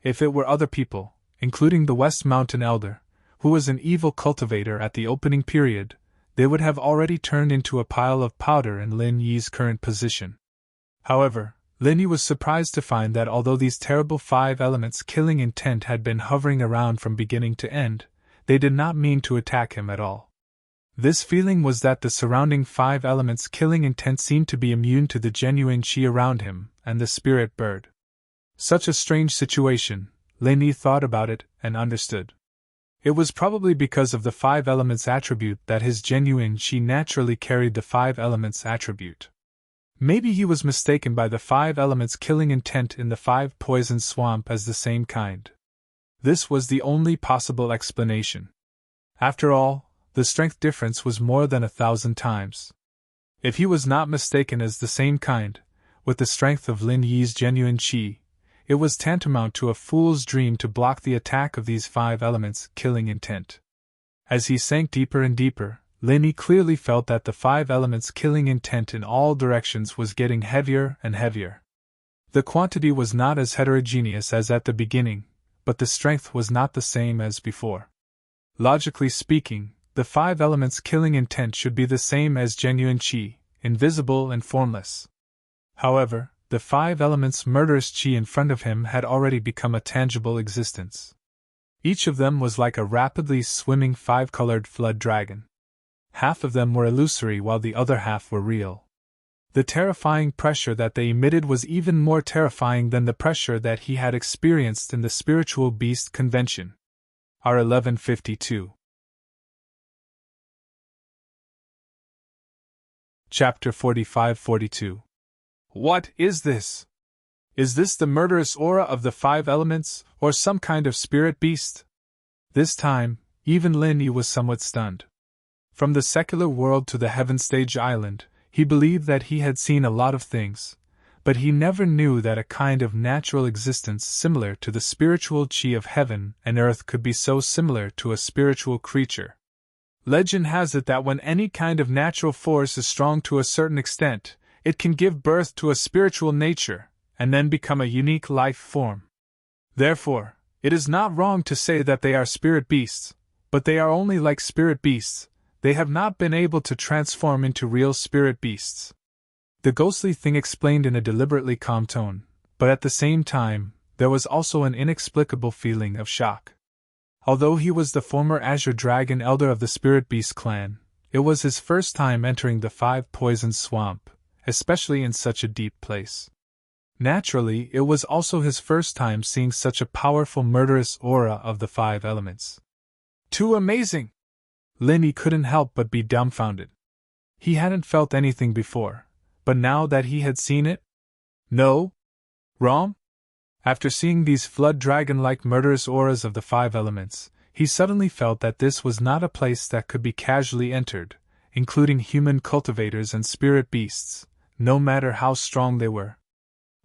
If it were other people, including the West Mountain Elder, who was an evil cultivator at the opening period, they would have already turned into a pile of powder in Lin Yi's current position. However, Lin Yi was surprised to find that although these terrible 5 elements killing intent had been hovering around from beginning to end, they did not mean to attack him at all. This feeling was that the surrounding 5 elements killing intent seemed to be immune to the genuine chi around him and the spirit bird. Such a strange situation, Lin Yi thought about it and understood. It was probably because of the 5 elements attribute that his genuine chi naturally carried the 5 elements attribute. Maybe he was mistaken by the 5 elements killing intent in the 5 poison swamp as the same kind. This was the only possible explanation. After all, the strength difference was more than 1,000 times. If he was not mistaken as the same kind, with the strength of Lin Yi's genuine chi, it was tantamount to a fool's dream to block the attack of these 5 elements killing intent. As he sank deeper and deeper, Lin Yi clearly felt that the 5 elements killing intent in all directions was getting heavier and heavier. The quantity was not as heterogeneous as at the beginning, but the strength was not the same as before. Logically speaking, the 5 elements killing intent should be the same as genuine chi, invisible and formless. However, the 5 elements murderous chi in front of him had already become a tangible existence. Each of them was like a rapidly swimming 5-colored flood dragon. Half of them were illusory while the other half were real. The terrifying pressure that they emitted was even more terrifying than the pressure that he had experienced in the Spiritual Beast Convention. R 1152. Chapter 45-42. What is this? Is this the murderous aura of the 5 elements, or some kind of spirit beast? This time, even Lin Yi was somewhat stunned. From the secular world to the heaven stage island, he believed that he had seen a lot of things, but he never knew that a kind of natural existence similar to the spiritual chi of heaven and earth could be so similar to a spiritual creature. Legend has it that when any kind of natural force is strong to a certain extent, it can give birth to a spiritual nature, and then become a unique life form. Therefore, it is not wrong to say that they are spirit beasts, but they are only like spirit beasts. They have not been able to transform into real spirit beasts. The ghostly thing explained in a deliberately calm tone, but at the same time, there was also an inexplicable feeling of shock. Although he was the former Azure Dragon Elder of the Spirit Beast clan, it was his first time entering the 5 poison swamp, especially in such a deep place. Naturally, it was also his first time seeing such a powerful murderous aura of the 5 elements. Too amazing! Linny couldn't help but be dumbfounded. He hadn't felt anything before, but now that he had seen it? No? Wrong? After seeing these flood dragon-like murderous auras of the five elements, he suddenly felt that this was not a place that could be casually entered, including human cultivators and spirit beasts, no matter how strong they were.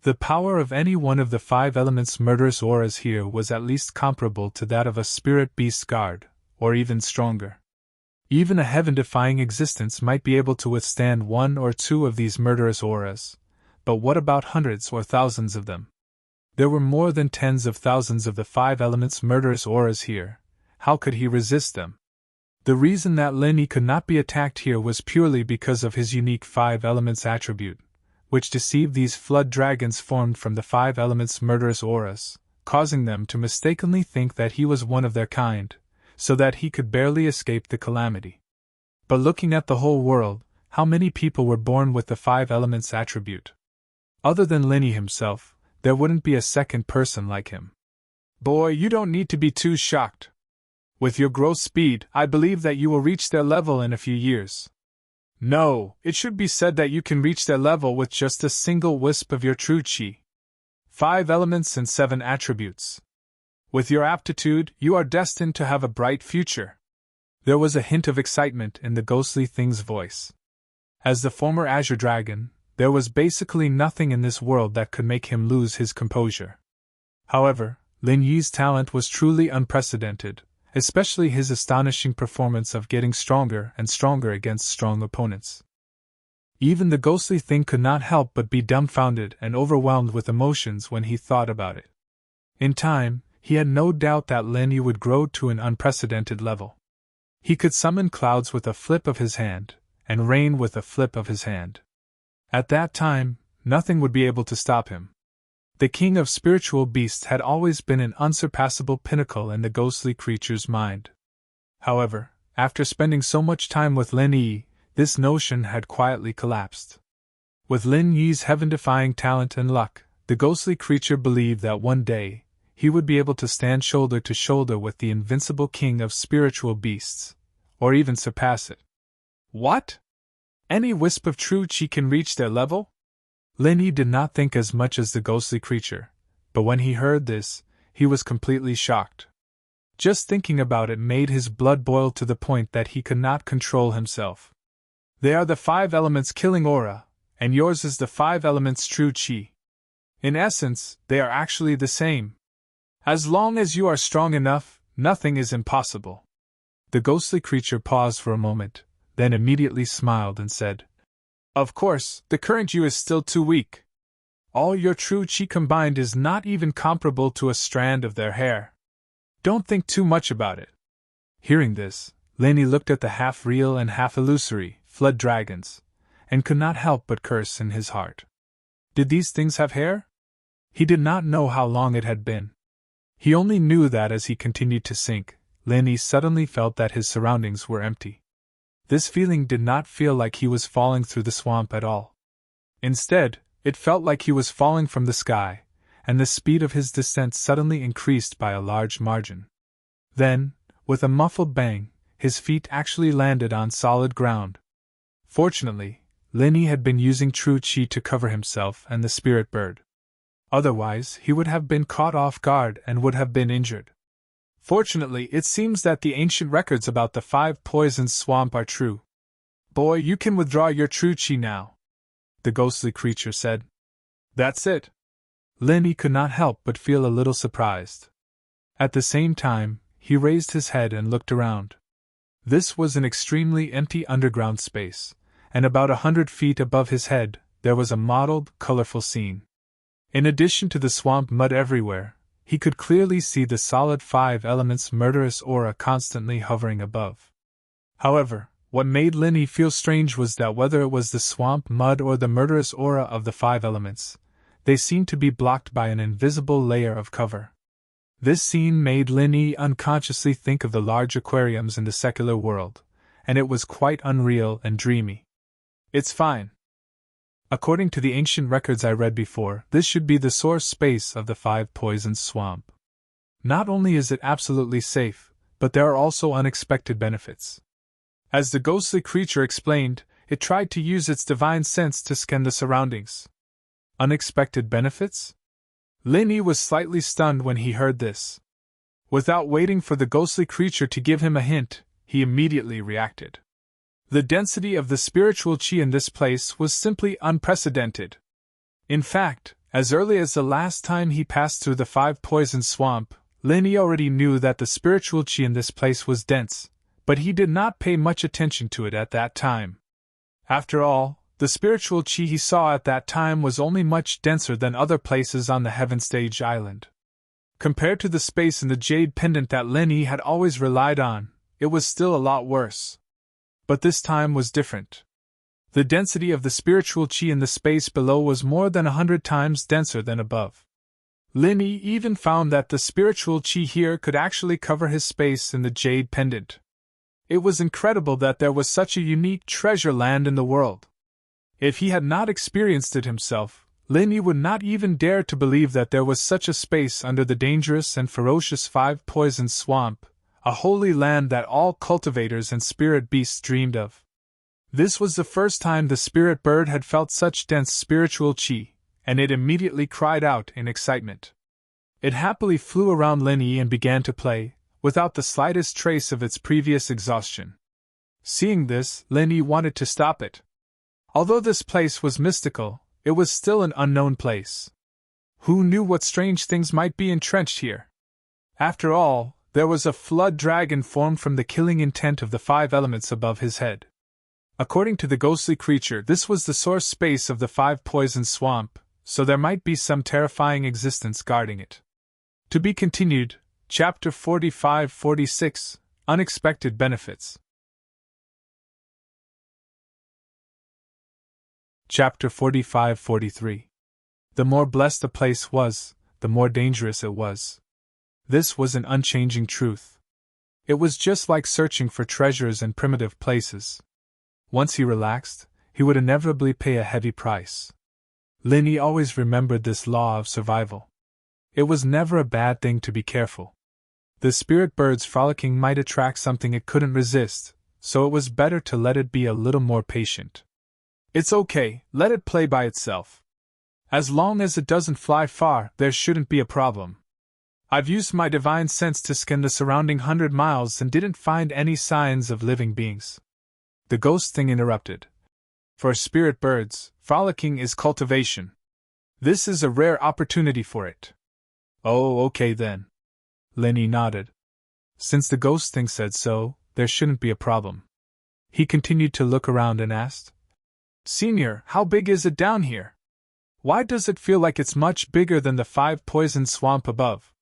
The power of any one of the five elements' murderous auras here was at least comparable to that of a spirit beast guard, or even stronger. Even a heaven-defying existence might be able to withstand one or two of these murderous auras, but what about hundreds or thousands of them? There were more than tens of thousands of the five elements' murderous auras here. How could he resist them? The reason that Linny could not be attacked here was purely because of his unique five elements attribute, which deceived these flood dragons formed from the five elements' murderous auras, causing them to mistakenly think that he was one of their kind, so that he could barely escape the calamity. But looking at the whole world, how many people were born with the five elements attribute? Other than Linny himself, there wouldn't be a second person like him. Boy, you don't need to be too shocked. With your growth speed, I believe that you will reach their level in a few years. No, it should be said that you can reach their level with just a single wisp of your true chi. 5 elements and 7 attributes. With your aptitude, you are destined to have a bright future. There was a hint of excitement in the ghostly thing's voice. As the former Azure Dragon, there was basically nothing in this world that could make him lose his composure. However, Lin Yi's talent was truly unprecedented, especially his astonishing performance of getting stronger and stronger against strong opponents. Even the ghostly thing could not help but be dumbfounded and overwhelmed with emotions when he thought about it. In time, he had no doubt that Lin Yi would grow to an unprecedented level. He could summon clouds with a flip of his hand, and rain with a flip of his hand. At that time, nothing would be able to stop him. The king of spiritual beasts had always been an unsurpassable pinnacle in the ghostly creature's mind. However, after spending so much time with Lin Yi, this notion had quietly collapsed. With Lin Yi's heaven-defying talent and luck, the ghostly creature believed that one day, he would be able to stand shoulder to shoulder with the invincible king of spiritual beasts, or even surpass it. What? Any wisp of true chi can reach their level? Lin Yi did not think as much as the ghostly creature, but when he heard this, he was completely shocked. Just thinking about it made his blood boil to the point that he could not control himself. They are the 5 elements killing aura, and yours is the 5 elements true chi. In essence, they are actually the same. As long as you are strong enough, nothing is impossible. The ghostly creature paused for a moment, then immediately smiled and said, Of course, the current you is still too weak. All your true chi combined is not even comparable to a strand of their hair. Don't think too much about it. Hearing this, Lin Yi looked at the half-real and half-illusory flood dragons, and could not help but curse in his heart. Did these things have hair? He did not know how long it had been. He only knew that as he continued to sink, Lin Yi suddenly felt that his surroundings were empty. This feeling did not feel like he was falling through the swamp at all. Instead, it felt like he was falling from the sky, and the speed of his descent suddenly increased by a large margin. Then, with a muffled bang, his feet actually landed on solid ground. Fortunately, Lin Yi had been using true chi to cover himself and the spirit bird. Otherwise, he would have been caught off guard and would have been injured. Fortunately, it seems that the ancient records about the 5 poisons swamp are true. Boy, you can withdraw your true chi now, the ghostly creature said. That's it. Lin Yi could not help but feel a little surprised. At the same time, he raised his head and looked around. This was an extremely empty underground space, and about 100 feet above his head, there was a mottled, colorful scene. In addition to the swamp mud everywhere, he could clearly see the solid 5 elements murderous aura constantly hovering above. However, what made Lin Yi feel strange was that whether it was the swamp mud or the murderous aura of the 5 elements, they seemed to be blocked by an invisible layer of cover. This scene made Lin Yi unconsciously think of the large aquariums in the secular world, and it was quite unreal and dreamy. It's fine. According to the ancient records I read before, this should be the source space of the 5 poisons swamp. Not only is it absolutely safe, but there are also unexpected benefits. As the ghostly creature explained, it tried to use its divine sense to scan the surroundings. Unexpected benefits? Linny was slightly stunned when he heard this. Without waiting for the ghostly creature to give him a hint, he immediately reacted. The density of the spiritual chi in this place was simply unprecedented. In fact, as early as the last time he passed through the 5-poison swamp, Linny already knew that the spiritual chi in this place was dense, but he did not pay much attention to it at that time. After all, the spiritual chi he saw at that time was only much denser than other places on the Heaven Stage Island. Compared to the space in the jade pendant that Linny had always relied on, it was still a lot worse. But this time was different. The density of the spiritual chi in the space below was more than 100 times denser than above. Linny even found that the spiritual chi here could actually cover his space in the jade pendant. It was incredible that there was such a unique treasure land in the world. If he had not experienced it himself, Linny would not even dare to believe that there was such a space under the dangerous and ferocious 5-poison swamp, a holy land that all cultivators and spirit beasts dreamed of. This was the first time the spirit bird had felt such dense spiritual chi, and it immediately cried out in excitement. It happily flew around Linny and began to play, without the slightest trace of its previous exhaustion. Seeing this, Linny wanted to stop it. Although this place was mystical, it was still an unknown place. Who knew what strange things might be entrenched here? After all, there was a flood dragon formed from the killing intent of the 5 elements above his head. According to the ghostly creature, this was the source space of the 5-poison swamp, so there might be some terrifying existence guarding it. To be continued, Chapter 45-46, Unexpected Benefits. Chapter 45-43. The more blessed a place was, the more dangerous it was. This was an unchanging truth. It was just like searching for treasures in primitive places. Once he relaxed, he would inevitably pay a heavy price. Linny always remembered this law of survival. It was never a bad thing to be careful. The spirit bird's frolicking might attract something it couldn't resist, so it was better to let it be a little more patient. It's okay, let it play by itself. As long as it doesn't fly far, there shouldn't be a problem. I've used my divine sense to scan the surrounding 100 miles and didn't find any signs of living beings. The ghost thing interrupted. For spirit birds, frolicking is cultivation. This is a rare opportunity for it. Oh, okay then. Linny nodded. Since the ghost thing said so, there shouldn't be a problem. He continued to look around and asked, Senior, how big is it down here? Why does it feel like it's much bigger than the 5-poison swamp above?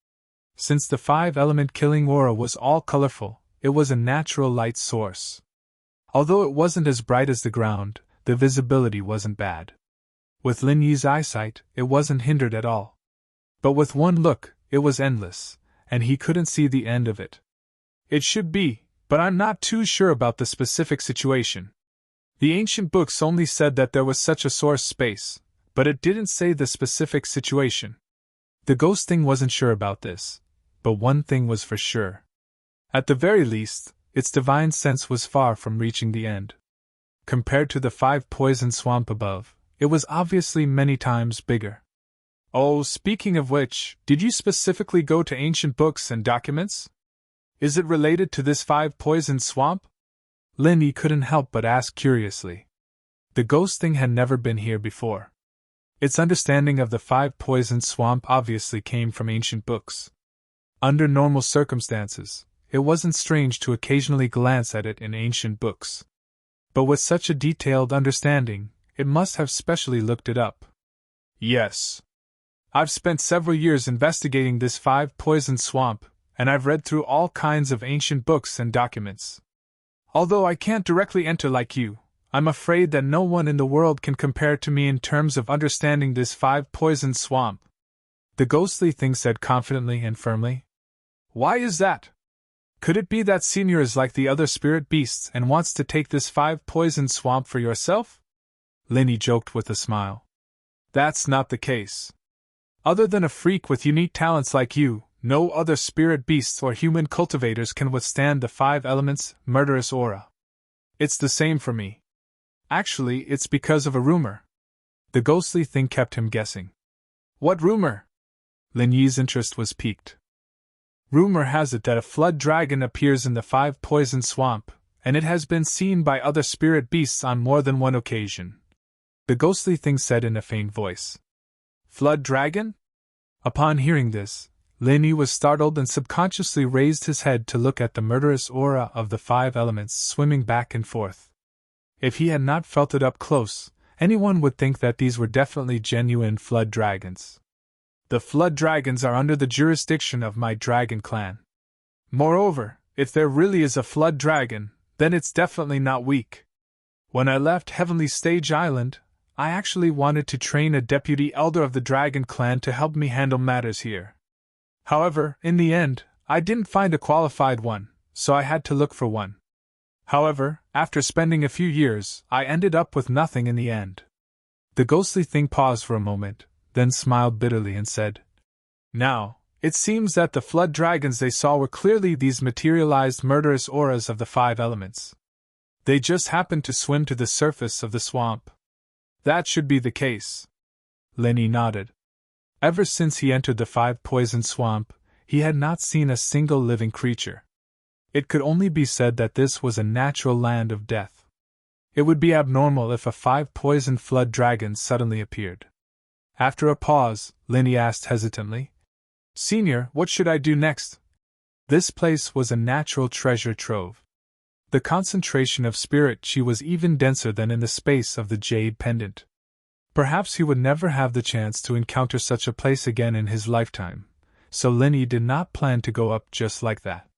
Since the 5-element killing aura was all colorful, it was a natural light source. Although it wasn't as bright as the ground, the visibility wasn't bad. With Linny's eyesight, it wasn't hindered at all. But with one look, it was endless, and he couldn't see the end of it. It should be, but I'm not too sure about the specific situation. The ancient books only said that there was such a source space, but it didn't say the specific situation. The ghost thing wasn't sure about this, but one thing was for sure. At the very least, its divine sense was far from reaching the end. Compared to the 5-poison swamp above, it was obviously many times bigger. Oh, speaking of which, did you specifically go to ancient books and documents? Is it related to this 5-poison swamp? Linny couldn't help but ask curiously. The ghost thing had never been here before. Its understanding of the 5-poison swamp obviously came from ancient books. Under normal circumstances, it wasn't strange to occasionally glance at it in ancient books. But with such a detailed understanding, it must have specially looked it up. Yes. I've spent several years investigating this 5-poison swamp, and I've read through all kinds of ancient books and documents. Although I can't directly enter like you, I'm afraid that no one in the world can compare to me in terms of understanding this 5-poison swamp. The ghostly thing said confidently and firmly. Why is that? Could it be that Senior is like the other spirit beasts and wants to take this 5-poison swamp for yourself? Linny joked with a smile. That's not the case. Other than a freak with unique talents like you, no other spirit beasts or human cultivators can withstand the 5 elements' murderous aura. It's the same for me. Actually, it's because of a rumor. The ghostly thing kept him guessing. What rumor? Lin Yi's interest was piqued. Rumor has it that a flood dragon appears in the Five Poison Swamp, and it has been seen by other spirit beasts on more than one occasion. The ghostly thing said in a faint voice. Flood dragon? Upon hearing this, Lin Yi was startled and subconsciously raised his head to look at the murderous aura of the five elements swimming back and forth. If he had not felt it up close, anyone would think that these were definitely genuine flood dragons. The flood dragons are under the jurisdiction of my dragon clan. Moreover, if there really is a flood dragon, then it's definitely not weak. When I left Heavenly Stage Island, I actually wanted to train a deputy elder of the dragon clan to help me handle matters here. However, in the end, I didn't find a qualified one, so I had to look for one. However, after spending a few years, I ended up with nothing in the end. The ghostly thing paused for a moment, then smiled bitterly and said, Now, it seems that the flood dragons they saw were clearly these materialized murderous auras of the five elements. They just happened to swim to the surface of the swamp. That should be the case. Lin Yi nodded. Ever since he entered the Five Poison Swamp, he had not seen a single living creature. It could only be said that this was a natural land of death. It would be abnormal if a five poison flood dragon suddenly appeared. After a pause, Lin Yi asked hesitantly, Senior, what should I do next? This place was a natural treasure trove. The concentration of spirit chi was even denser than in the space of the jade pendant. Perhaps he would never have the chance to encounter such a place again in his lifetime, so Lin Yi did not plan to go up just like that.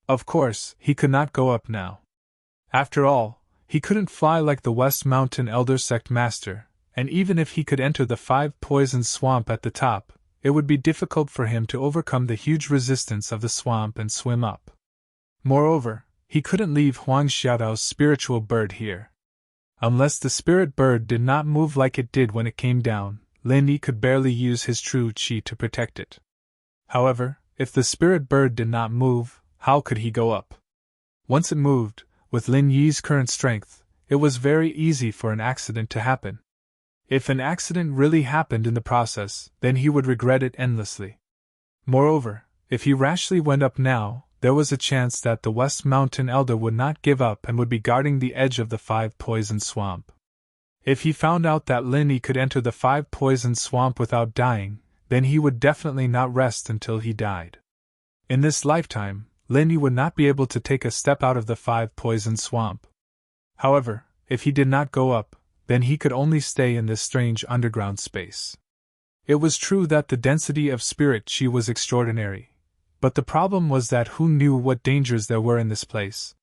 Of course, he could not go up now. After all, he couldn't fly like the West Mountain Elder Sect Master, and even if he could enter the Five Poison Swamp at the top, it would be difficult for him to overcome the huge resistance of the swamp and swim up. Moreover, he couldn't leave Huang Xiaodao's spiritual bird here. Unless the spirit bird did not move like it did when it came down, Lin Yi could barely use his true qi to protect it. However, if the spirit bird did not move, how could he go up? Once it moved, with Lin Yi's current strength, it was very easy for an accident to happen. If an accident really happened in the process, then he would regret it endlessly. Moreover, if he rashly went up now, there was a chance that the West Mountain Elder would not give up and would be guarding the edge of the Five Poison Swamp. If he found out that Lin Yi could enter the Five Poison Swamp without dying, then he would definitely not rest until he died. In this lifetime, Lin Yi would not be able to take a step out of the Five Poison Swamp. However, if he did not go up, then he could only stay in this strange underground space. It was true that the density of spirit chi was extraordinary, but the problem was that who knew what dangers there were in this place.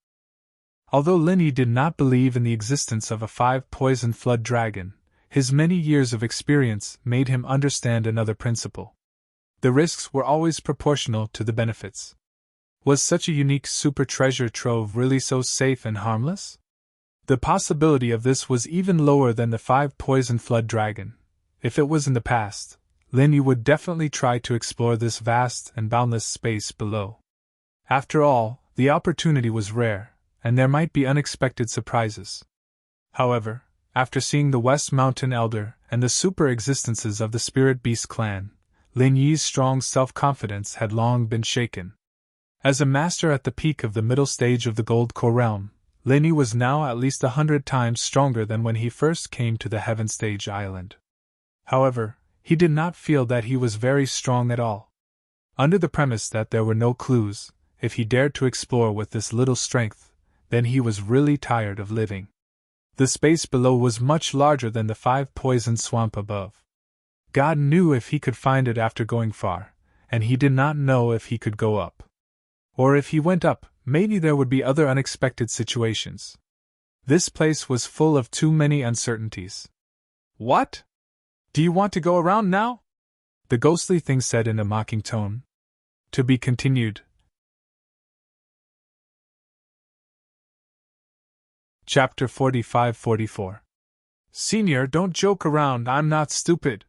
Although Lin Yi did not believe in the existence of a five poison flood dragon, his many years of experience made him understand another principle. The risks were always proportional to the benefits. Was such a unique super treasure trove really so safe and harmless? The possibility of this was even lower than the five poison flood dragon. If it was in the past, Lin Yi would definitely try to explore this vast and boundless space below. After all, the opportunity was rare, and there might be unexpected surprises. However, after seeing the West Mountain Elder and the super existences of the Spirit Beast clan, Lin Yi's strong self-confidence had long been shaken. As a master at the peak of the middle stage of the Gold Core realm, Lin Yi was now at least 100 times stronger than when he first came to the Heaven Stage Island. However, he did not feel that he was very strong at all. Under the premise that there were no clues, if he dared to explore with this little strength, then he was really tired of living. The space below was much larger than the five poison swamp above. God knew if he could find it after going far, and he did not know if he could go up. Or if he went up, maybe there would be other unexpected situations. This place was full of too many uncertainties. What? Do you want to go around now? The ghostly thing said in a mocking tone. To be continued. Chapter 45-44. Senior, don't joke around, I'm not stupid.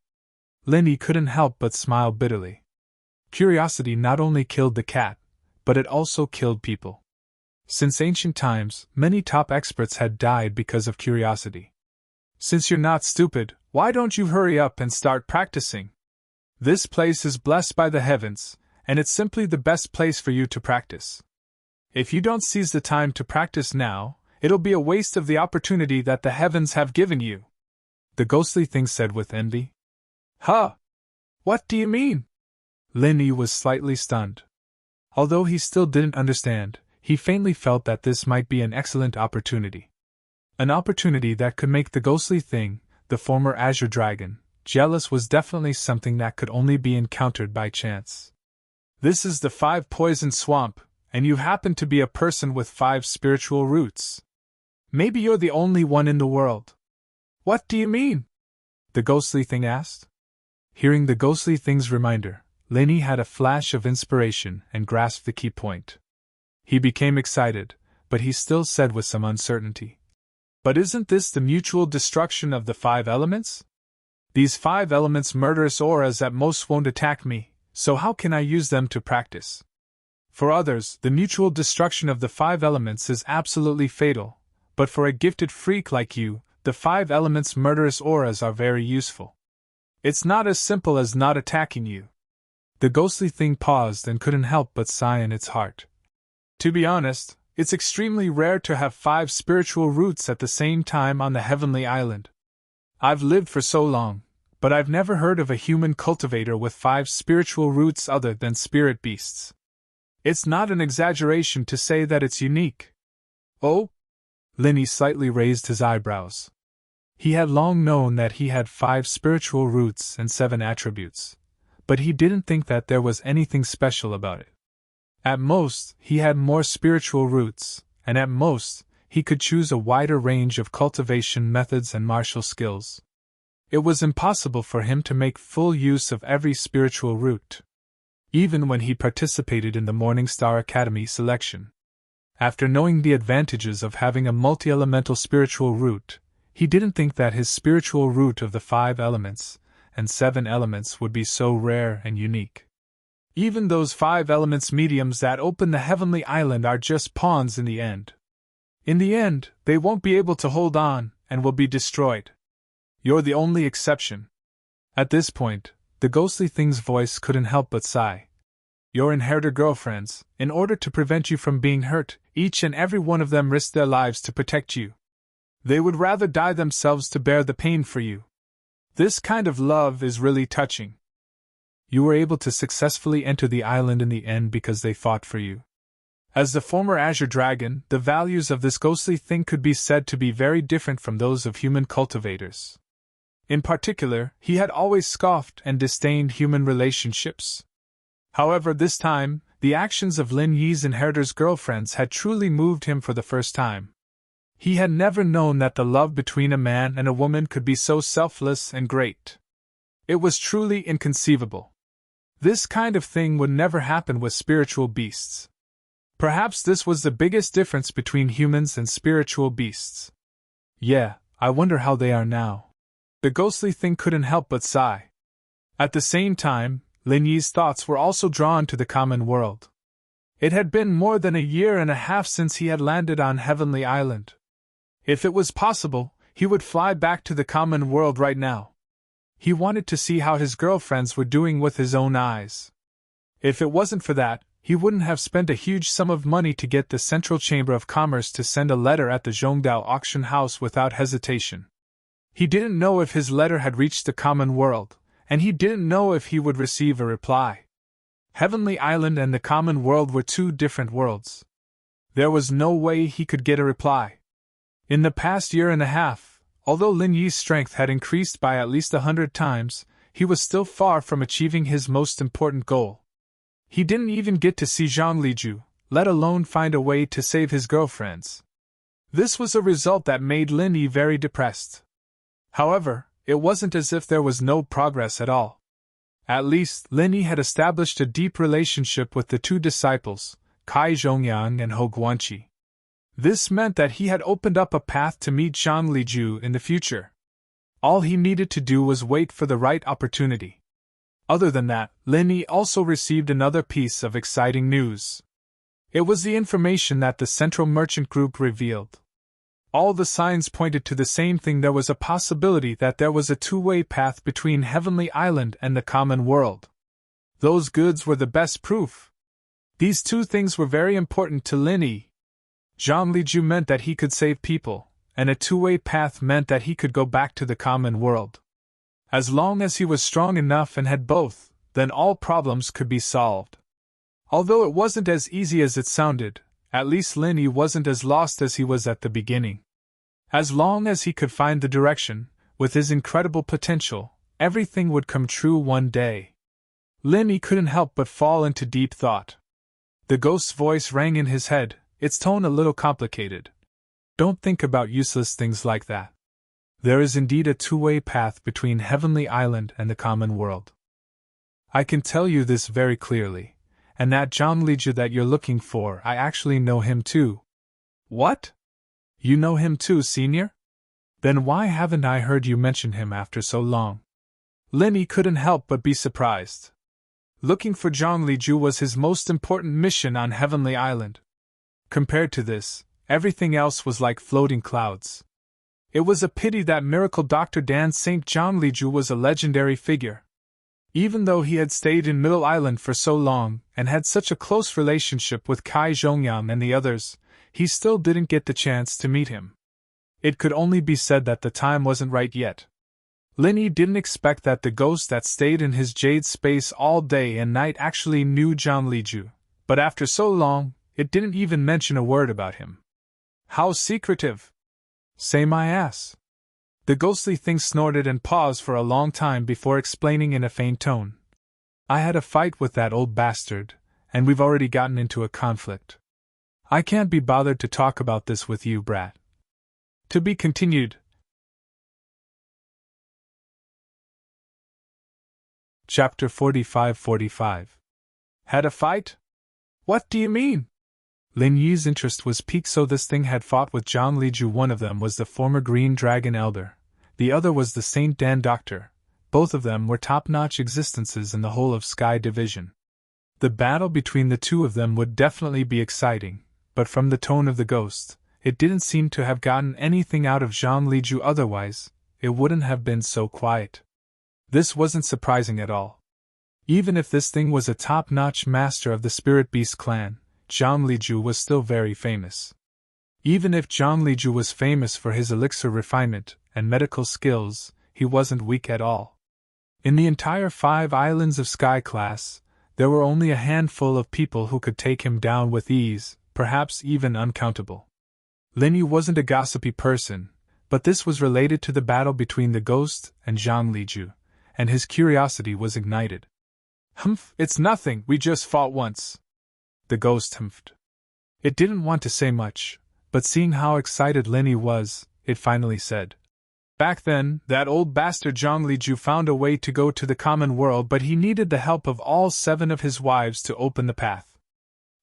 Lin Yi couldn't help but smile bitterly. Curiosity not only killed the cat, but it also killed people. Since ancient times, many top experts had died because of curiosity. Since you're not stupid, why don't you hurry up and start practicing? This place is blessed by the heavens, and it's simply the best place for you to practice. If you don't seize the time to practice now, it'll be a waste of the opportunity that the heavens have given you. The ghostly thing said with envy. Huh? What do you mean? Lin Yi was slightly stunned. Although he still didn't understand, he faintly felt that this might be an excellent opportunity. An opportunity that could make the ghostly thing, the former Azure Dragon, jealous was definitely something that could only be encountered by chance. This is the 5 Poison Swamp, and you happen to be a person with 5 spiritual roots. Maybe you're the only one in the world. What do you mean? The ghostly thing asked. Hearing the ghostly thing's reminder, Lin Yi had a flash of inspiration and grasped the key point. He became excited, but he still said with some uncertainty. But isn't this the mutual destruction of the 5 elements? These 5 elements' murderous auras at most won't attack me, so how can I use them to practice? For others, the mutual destruction of the 5 elements is absolutely fatal, but for a gifted freak like you, the 5 elements' murderous auras are very useful. It's not as simple as not attacking you. The ghostly thing paused and couldn't help but sigh in its heart. To be honest, it's extremely rare to have 5 spiritual roots at the same time on the heavenly island. I've lived for so long, but I've never heard of a human cultivator with 5 spiritual roots other than spirit beasts. It's not an exaggeration to say that it's unique. Oh? Lin Yi slightly raised his eyebrows. He had long known that he had 5 spiritual roots and 7 attributes, but he didn't think that there was anything special about it. At most, he had more spiritual roots, and at most, he could choose a wider range of cultivation methods and martial skills. It was impossible for him to make full use of every spiritual root, even when he participated in the Morning Star Academy selection. After knowing the advantages of having a multi-elemental spiritual root, he didn't think that his spiritual root of the 5 elements and 7 elements would be so rare and unique. Even those 5 elements mediums that open the heavenly island are just pawns in the end. In the end, they won't be able to hold on and will be destroyed. You're the only exception. At this point, the ghostly thing's voice couldn't help but sigh. Your inheritor girlfriends, in order to prevent you from being hurt, each and every one of them risked their lives to protect you. They would rather die themselves to bear the pain for you. This kind of love is really touching. You were able to successfully enter the island in the end because they fought for you. As the former Azure Dragon, the values of this ghostly thing could be said to be very different from those of human cultivators. In particular, he had always scoffed and disdained human relationships. However, this time, the actions of Lin Yi's inheritor's girlfriends had truly moved him for the first time. He had never known that the love between a man and a woman could be so selfless and great. It was truly inconceivable. This kind of thing would never happen with spiritual beasts. Perhaps this was the biggest difference between humans and spiritual beasts. Yeah, I wonder how they are now. The ghostly thing couldn't help but sigh. At the same time, Lin Yi's thoughts were also drawn to the common world. It had been more than a year and a half since he had landed on Heavenly Island. If it was possible, he would fly back to the common world right now. He wanted to see how his girlfriends were doing with his own eyes. If it wasn't for that, he wouldn't have spent a huge sum of money to get the Central Chamber of Commerce to send a letter at the Zhongdao auction house without hesitation. He didn't know if his letter had reached the common world, and he didn't know if he would receive a reply. Heavenly Island and the common world were 2 different worlds. There was no way he could get a reply. In the past year and a half, although Lin Yi's strength had increased by at least 100 times, he was still far from achieving his most important goal. He didn't even get to see Zhang Liju, let alone find a way to save his girlfriends. This was a result that made Lin Yi very depressed. However, it wasn't as if there was no progress at all. At least, Lin Yi had established a deep relationship with the 2 disciples, Kai Zhongyang and Hou Guanqi. This meant that he had opened up a path to meet Zhang Liju in the future. All he needed to do was wait for the right opportunity. Other than that, Lin Yi also received another piece of exciting news. It was the information that the Central Merchant Group revealed. All the signs pointed to the same thing. There was a possibility that there was a two-way path between Heavenly Island and the common world. Those goods were the best proof. These two things were very important to Lin Yi. Zhang Liju meant that he could save people, and a two-way path meant that he could go back to the common world. As long as he was strong enough and had both, then all problems could be solved. Although it wasn't as easy as it sounded, at least Lin Yi wasn't as lost as he was at the beginning. As long as he could find the direction, with his incredible potential, everything would come true one day. Lin Yi couldn't help but fall into deep thought. The ghost's voice rang in his head, its tone a little complicated. Don't think about useless things like that. There is indeed a two-way path between Heavenly Island and the common world. I can tell you this very clearly, and that Zhang Liju that you're looking for, I actually know him too. What? You know him too, senior? Then why haven't I heard you mention him after so long? Lin Yi couldn't help but be surprised. Looking for Zhang Liju was his most important mission on Heavenly Island. Compared to this, everything else was like floating clouds. It was a pity that miracle Dr. Dan St. Zhang Liju was a legendary figure. Even though he had stayed in Middle Island for so long, and had such a close relationship with Kai Zhongyang and the others, he still didn't get the chance to meet him. It could only be said that the time wasn't right yet. Lin Yi didn't expect that the ghost that stayed in his jade space all day and night actually knew Zhang Liju, but after so long, it didn't even mention a word about him. How secretive! Say my ass. The ghostly thing snorted and paused for a long time before explaining in a faint tone. I had a fight with that old bastard, and we've already gotten into a conflict. I can't be bothered to talk about this with you, brat. To be continued. Chapter 45-45. Had a fight? What do you mean? Lin Yi's interest was piqued. So this thing had fought with Zhang Liju. One of them was the former Green Dragon Elder. The other was the Saint Dan Doctor. Both of them were top-notch existences in the whole of Sky Division. The battle between the two of them would definitely be exciting, but from the tone of the ghost, it didn't seem to have gotten anything out of Zhang Liju. Otherwise, it wouldn't have been so quiet. This wasn't surprising at all. Even if this thing was a top-notch master of the Spirit Beast clan, Zhang Liju was still very famous. Even if Zhang Liju was famous for his elixir refinement and medical skills, he wasn't weak at all. In the entire 5 islands of Sky Class, there were only a handful of people who could take him down with ease, perhaps even uncountable. Lin Yi wasn't a gossipy person, but this was related to the battle between the ghost and Zhang Liju, and his curiosity was ignited. Humph, it's nothing, we just fought once. The ghost humphed. It didn't want to say much, but seeing how excited Lin Yi was, it finally said. Back then, that old bastard Zhang Liju found a way to go to the common world, but he needed the help of all 7 of his wives to open the path.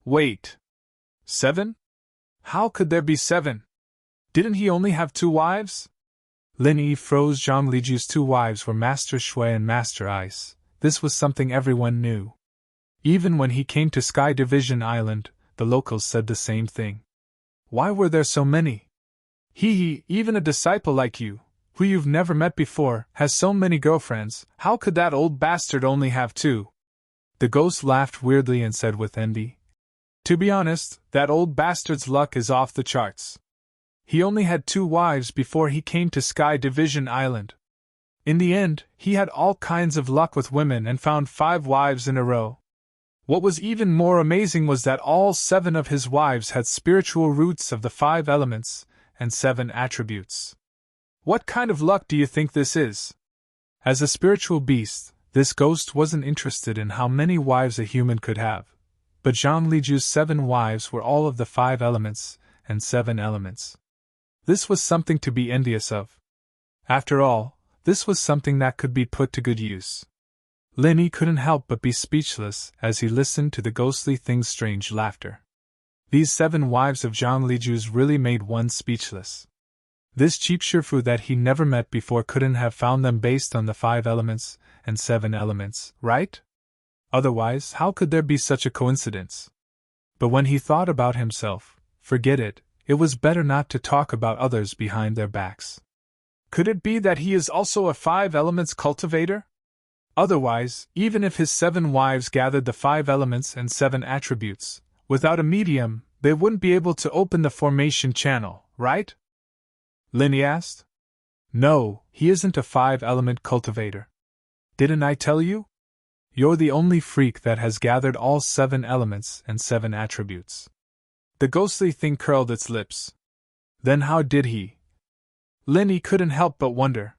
Wait. 7? How could there be 7? Didn't he only have 2 wives? Lin Yi froze. Zhang Liju's 2 wives were Master Shui and Master Ice. This was something everyone knew. Even when he came to Sky Division Island, the locals said the same thing. Why were there so many? Even a disciple like you, who you've never met before, has so many girlfriends. How could that old bastard only have 2? The ghost laughed weirdly and said with envy. To be honest, that old bastard's luck is off the charts. He only had 2 wives before he came to Sky Division Island. In the end, he had all kinds of luck with women and found 5 wives in a row. What was even more amazing was that all 7 of his wives had spiritual roots of the 5 elements and 7 attributes. What kind of luck do you think this is? As a spiritual beast, this ghost wasn't interested in how many wives a human could have, but Zhang Liju's 7 wives were all of the 5 elements and 7 elements. This was something to be envious of. After all, this was something that could be put to good use. Lin Yi couldn't help but be speechless as he listened to the ghostly thing's strange laughter. These 7 wives of Zhang Liju's really made one speechless. This cheap shifu that he never met before couldn't have found them based on the 5 elements and 7 elements, right? Otherwise, how could there be such a coincidence? But when he thought about himself, forget it, it was better not to talk about others behind their backs. Could it be that he is also a 5 elements cultivator? Otherwise, even if his 7 wives gathered the 5 elements and 7 attributes, without a medium, they wouldn't be able to open the formation channel, right? Linny asked. No, he isn't a 5-element cultivator. Didn't I tell you? You're the only freak that has gathered all 7 elements and 7 attributes. The ghostly thing curled its lips. Then how did he? Linny couldn't help but wonder.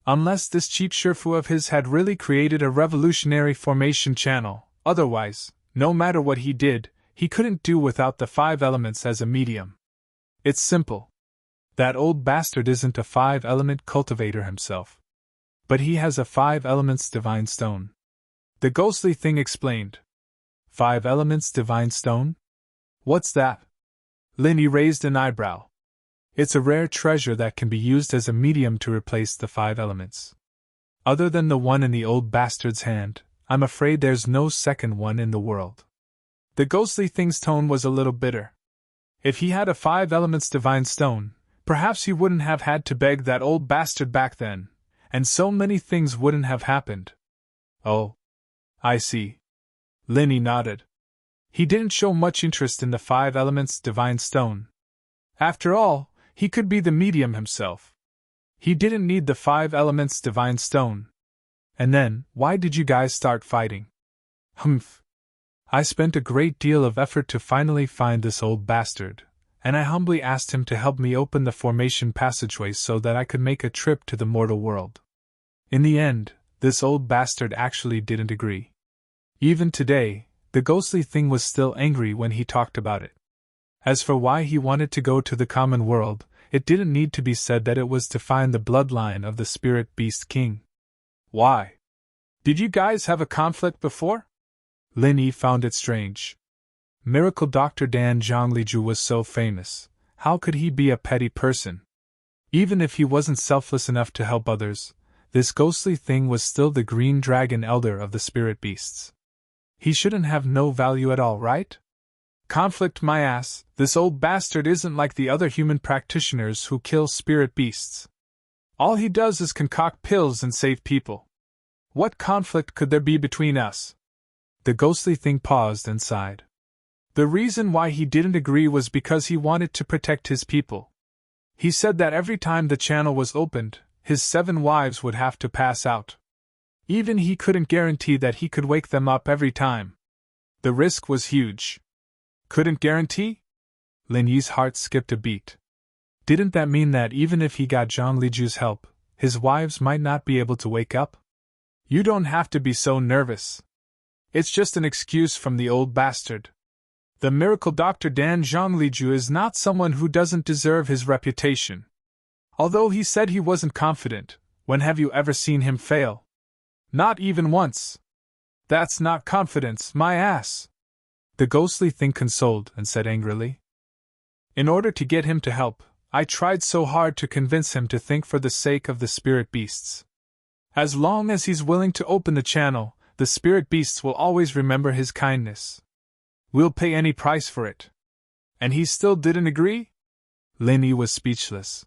Unless this cheap Sherfu of his had really created a revolutionary formation channel, otherwise, no matter what he did, he couldn't do without the 5 elements as a medium. It's simple. That old bastard isn't a 5-element cultivator himself. But he has a 5 elements divine stone. The ghostly thing explained. 5 elements divine stone? What's that? Linny raised an eyebrow. It's a rare treasure that can be used as a medium to replace the 5 elements. Other than the one in the old bastard's hand, I'm afraid there's no second one in the world. The ghostly thing's tone was a little bitter. If he had a 5 elements divine stone, perhaps he wouldn't have had to beg that old bastard back then, and so many things wouldn't have happened. Oh. I see. Linny nodded. He didn't show much interest in the 5 elements divine stone. After all, he could be the medium himself. He didn't need the 5 elements divine stone. And then, why did you guys start fighting? Humph. I spent a great deal of effort to finally find this old bastard, and I humbly asked him to help me open the formation passageway so that I could make a trip to the mortal world. In the end, this old bastard actually didn't agree. Even today, the ghostly thing was still angry when he talked about it. As for why he wanted to go to the common world, it didn't need to be said that it was to find the bloodline of the spirit beast king. Why? Did you guys have a conflict before? Linny found it strange. Miracle Dr. Dan Zhongliju was so famous, how could he be a petty person? Even if he wasn't selfless enough to help others, this ghostly thing was still the green dragon elder of the spirit beasts. He shouldn't have no value at all, right? Conflict my ass, this old bastard isn't like the other human practitioners who kill spirit beasts. All he does is concoct pills and save people. What conflict could there be between us? The ghostly thing paused and sighed. The reason why he didn't agree was because he wanted to protect his people. He said that every time the channel was opened, his 7 wives would have to pass out. Even he couldn't guarantee that he could wake them up every time. The risk was huge. Couldn't guarantee? Lin Yi's heart skipped a beat. Didn't that mean that even if he got Zhang Liju's help, his wives might not be able to wake up? You don't have to be so nervous. It's just an excuse from the old bastard. The miracle Dr. Dan Zhongliju is not someone who doesn't deserve his reputation. Although he said he wasn't confident, when have you ever seen him fail? Not even once. That's not confidence, my ass. The ghostly thing consoled and said angrily. In order to get him to help, I tried so hard to convince him to think for the sake of the spirit beasts. As long as he's willing to open the channel, the spirit beasts will always remember his kindness. We'll pay any price for it. And he still didn't agree? Lin Yi was speechless.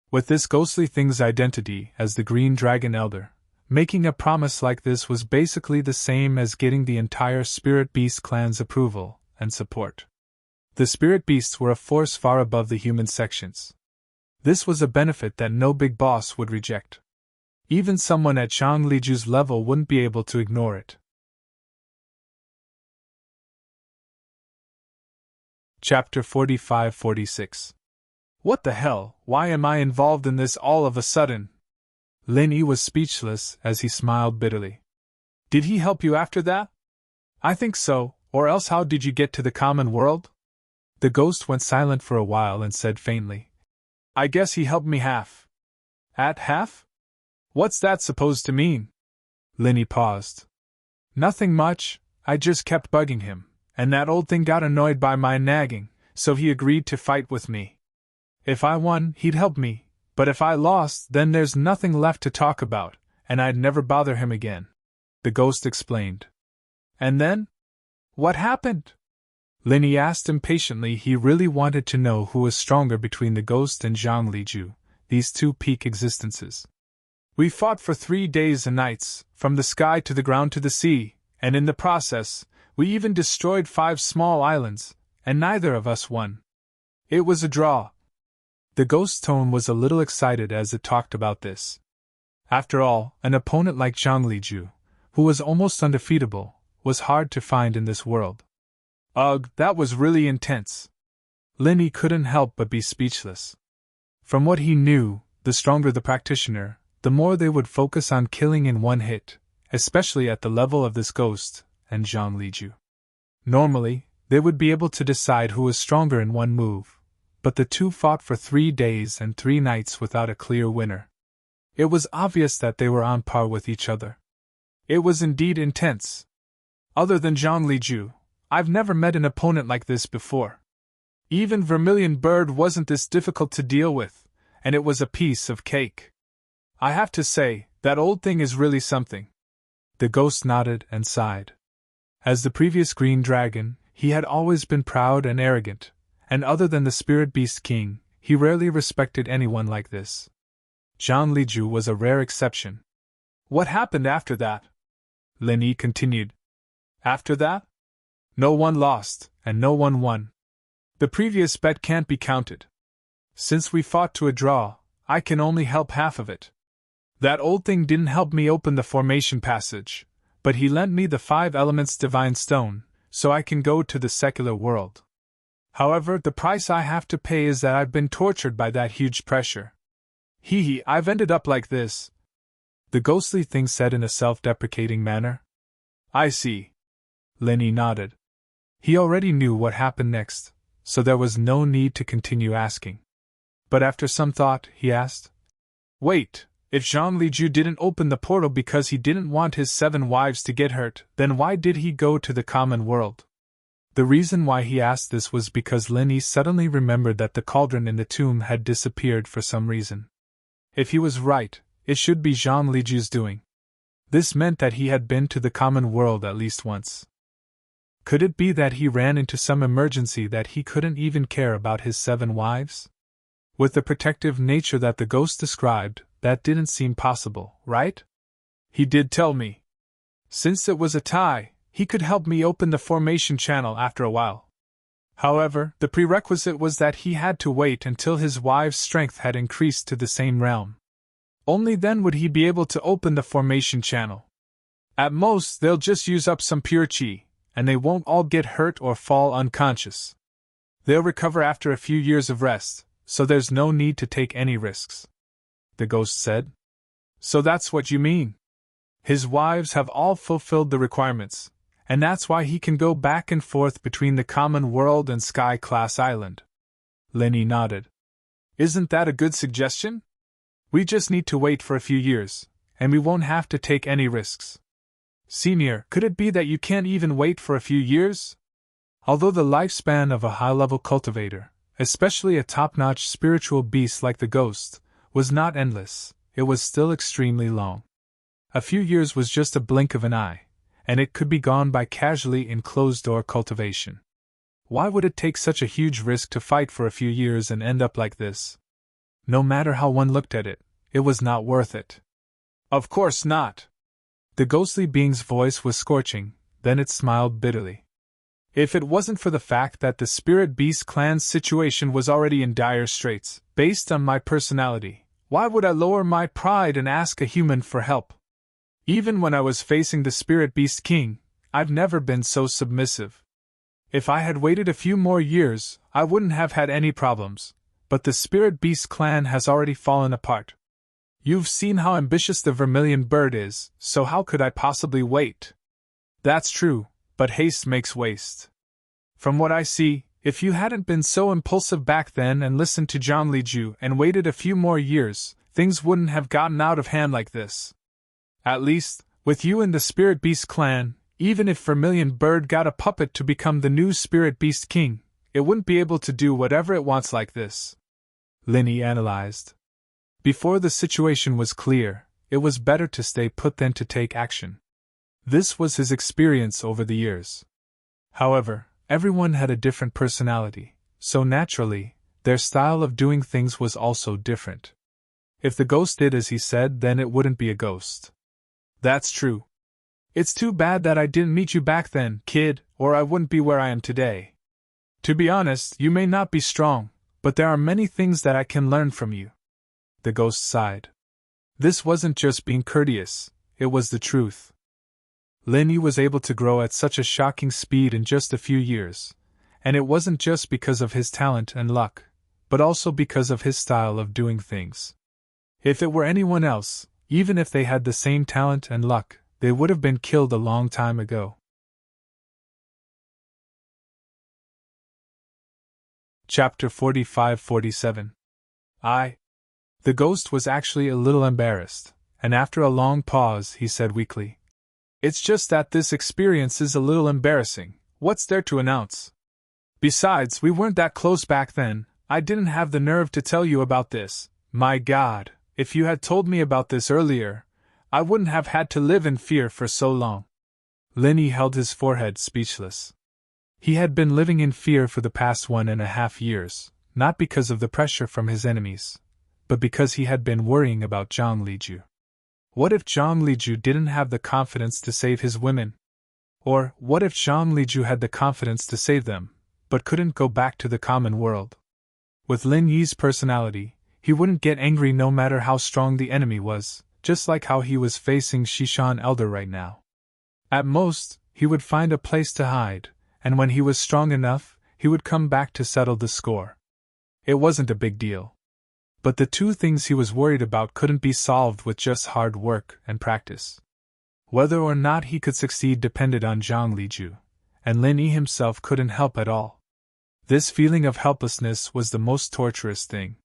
With this ghostly thing's identity as the Green Dragon Elder, making a promise like this was basically the same as getting the entire Spirit Beast clan's approval and support. The Spirit Beasts were a force far above the human sections. This was a benefit that no big boss would reject. Even someone at Zhang Liju's level wouldn't be able to ignore it. Chapter 45-46. What the hell, why am I involved in this all of a sudden? Lin Yi was speechless as he smiled bitterly. Did he help you after that? I think so, or else how did you get to the common world? The ghost went silent for a while and said faintly. I guess he helped me half. At half? What's that supposed to mean? Lin Yi paused. Nothing much, I just kept bugging him, and that old thing got annoyed by my nagging, so he agreed to fight with me. If I won, he'd help me. But if I lost, then there's nothing left to talk about, and I'd never bother him again. The ghost explained. And then? What happened? Linny asked impatiently. He really wanted to know who was stronger between the ghost and Zhang Liju, these two peak existences. We fought for 3 days and nights, from the sky to the ground to the sea, and in the process, we even destroyed 5 small islands, and neither of us won. It was a draw. The ghost's tone was a little excited as it talked about this. After all, an opponent like Zhang Liju, who was almost undefeatable, was hard to find in this world. Ugh, that was really intense. Linny couldn't help but be speechless. From what he knew, the stronger the practitioner, the more they would focus on killing in one hit, especially at the level of this ghost and Zhang Liju. Normally, they would be able to decide who was stronger in one move, but the two fought for 3 days and 3 nights without a clear winner. It was obvious that they were on par with each other. It was indeed intense. Other than Zhang Liju, I've never met an opponent like this before. Even Vermilion Bird wasn't this difficult to deal with, and it was a piece of cake. I have to say, that old thing is really something. The ghost nodded and sighed. As the previous green dragon, he had always been proud and arrogant, and other than the Spirit Beast King, he rarely respected anyone like this. Zhang Liju was a rare exception. What happened after that? Linny continued. After that? No one lost, and no one won. The previous bet can't be counted. Since we fought to a draw, I can only help half of it. That old thing didn't help me open the formation passage, but he lent me the 5 elements divine stone, so I can go to the secular world. However, the price I have to pay is that I've been tortured by that huge pressure. I've ended up like this. The ghostly thing said in a self-deprecating manner. I see. Linny nodded. He already knew what happened next, so there was no need to continue asking. But after some thought, he asked, Wait, if Zhang Liju didn't open the portal because he didn't want his 7 wives to get hurt, then why did he go to the common world? The reason why he asked this was because Linny suddenly remembered that the cauldron in the tomb had disappeared for some reason. If he was right, it should be Zhang Liju's doing. This meant that he had been to the common world at least once. Could it be that he ran into some emergency that he couldn't even care about his 7 wives? With the protective nature that the ghost described, that didn't seem possible, right? He did tell me. Since it was a tie, he could help me open the formation channel after a while. However, the prerequisite was that he had to wait until his wives' strength had increased to the same realm. Only then would he be able to open the formation channel. At most, they'll just use up some pure chi, and they won't all get hurt or fall unconscious. They'll recover after a few years of rest, so there's no need to take any risks. The ghost said. So that's what you mean. His wives have all fulfilled the requirements, and that's why he can go back and forth between the common world and Sky-class island. Linny nodded. Isn't that a good suggestion? We just need to wait for a few years, and we won't have to take any risks. Senior, could it be that you can't even wait for a few years? Although the lifespan of a high-level cultivator, especially a top-notch spiritual beast like the ghost, was not endless, it was still extremely long. A few years was just a blink of an eye, and it could be gone by casually in closed-door cultivation. Why would it take such a huge risk to fight for a few years and end up like this? No matter how one looked at it, it was not worth it. Of course not. The ghostly being's voice was scorching, then it smiled bitterly. If it wasn't for the fact that the Spirit Beast clan's situation was already in dire straits, based on my personality, why would I lower my pride and ask a human for help? Even when I was facing the Spirit Beast King, I've never been so submissive. If I had waited a few more years, I wouldn't have had any problems, but the Spirit Beast clan has already fallen apart. You've seen how ambitious the Vermilion Bird is, so how could I possibly wait? That's true, but haste makes waste. From what I see, if you hadn't been so impulsive back then and listened to Zhang Liju and waited a few more years, things wouldn't have gotten out of hand like this. At least, with you in the Spirit Beast clan, even if Vermilion Bird got a puppet to become the new Spirit Beast King, it wouldn't be able to do whatever it wants like this. Linny analyzed. Before the situation was clear, it was better to stay put than to take action. This was his experience over the years. However, Everyone had a different personality, so naturally, their style of doing things was also different. If the ghost did as he said, then it wouldn't be a ghost. That's true. It's too bad that I didn't meet you back then, kid, or I wouldn't be where I am today. To be honest, you may not be strong, but there are many things that I can learn from you. The ghost sighed. This wasn't just being courteous, it was the truth. Lin Yi was able to grow at such a shocking speed in just a few years, and it wasn't just because of his talent and luck, but also because of his style of doing things. If it were anyone else, even if they had the same talent and luck, they would have been killed a long time ago. Chapter 45-47. The ghost was actually a little embarrassed, and after a long pause he said weakly, "It's just that this experience is a little embarrassing. What's there to announce? Besides, we weren't that close back then. I didn't have the nerve to tell you about this. My God, if you had told me about this earlier, I wouldn't have had to live in fear for so long." Lin Yi held his forehead, speechless. He had been living in fear for the past 1.5 years, not because of the pressure from his enemies, but because he had been worrying about Zhang Liju. What if Zhang Liju didn't have the confidence to save his women? Or what if Zhang Liju had the confidence to save them, but couldn't go back to the common world? With Lin Yi's personality, he wouldn't get angry no matter how strong the enemy was, just like how he was facing Shishan Elder right now. At most, he would find a place to hide, and when he was strong enough, he would come back to settle the score. It wasn't a big deal. But the two things he was worried about couldn't be solved with just hard work and practice. Whether or not he could succeed depended on Zhang Liju, and Lin Yi himself couldn't help at all. This feeling of helplessness was the most torturous thing.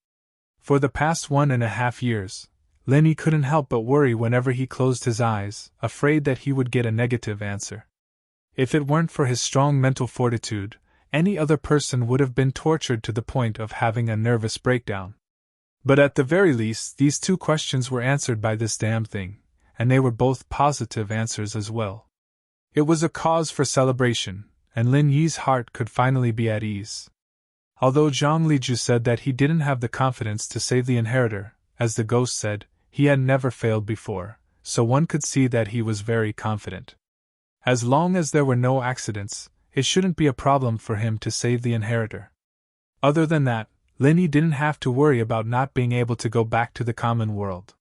For the past 1.5 years, Lin Yi couldn't help but worry whenever he closed his eyes, afraid that he would get a negative answer. If it weren't for his strong mental fortitude, any other person would have been tortured to the point of having a nervous breakdown. But at the very least, these two questions were answered by this damn thing, and they were both positive answers as well. It was a cause for celebration, and Lin Yi's heart could finally be at ease. Although Zhang Liju said that he didn't have the confidence to save the inheritor, as the ghost said, he had never failed before, so one could see that he was very confident. As long as there were no accidents, it shouldn't be a problem for him to save the inheritor. Other than that, Lin Yi didn't have to worry about not being able to go back to the common world.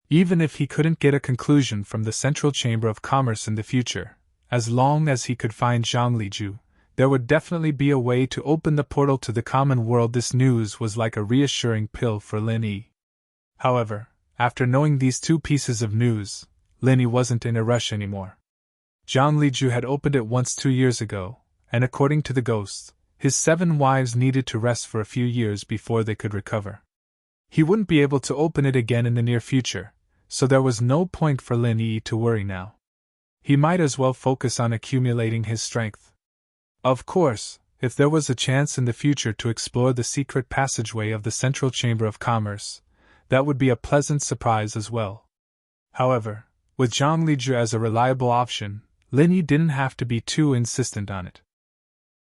Even if he couldn't get a conclusion from the Central Chamber of Commerce in the future, as long as he could find Zhang Liju, there would definitely be a way to open the portal to the common world. This news was like a reassuring pill for Lin Yi. However, after knowing these two pieces of news, Lin Yi wasn't in a rush anymore. Zhang Liju had opened it once 2 years ago, and according to the ghost, his 7 wives needed to rest for a few years before they could recover. He wouldn't be able to open it again in the near future, so there was no point for Lin Yi to worry now. He might as well focus on accumulating his strength. Of course, if there was a chance in the future to explore the secret passageway of the Central Chamber of Commerce, that would be a pleasant surprise as well. However, with Zhang Liju as a reliable option, Lin Yi didn't have to be too insistent on it.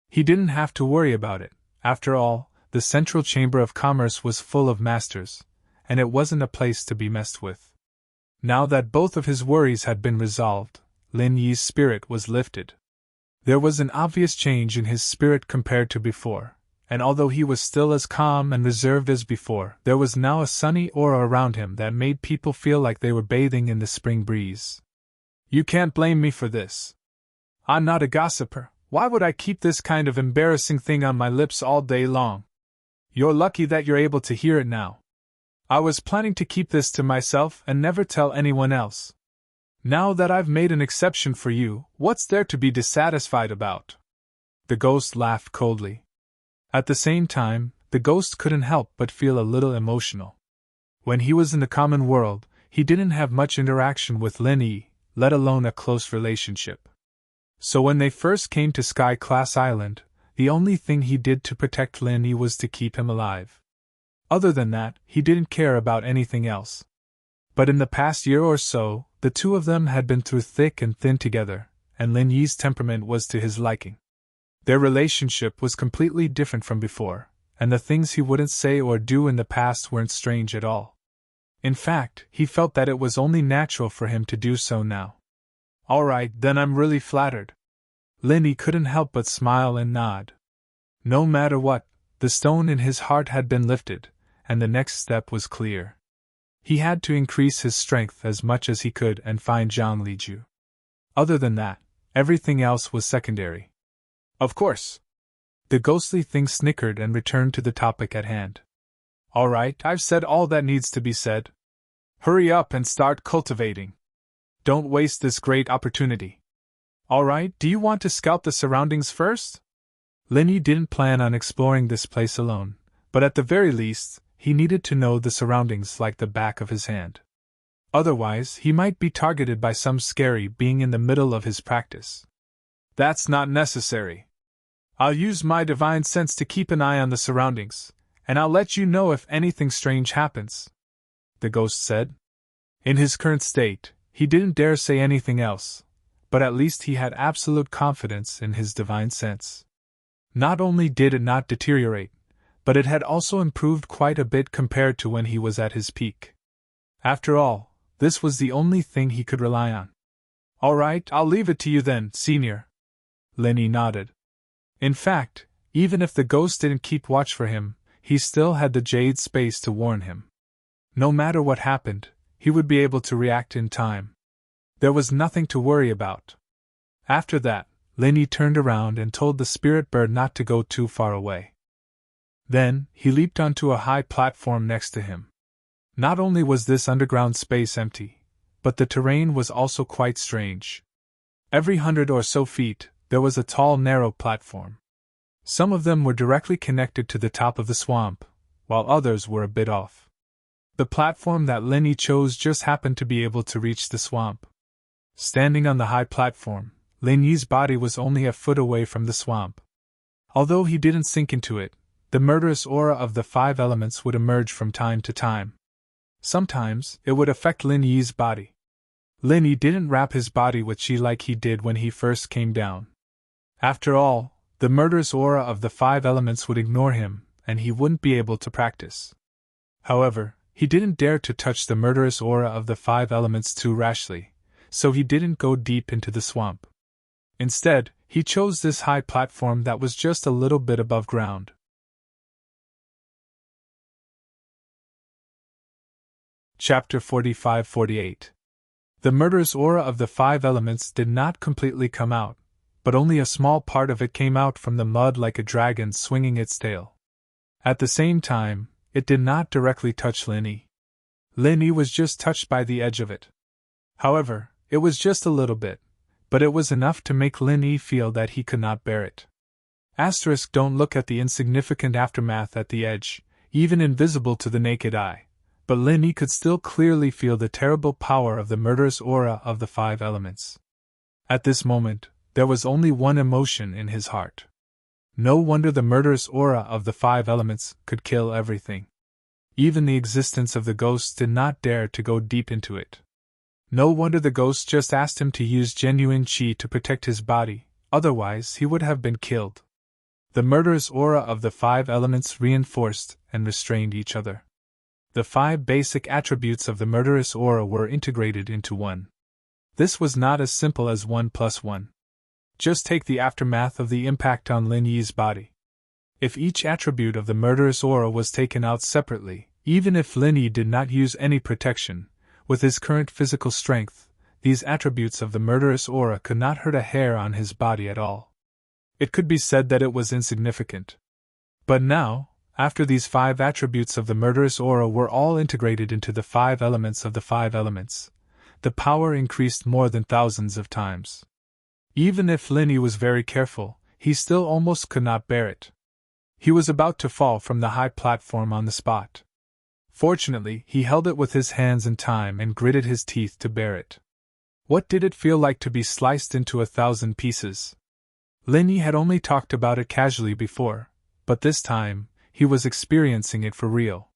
He didn't have to worry about it. After all, the Central Chamber of Commerce was full of masters, and it wasn't a place to be messed with. Now that both of his worries had been resolved, Lin Yi's spirit was lifted. There was an obvious change in his spirit compared to before, and although he was still as calm and reserved as before, there was now a sunny aura around him that made people feel like they were bathing in the spring breeze. You can't blame me for this. I'm not a gossiper. Why would I keep this kind of embarrassing thing on my lips all day long? You're lucky that you're able to hear it now. I was planning to keep this to myself and never tell anyone else. Now that I've made an exception for you, what's there to be dissatisfied about? The ghost laughed coldly. At the same time, the ghost couldn't help but feel a little emotional. When he was in the common world, he didn't have much interaction with Lin Yi, let alone a close relationship. So when they first came to Sky Class Island, the only thing he did to protect Lin Yi was to keep him alive. Other than that, he didn't care about anything else. But in the past year or so, the two of them had been through thick and thin together, and Lin Yi's temperament was to his liking. Their relationship was completely different from before, and the things he wouldn't say or do in the past weren't strange at all. In fact, he felt that it was only natural for him to do so now. All right, then I'm really flattered. Linny couldn't help but smile and nod. No matter what, the stone in his heart had been lifted, and the next step was clear. He had to increase his strength as much as he could and find Zhang Liju. Other than that, everything else was secondary. Of course. The ghostly thing snickered and returned to the topic at hand. All right, I've said all that needs to be said. Hurry up and start cultivating. Don't waste this great opportunity. All right, do you want to scout the surroundings first? Linny didn't plan on exploring this place alone, but at the very least, he needed to know the surroundings like the back of his hand. Otherwise, he might be targeted by some scary being in the middle of his practice. That's not necessary. I'll use my divine sense to keep an eye on the surroundings, and I'll let you know if anything strange happens, the ghost said. In his current state, he didn't dare say anything else, but at least he had absolute confidence in his divine sense. Not only did it not deteriorate, but it had also improved quite a bit compared to when he was at his peak. After all, this was the only thing he could rely on. All right, I'll leave it to you then, Senior. Linny nodded. In fact, even if the ghost didn't keep watch for him, he still had the jade space to warn him. No matter what happened, he would be able to react in time. There was nothing to worry about. After that, Linny turned around and told the spirit bird not to go too far away. Then, he leaped onto a high platform next to him. Not only was this underground space empty, but the terrain was also quite strange. Every 100 or so feet, there was a tall, narrow platform. Some of them were directly connected to the top of the swamp, while others were a bit off. The platform that Linny chose just happened to be able to reach the swamp. Standing on the high platform, Linny's body was only a foot away from the swamp. Although he didn't sink into it, the murderous aura of the 5 elements would emerge from time to time. Sometimes, it would affect Linny's body. Linny didn't wrap his body with chi like he did when he first came down. After all, the murderous aura of the 5 elements would ignore him, and he wouldn't be able to practice. However, he didn't dare to touch the murderous aura of the 5 elements too rashly, so he didn't go deep into the swamp. Instead, he chose this high platform that was just a little bit above ground. Chapter 45-48. The murderous aura of the 5 elements did not completely come out, but only a small part of it came out from the mud like a dragon swinging its tail. At the same time, it did not directly touch Linny. Linny was just touched by the edge of it. However, it was just a little bit, but it was enough to make Linny feel that he could not bear it. Don't look at the insignificant aftermath at the edge, even invisible to the naked eye, but Linny could still clearly feel the terrible power of the murderous aura of the 5 elements. At this moment, there was only one emotion in his heart. No wonder the murderous aura of the 5 elements could kill everything. Even the existence of the ghost did not dare to go deep into it. No wonder the ghost just asked him to use genuine chi to protect his body, otherwise he would have been killed. The murderous aura of the 5 elements reinforced and restrained each other. The 5 basic attributes of the murderous aura were integrated into one. This was not as simple as 1 plus 1. Just take the aftermath of the impact on Lin Yi's body. If each attribute of the murderous aura was taken out separately, even if Lin Yi did not use any protection, with his current physical strength, these attributes of the murderous aura could not hurt a hair on his body at all. It could be said that it was insignificant. But now, after these 5 attributes of the murderous aura were all integrated into the 5 elements of the 5 elements, the power increased more than thousands of times. Even if Lin Yi was very careful, he still almost could not bear it. He was about to fall from the high platform on the spot. Fortunately, he held it with his hands in time and gritted his teeth to bear it. What did it feel like to be sliced into 1,000 pieces? Lin Yi had only talked about it casually before, but this time, he was experiencing it for real.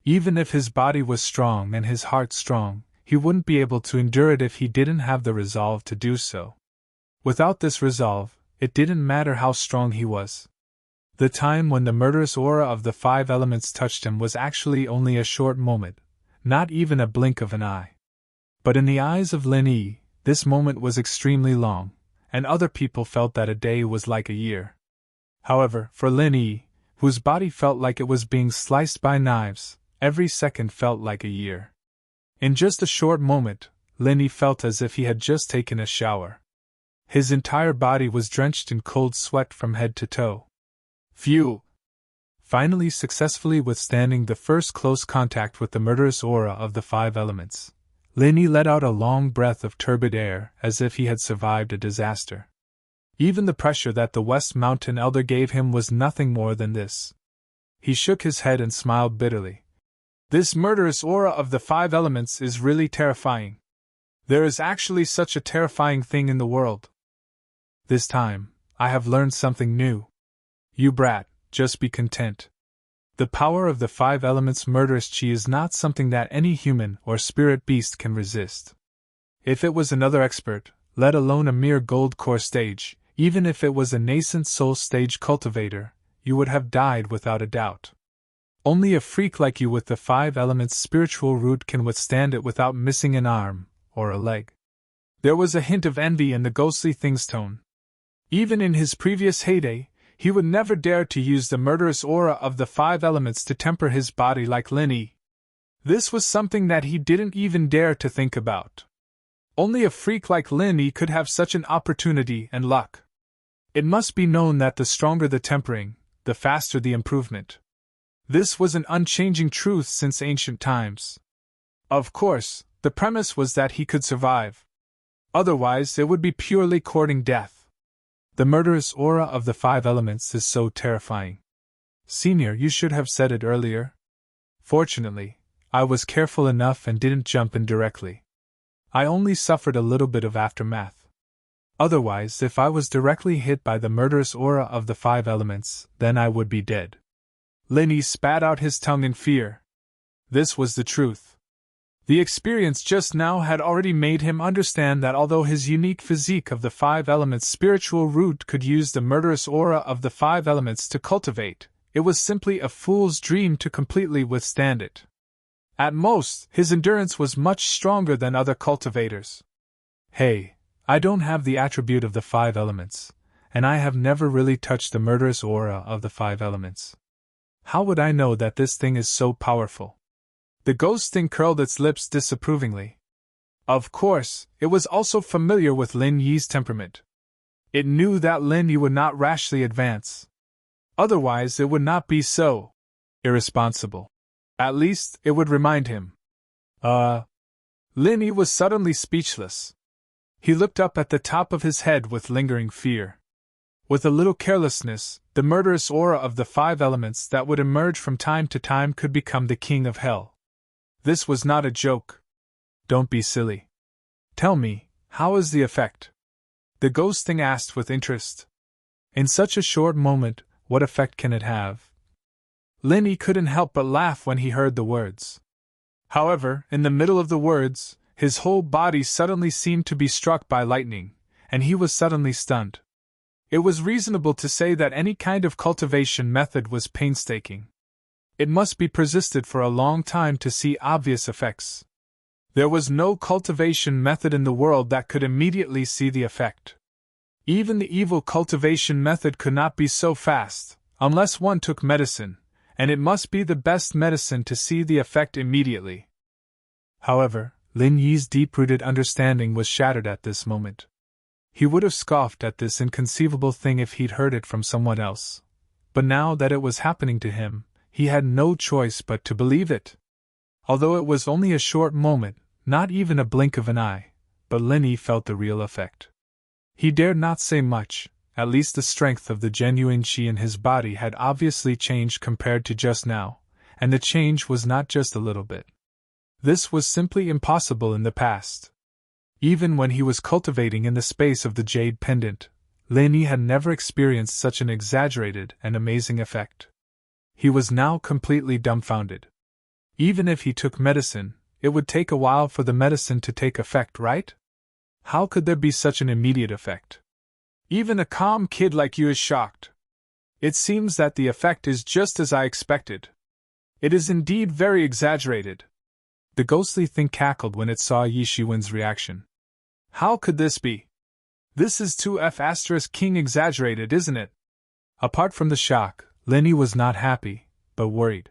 Even if his body was strong and his heart strong, he wouldn't be able to endure it if he didn't have the resolve to do so. Without this resolve, it didn't matter how strong he was. The time when the murderous aura of the 5 elements touched him was actually only a short moment, not even a blink of an eye. But in the eyes of Lin Yi, this moment was extremely long, and other people felt that a day was like a year. However, for Lin Yi, whose body felt like it was being sliced by knives, every second felt like a year. In just a short moment, Lin Yi felt as if he had just taken a shower. His entire body was drenched in cold sweat from head to toe. Phew! Finally successfully withstanding the first close contact with the murderous aura of the 5 elements, Lin Yi let out a long breath of turbid air as if he had survived a disaster. Even the pressure that the West Mountain Elder gave him was nothing more than this. He shook his head and smiled bitterly. This murderous aura of the 5 elements is really terrifying. There is actually such a terrifying thing in the world. This time, I have learned something new. You brat, just be content. The power of the 5 elements murderous chi is not something that any human or spirit beast can resist. If it was another expert, let alone a mere gold core stage, even if it was a nascent soul stage cultivator, you would have died without a doubt. Only a freak like you with the 5 elements spiritual root can withstand it without missing an arm or a leg. There was a hint of envy in the ghostly thing's tone. Even in his previous heyday, he would never dare to use the murderous aura of the 5 elements to temper his body like Lin Yi. This was something that he didn't even dare to think about. Only a freak like Lin Yi could have such an opportunity and luck. It must be known that the stronger the tempering, the faster the improvement. This was an unchanging truth since ancient times. Of course, the premise was that he could survive. Otherwise, it would be purely courting death. The murderous aura of the 5 elements is so terrifying. Senior, you should have said it earlier. Fortunately, I was careful enough and didn't jump in directly. I only suffered a little bit of aftermath. Otherwise, if I was directly hit by the murderous aura of the 5 elements, then I would be dead. Lin Yi spat out his tongue in fear. This was the truth. The experience just now had already made him understand that although his unique physique of the 5 elements spiritual root could use the murderous aura of the 5 elements to cultivate, it was simply a fool's dream to completely withstand it. At most, his endurance was much stronger than other cultivators. Hey, I don't have the attribute of the 5 elements, and I have never really touched the murderous aura of the 5 elements. How would I know that this thing is so powerful? The ghost thing curled its lips disapprovingly. Of course, it was also familiar with Lin Yi's temperament. It knew that Lin Yi would not rashly advance. Otherwise, it would not be so irresponsible. At least, it would remind him. Lin Yi was suddenly speechless. He looked up at the top of his head with lingering fear. With a little carelessness, the murderous aura of the 5 elements that would emerge from time to time could become the king of hell. This was not a joke. Don't be silly. Tell me, how is the effect? The ghost thing asked with interest. In such a short moment, what effect can it have? Lin Yi couldn't help but laugh when he heard the words. However, in the middle of the words, his whole body suddenly seemed to be struck by lightning, and he was suddenly stunned. It was reasonable to say that any kind of cultivation method was painstaking. It must be persisted for a long time to see obvious effects. There was no cultivation method in the world that could immediately see the effect. Even the evil cultivation method could not be so fast, unless one took medicine, and it must be the best medicine to see the effect immediately. However, Lin Yi's deep-rooted understanding was shattered at this moment. He would have scoffed at this inconceivable thing if he'd heard it from someone else. But now that it was happening to him, he had no choice but to believe it. Although it was only a short moment, not even a blink of an eye, but Lin Yi felt the real effect. He dared not say much, at least the strength of the genuine qi in his body had obviously changed compared to just now, and the change was not just a little bit. This was simply impossible in the past. Even when he was cultivating in the space of the jade pendant, Lin Yi had never experienced such an exaggerated and amazing effect. He was now completely dumbfounded. Even if he took medicine, it would take a while for the medicine to take effect, right? How could there be such an immediate effect? Even a calm kid like you is shocked. It seems that the effect is just as I expected. It is indeed very exaggerated. The ghostly thing cackled when it saw Yi Shiwen's reaction. How could this be? This is too King exaggerated, isn't it? Apart from the shock, Linny was not happy, but worried.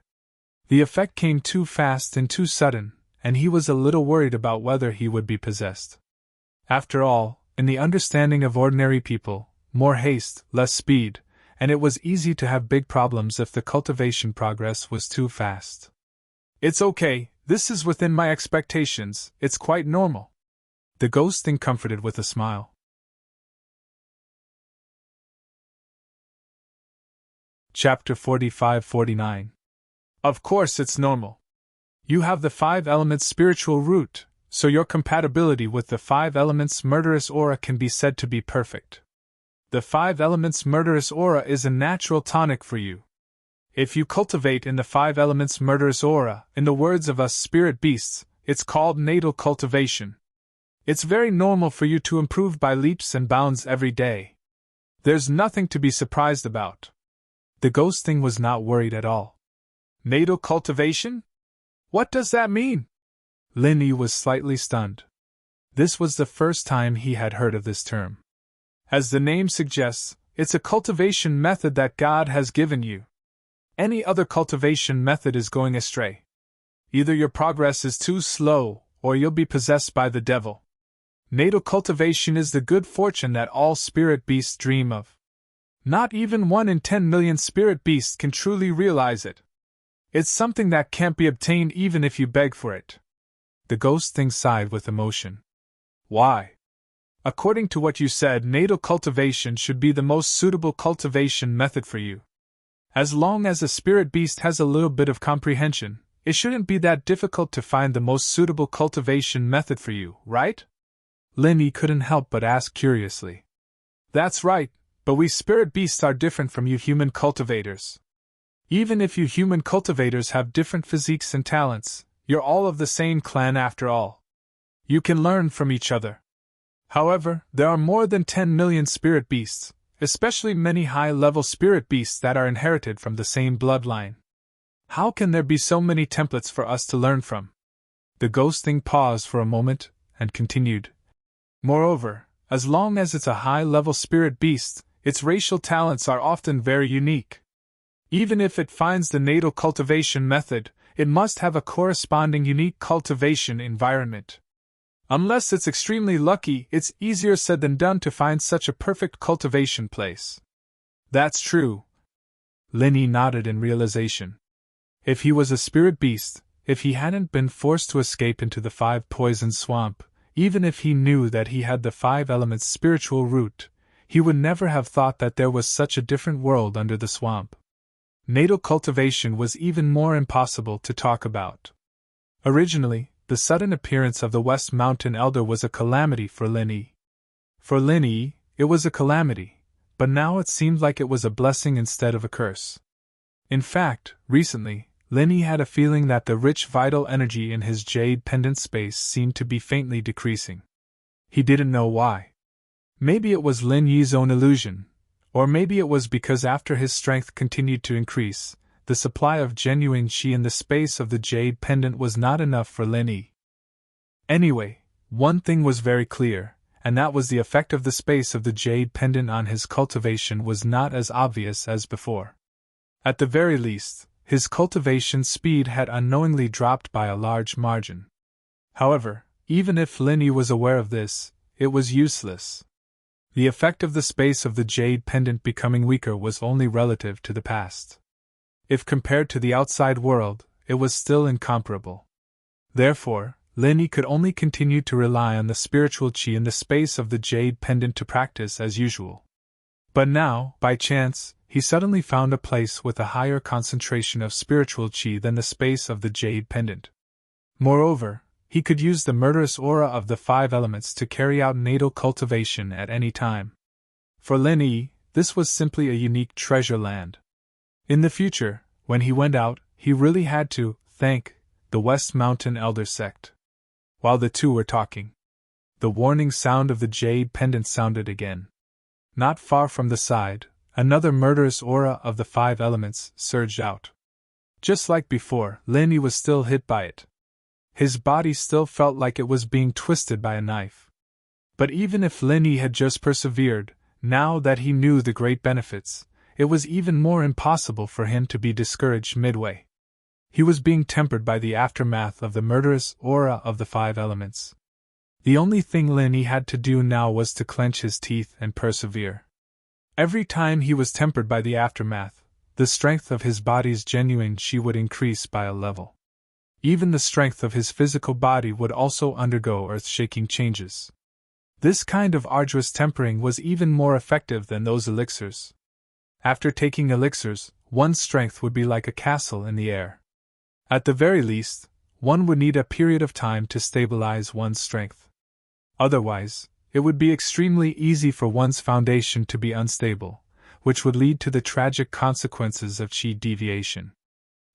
The effect came too fast and too sudden, and he was a little worried about whether he would be possessed. After all, in the understanding of ordinary people, more haste, less speed, and it was easy to have big problems if the cultivation progress was too fast. It's okay, this is within my expectations, it's quite normal. The ghost thing comforted with a smile. Chapter 45-49. Of course it's normal. You have the 5 elements spiritual root, so your compatibility with the 5 elements murderous aura can be said to be perfect. The 5 elements murderous aura is a natural tonic for you. If you cultivate in the 5 elements murderous aura, in the words of us spirit beasts, it's called natal cultivation. It's very normal for you to improve by leaps and bounds every day. There's nothing to be surprised about. The ghost thing was not worried at all. Natal cultivation? What does that mean? Linny was slightly stunned. This was the first time he had heard of this term. As the name suggests, it's a cultivation method that God has given you. Any other cultivation method is going astray. Either your progress is too slow, or you'll be possessed by the devil. Natal cultivation is the good fortune that all spirit beasts dream of. Not even 1 in 10 million spirit beasts can truly realize it. It's something that can't be obtained even if you beg for it. The ghost thing sighed with emotion. Why? According to what you said, natal cultivation should be the most suitable cultivation method for you. As long as a spirit beast has a little bit of comprehension, it shouldn't be that difficult to find the most suitable cultivation method for you, right? Linny couldn't help but ask curiously. That's right, but we spirit beasts are different from you human cultivators. Even if you human cultivators have different physiques and talents, you're all of the same clan after all. You can learn from each other. However, there are more than 10 million spirit beasts, especially many high-level spirit beasts that are inherited from the same bloodline. How can there be so many templates for us to learn from? The ghost thing paused for a moment, and continued. Moreover, as long as it's a high-level spirit beast, its racial talents are often very unique. Even if it finds the natal cultivation method, it must have a corresponding unique cultivation environment. Unless it's extremely lucky, it's easier said than done to find such a perfect cultivation place. That's true. Linny nodded in realization. If he was a spirit beast, if he hadn't been forced to escape into the 5-poison swamp, even if he knew that he had the 5 elements spiritual root, he would never have thought that there was such a different world under the swamp. Natal cultivation was even more impossible to talk about. Originally, the sudden appearance of the West Mountain Elder was a calamity for Linny. For Linny, it was a calamity, but now it seemed like it was a blessing instead of a curse. In fact, recently, Linny had a feeling that the rich vital energy in his jade pendant space seemed to be faintly decreasing. He didn't know why. Maybe it was Lin Yi's own illusion, or maybe it was because after his strength continued to increase, the supply of genuine qi in the space of the jade pendant was not enough for Lin Yi. Anyway, one thing was very clear, and that was the effect of the space of the jade pendant on his cultivation was not as obvious as before. At the very least, his cultivation speed had unknowingly dropped by a large margin. However, even if Lin Yi was aware of this, it was useless. The effect of the space of the jade pendant becoming weaker was only relative to the past. If compared to the outside world, it was still incomparable. Therefore, Lin Yi could only continue to rely on the spiritual qi in the space of the jade pendant to practice as usual. But now, by chance, he suddenly found a place with a higher concentration of spiritual qi than the space of the jade pendant. Moreover, he could use the murderous aura of the 5 elements to carry out natal cultivation at any time. For Lin Yi, this was simply a unique treasure land. In the future, when he went out, he really had to thank the West Mountain Elder Sect. While the two were talking, the warning sound of the jade pendant sounded again. not far from the side, another murderous aura of the 5 elements surged out. Just like before, Lenny was still hit by it. His body still felt like it was being twisted by a knife. But even if Lenny had just persevered, now that he knew the great benefits, it was even more impossible for him to be discouraged midway. He was being tempered by the aftermath of the murderous aura of the 5 elements. The only thing Lenny had to do now was to clench his teeth and persevere. Every time he was tempered by the aftermath, the strength of his body's genuine chi would increase by a level. Even the strength of his physical body would also undergo earth-shaking changes. This kind of arduous tempering was even more effective than those elixirs. After taking elixirs, one's strength would be like a castle in the air. At the very least, one would need a period of time to stabilize one's strength. Otherwise, it would be extremely easy for one's foundation to be unstable, which would lead to the tragic consequences of chi deviation.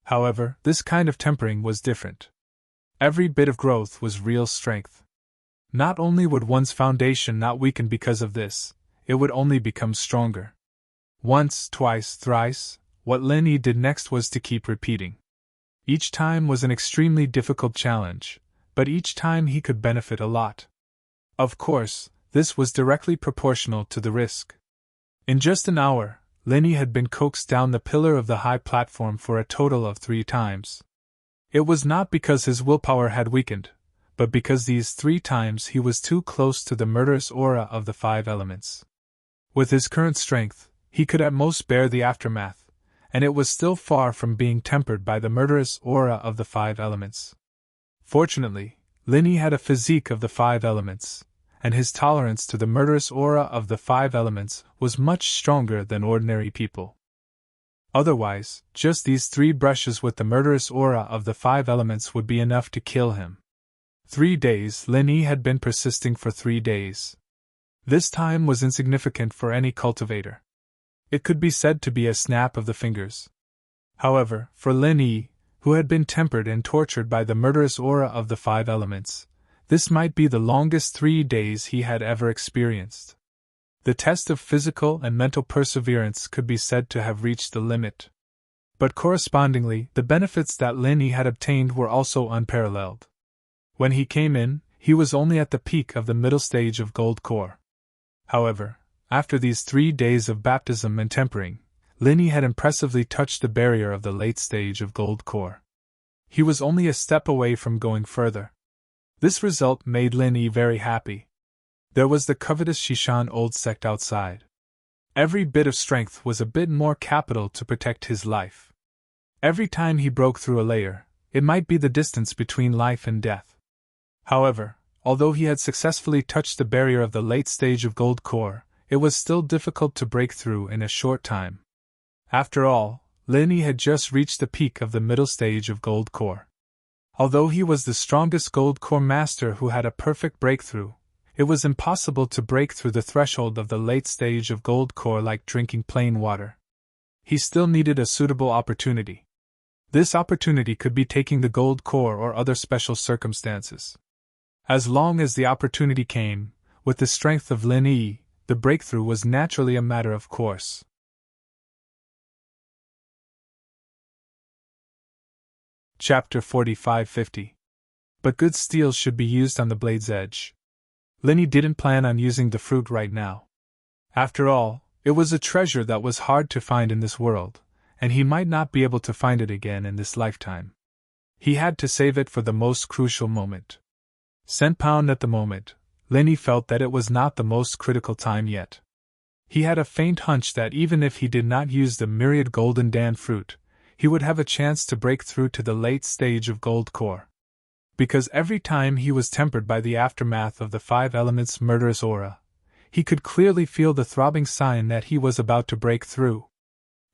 However, this kind of tempering was different. Every bit of growth was real strength. Not only would one's foundation not weaken because of this, it would only become stronger. Once, twice, thrice, what Lenny did next was to keep repeating. Each time was an extremely difficult challenge, but each time he could benefit a lot. Of course, this was directly proportional to the risk. In just an hour, Lenny had been coaxed down the pillar of the high platform for a total of 3 times. It was not because his willpower had weakened, but because these 3 times he was too close to the murderous aura of the 5 elements. With his current strength, he could at most bear the aftermath, and it was still far from being tempered by the murderous aura of the 5 elements. Fortunately, Lenny had a physique of the 5 elements, and his tolerance to the murderous aura of the 5 elements was much stronger than ordinary people. Otherwise, just these 3 brushes with the murderous aura of the 5 elements would be enough to kill him. 3 days. Lenny had been persisting for 3 days. This time was insignificant for any cultivator. It could be said to be a snap of the fingers. However, for Lenny, who had been tempered and tortured by the murderous aura of the 5 elements, this might be the longest 3 days he had ever experienced. The test of physical and mental perseverance could be said to have reached the limit. But correspondingly, the benefits that Lenny had obtained were also unparalleled. When he came in, he was only at the peak of the middle stage of gold core. However, after these 3 days of baptism and tempering, Lenny had impressively touched the barrier of the late stage of gold core. He was only a step away from going further. This result made Lenny very happy. There was the covetous Shishan old sect outside. Every bit of strength was a bit more capital to protect his life. Every time he broke through a layer, it might be the distance between life and death. However, although he had successfully touched the barrier of the late stage of gold core, it was still difficult to break through in a short time. After all, Lenny had just reached the peak of the middle stage of gold core. Although he was the strongest gold core master who had a perfect breakthrough, it was impossible to break through the threshold of the late stage of gold core like drinking plain water. He still needed a suitable opportunity. This opportunity could be taking the gold core or other special circumstances. As long as the opportunity came, with the strength of Lenny, the breakthrough was naturally a matter of course. Chapter 45-50. But good steel should be used on the blade's edge. Lenny didn't plan on using the fruit right now. After all, it was a treasure that was hard to find in this world, and he might not be able to find it again in this lifetime. He had to save it for the most crucial moment. Cent-pound at the moment, Lenny felt that it was not the most critical time yet. He had a faint hunch that even if he did not use the myriad golden Dan fruit, he would have a chance to break through to the late stage of gold core. Because every time he was tempered by the aftermath of the 5 elements' murderous aura, he could clearly feel the throbbing sign that he was about to break through.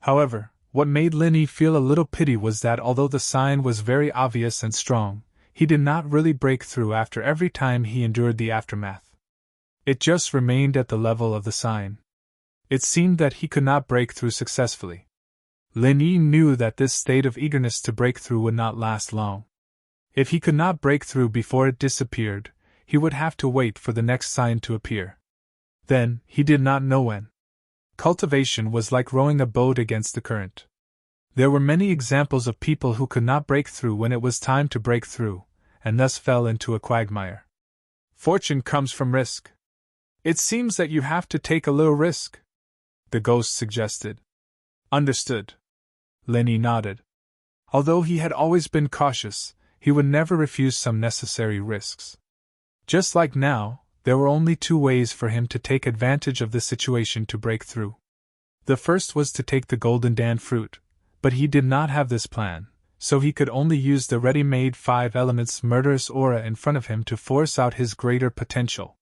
However, what made Lenny feel a little pity was that although the sign was very obvious and strong, he did not really break through after every time he endured the aftermath. It just remained at the level of the sign. It seemed that he could not break through successfully. Lenny knew that this state of eagerness to break through would not last long. If he could not break through before it disappeared, he would have to wait for the next sign to appear. Then, he did not know when. Cultivation was like rowing a boat against the current. There were many examples of people who could not break through when it was time to break through, and thus fell into a quagmire. Fortune comes from risk. It seems that you have to take a little risk, the ghost suggested. Understood. Lenny nodded. Although he had always been cautious, he would never refuse some necessary risks. Just like now, there were only two ways for him to take advantage of the situation to break through. The first was to take the golden Dan fruit, but he did not have this plan, so he could only use the ready-made 5 elements murderous aura in front of him to force out his greater potential.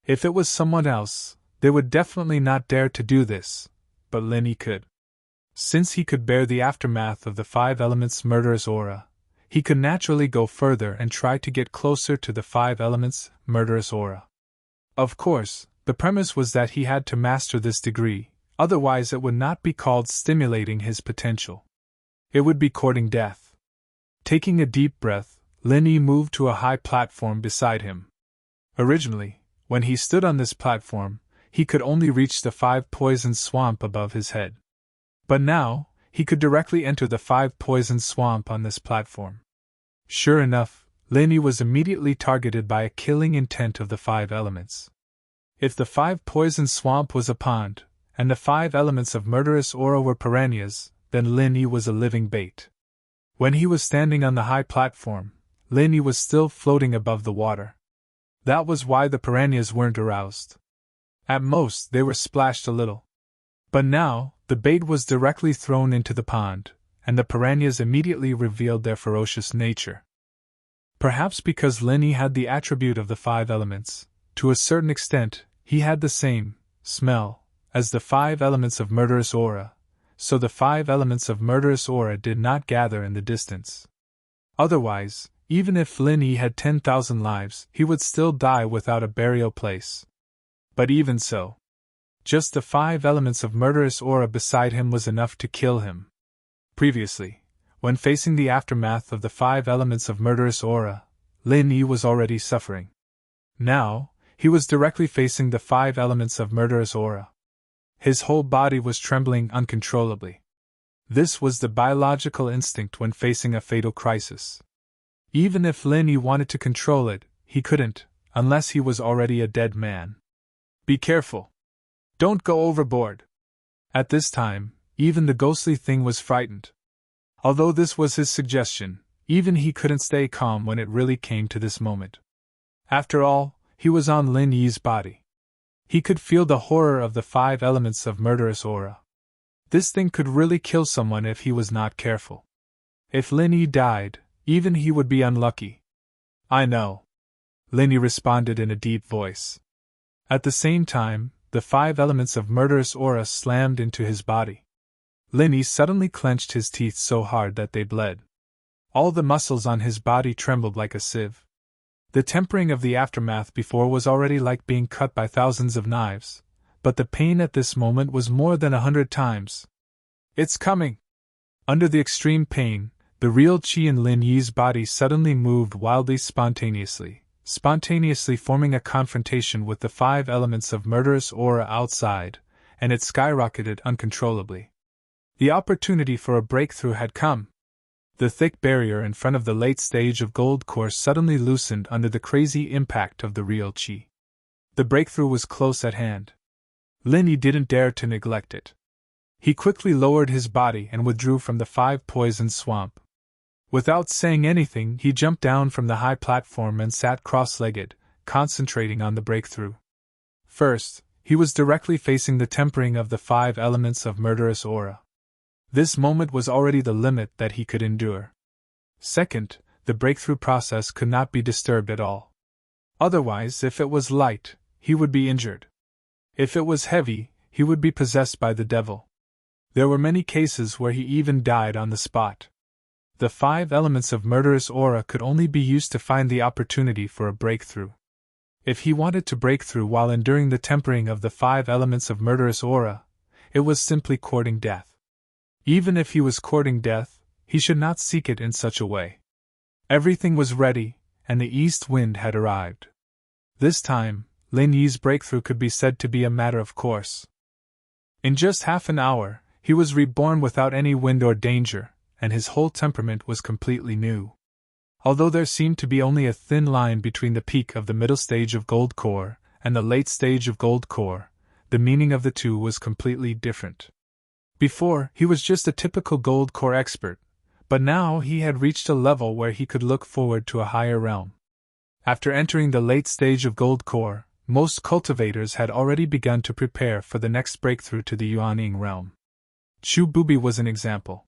If it was someone else, they would definitely not dare to do this, but Lenny could. Since he could bear the aftermath of the 5 elements murderous aura, he could naturally go further and try to get closer to the 5 elements murderous aura. Of course, the premise was that he had to master this degree, otherwise it would not be called stimulating his potential. It would be courting death. Taking a deep breath, Lenny moved to a high platform beside him. Originally, when he stood on this platform, he could only reach the 5 poison swamp above his head. But now, he could directly enter the 5 poison swamp on this platform. Sure enough, Lenny was immediately targeted by a killing intent of the 5 elements. If the 5 poison swamp was a pond, and the 5 elements of murderous aura were piranhas, then Lenny was a living bait. When he was standing on the high platform, Lenny was still floating above the water. That was why the piranhas weren't aroused. At most, they were splashed a little. But now, the bait was directly thrown into the pond, and the piranhas immediately revealed their ferocious nature. Perhaps because Lenny had the attribute of the 5 elements, to a certain extent, he had the same smell as the 5 elements of murderous aura, so the 5 elements of murderous aura did not gather in the distance. Otherwise, even if Lenny had 10,000 lives, he would still die without a burial place. But even so, just the 5 elements of murderous aura beside him was enough to kill him. Previously, when facing the aftermath of the 5 elements of murderous aura, Lenny was already suffering. Now, he was directly facing the 5 elements of murderous aura. His whole body was trembling uncontrollably. This was the biological instinct when facing a fatal crisis. Even if Lenny wanted to control it, he couldn't, unless he was already a dead man. Be careful. Don't go overboard. At this time, even the ghostly thing was frightened. Although this was his suggestion, even he couldn't stay calm when it really came to this moment. After all, he was on Lin Yi's body. He could feel the horror of the 5 elements of murderous aura. This thing could really kill someone if he was not careful. If Lin Yi died, even he would be unlucky. I know. Lin Yi responded in a deep voice. At the same time, the 5 elements of murderous aura slammed into his body. Lin Yi suddenly clenched his teeth so hard that they bled. All the muscles on his body trembled like a sieve. The tempering of the aftermath before was already like being cut by thousands of knives, but the pain at this moment was more than 100 times. It's coming! Under the extreme pain, the real chi in Lin Yi's body suddenly moved wildly spontaneously forming a confrontation with the 5 elements of murderous aura outside, and it skyrocketed uncontrollably. The opportunity for a breakthrough had come. The thick barrier in front of the late stage of gold course suddenly loosened under the crazy impact of the real chi. The breakthrough was close at hand. Lin Yi didn't dare to neglect it. He quickly lowered his body and withdrew from the 5 poison swamp. Without saying anything, he jumped down from the high platform and sat cross-legged, concentrating on the breakthrough. First, he was directly facing the tempering of the 5 elements of murderous aura. This moment was already the limit that he could endure. Second, the breakthrough process could not be disturbed at all. Otherwise, if it was light, he would be injured. If it was heavy, he would be possessed by the devil. There were many cases where he even died on the spot. The 5 elements of murderous aura could only be used to find the opportunity for a breakthrough. If he wanted to break through while enduring the tempering of the 5 elements of murderous aura, it was simply courting death. Even if he was courting death, he should not seek it in such a way. Everything was ready, and the east wind had arrived. This time, Lin Yi's breakthrough could be said to be a matter of course. In just half an hour, he was reborn without any wind or danger, and his whole temperament was completely new. Although there seemed to be only a thin line between the peak of the middle stage of gold core and the late stage of gold core, the meaning of the two was completely different. Before, he was just a typical gold core expert, but now he had reached a level where he could look forward to a higher realm. After entering the late stage of gold core, most cultivators had already begun to prepare for the next breakthrough to the Yuanying realm. Chu Bubi was an example.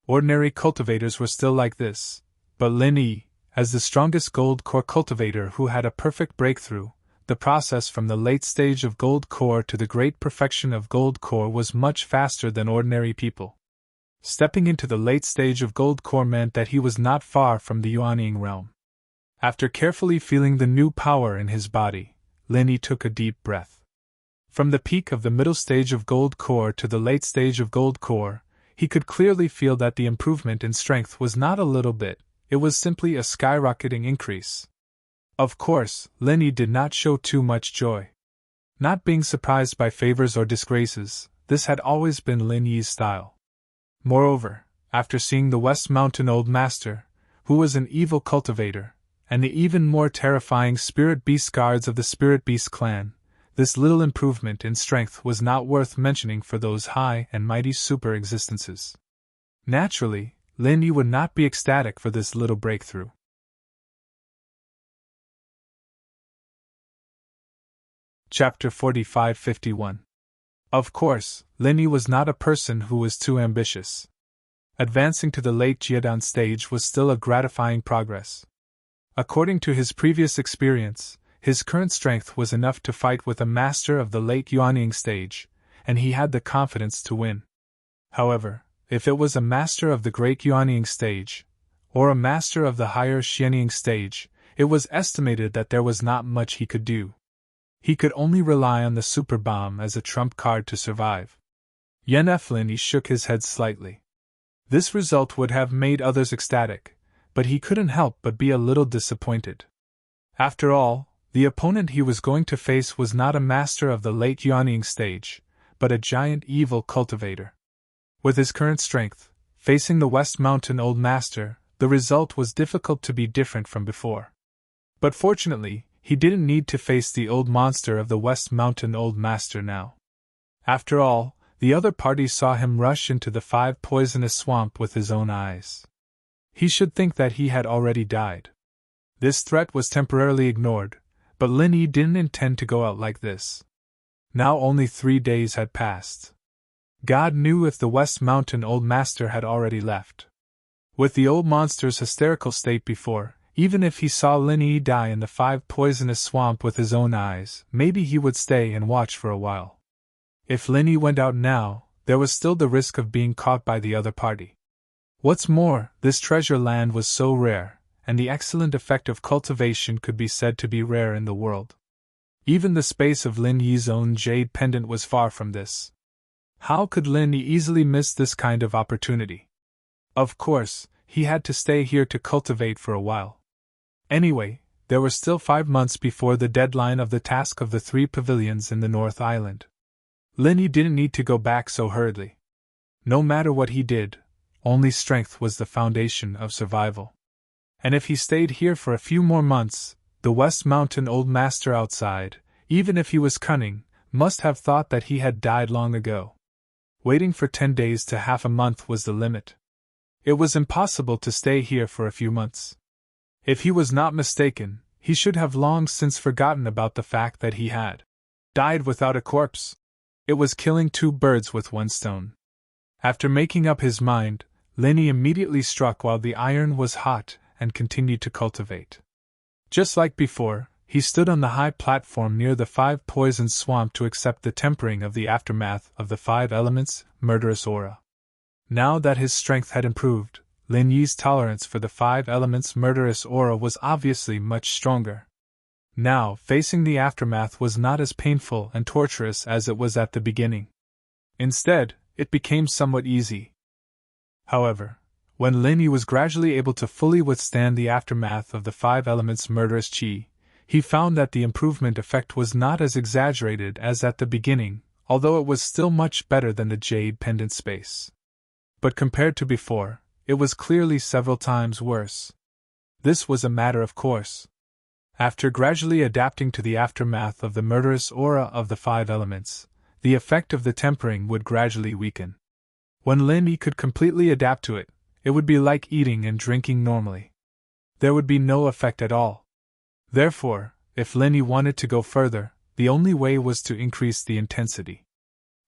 Ordinary cultivators were still like this, but Lin Yi, as the strongest gold core cultivator who had a perfect breakthrough, the process from the late stage of gold core to the great perfection of gold core was much faster than ordinary people. Stepping into the late stage of gold core meant that he was not far from the Yuanying realm. After carefully feeling the new power in his body, Lin Yi took a deep breath. From the peak of the middle stage of gold core to the late stage of gold core, he could clearly feel that the improvement in strength was not a little bit, it was simply a skyrocketing increase. Of course, Lin Yi did not show too much joy. Not being surprised by favors or disgraces, this had always been Lin Yi's style. Moreover, after seeing the West Mountain Old Master, who was an evil cultivator, and the even more terrifying Spirit Beast guards of the Spirit Beast clan, this little improvement in strength was not worth mentioning for those high and mighty super-existences. Naturally, Lin Yi would not be ecstatic for this little breakthrough. Chapter 45-51. Of course, Lin Yi was not a person who was too ambitious. Advancing to the late Jiadan stage was still a gratifying progress. According to his previous experience, his current strength was enough to fight with a master of the late Yuanying stage, and he had the confidence to win. However, if it was a master of the great Yuanying stage, or a master of the higher Xianying stage, it was estimated that there was not much he could do. He could only rely on the super bomb as a trump card to survive. Lin Yi shook his head slightly. This result would have made others ecstatic, but he couldn't help but be a little disappointed. After all, the opponent he was going to face was not a master of the late Yuanying stage, but a giant evil cultivator. With his current strength, facing the West Mountain Old Master, the result was difficult to be different from before. But fortunately, he didn't need to face the old monster of the West Mountain Old Master now. After all, the other party saw him rush into the 5 poisonous swamp with his own eyes. He should think that he had already died. This threat was temporarily ignored, but Lin Yi didn't intend to go out like this. Now only 3 days had passed. God knew if the West Mountain Old Master had already left. With the old monster's hysterical state before, even if he saw Lin Yi die in the 5 poisonous swamp with his own eyes, maybe he would stay and watch for a while. If Lin Yi went out now, there was still the risk of being caught by the other party. What's more, this treasure land was so rare, and the excellent effect of cultivation could be said to be rare in the world. Even the space of Lin Yi's own jade pendant was far from this. How could Lin Yi easily miss this kind of opportunity? Of course, he had to stay here to cultivate for a while. Anyway, there were still 5 months before the deadline of the task of the 3 pavilions in the North Island. Lin Yi didn't need to go back so hurriedly. No matter what he did, only strength was the foundation of survival. And if he stayed here for a few more months, the West Mountain Old Master outside, even if he was cunning, must have thought that he had died long ago. Waiting for 10 days to half a month was the limit. It was impossible to stay here for a few months. If he was not mistaken, he should have long since forgotten about the fact that he had died without a corpse. It was killing 2 birds with 1 stone. After making up his mind, Lin Yi immediately struck while the iron was hot and continued to cultivate. Just like before, he stood on the high platform near the 5 poisoned swamp to accept the tempering of the aftermath of the 5 elements' murderous aura. Now that his strength had improved, Lin Yi's tolerance for the 5 elements' murderous aura was obviously much stronger. Now, facing the aftermath was not as painful and torturous as it was at the beginning. Instead, it became somewhat easy. However, when Lin Yi was gradually able to fully withstand the aftermath of the 5 elements' murderous qi, he found that the improvement effect was not as exaggerated as at the beginning, although it was still much better than the jade pendant space. But compared to before, it was clearly several times worse. This was a matter of course. After gradually adapting to the aftermath of the murderous aura of the 5 elements, the effect of the tempering would gradually weaken. When Lin Yi could completely adapt to it, it would be like eating and drinking normally. There would be no effect at all. Therefore, if Lin Yi wanted to go further, the only way was to increase the intensity.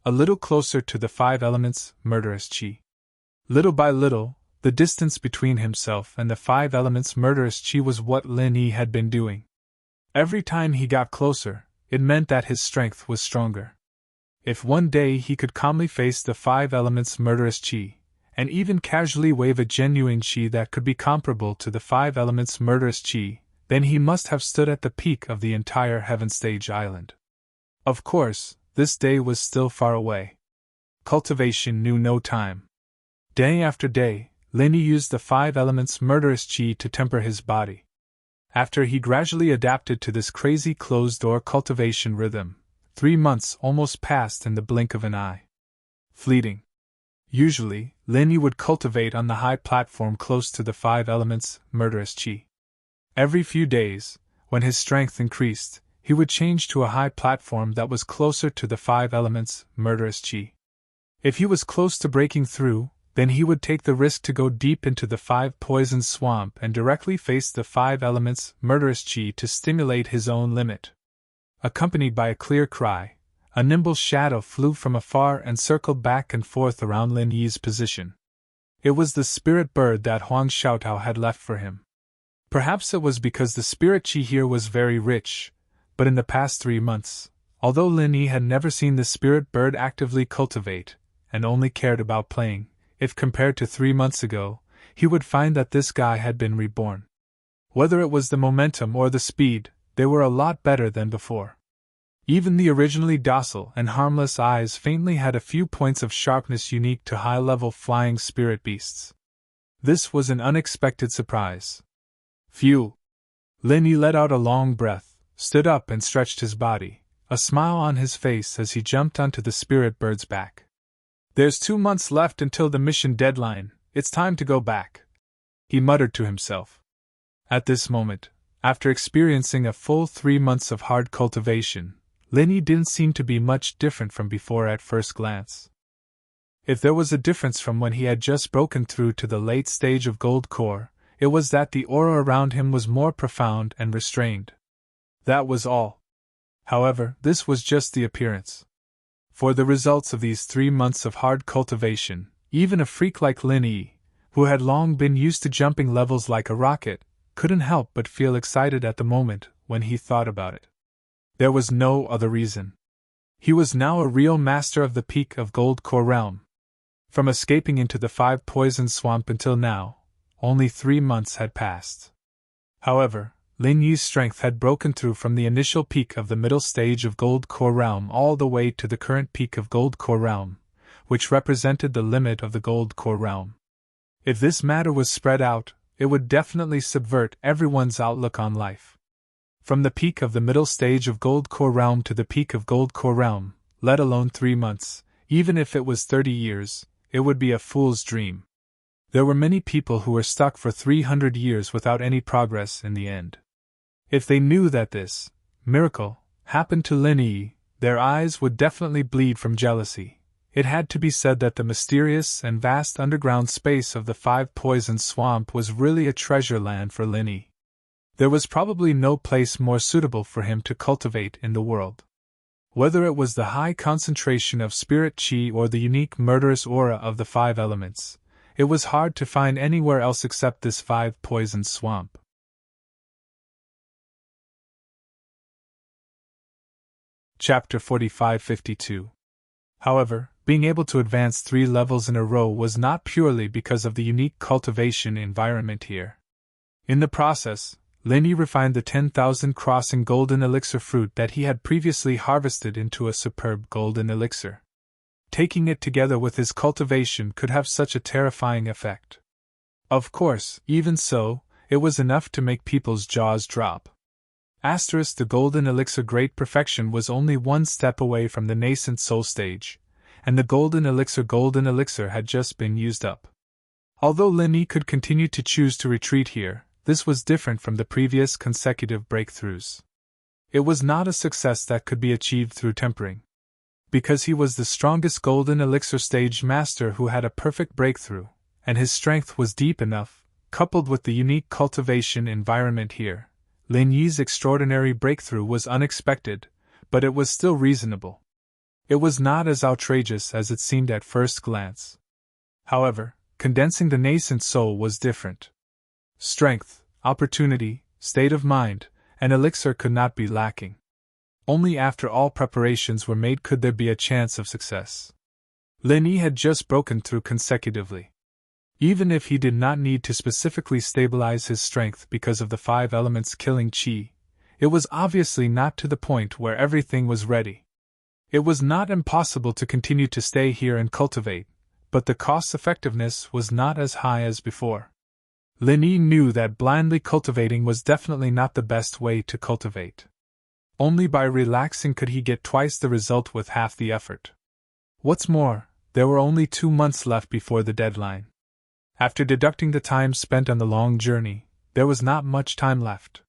A little closer to the 5 elements' murderous qi. Little by little, the distance between himself and the 5 elements' murderous qi was what Lin Yi had been doing. Every time he got closer, it meant that his strength was stronger. If one day he could calmly face the 5 elements' murderous qi, and even casually wave a genuine qi that could be comparable to the 5 elements' murderous qi, then he must have stood at the peak of the entire Heaven Stage Island. Of course, this day was still far away. Cultivation knew no time. Day after day, Lin Yi used the 5 elements' murderous qi to temper his body. After he gradually adapted to this crazy closed-door cultivation rhythm, 3 months almost passed in the blink of an eye. Fleeting. Usually, Lin Yi would cultivate on the high platform close to the 5 elements' murderous qi. Every few days, when his strength increased, he would change to a high platform that was closer to the 5 elements' murderous qi. If he was close to breaking through, then he would take the risk to go deep into the 5 poison swamp and directly face the 5 elements' murderous qi to stimulate his own limit. Accompanied by a clear cry, a nimble shadow flew from afar and circled back and forth around Lin Yi's position. It was the spirit bird that Huang Xiaotao had left for him. Perhaps it was because the spirit qi here was very rich, but in the past 3 months, although Lin Yi had never seen the spirit bird actively cultivate, and only cared about playing, if compared to 3 months ago, he would find that this guy had been reborn. Whether it was the momentum or the speed, they were a lot better than before. Even the originally docile and harmless eyes faintly had a few points of sharpness unique to high-level flying spirit beasts. This was an unexpected surprise. Phew! Lin Yi let out a long breath, stood up and stretched his body, a smile on his face as he jumped onto the spirit bird's back. "There's 2 months left until the mission deadline, it's time to go back," he muttered to himself. At this moment, after experiencing a full 3 months of hard cultivation, Lin Yi didn't seem to be much different from before at first glance. If there was a difference from when he had just broken through to the late stage of gold core, it was that the aura around him was more profound and restrained. That was all. However, this was just the appearance. For the results of these 3 months of hard cultivation, even a freak like Lin Yi, who had long been used to jumping levels like a rocket, couldn't help but feel excited at the moment when he thought about it. There was no other reason. He was now a real master of the peak of Gold Core realm. From escaping into the 5 poison swamp until now, only 3 months had passed. However, Lin Yi's strength had broken through from the initial peak of the middle stage of Gold Core realm all the way to the current peak of Gold Core realm, which represented the limit of the Gold Core realm. If this matter was spread out, it would definitely subvert everyone's outlook on life. From the peak of the middle stage of Gold Core realm to the peak of Gold Core realm, let alone 3 months, even if it was 30 years, it would be a fool's dream. There were many people who were stuck for 300 years without any progress in the end. If they knew that this miracle happened to Lin Yi, their eyes would definitely bleed from jealousy. It had to be said that the mysterious and vast underground space of the 5 poison swamp was really a treasure land for Lin Yi. There was probably no place more suitable for him to cultivate in the world. Whether it was the high concentration of spirit qi or the unique murderous aura of the 5 elements, it was hard to find anywhere else except this 5 poison swamp. Chapter 45-52. However, being able to advance 3 levels in a row was not purely because of the unique cultivation environment here. In the process, Lin Yi refined the 10,000 crossing golden elixir fruit that he had previously harvested into a superb golden elixir. Taking it together with his cultivation could have such a terrifying effect. Of course, even so, it was enough to make people's jaws drop. The golden elixir great perfection was only one step away from the nascent soul stage, and the golden elixir had just been used up. Although Lin Yi could continue to choose to retreat here, this was different from the previous consecutive breakthroughs. It was not a success that could be achieved through tempering. Because he was the strongest golden elixir stage master who had a perfect breakthrough, and his strength was deep enough, coupled with the unique cultivation environment here, Lin Yi's extraordinary breakthrough was unexpected, but it was still reasonable. It was not as outrageous as it seemed at first glance. However, condensing the nascent soul was different. Strength, opportunity, state of mind, and elixir could not be lacking. Only after all preparations were made could there be a chance of success. Lin Yi had just broken through consecutively. Even if he did not need to specifically stabilize his strength because of the 5 elements killing qi, it was obviously not to the point where everything was ready. It was not impossible to continue to stay here and cultivate, but the cost-effectiveness was not as high as before. Lin Yi knew that blindly cultivating was definitely not the best way to cultivate. Only by relaxing could he get twice the result with half the effort. What's more, there were only 2 months left before the deadline. After deducting the time spent on the long journey, there was not much time left.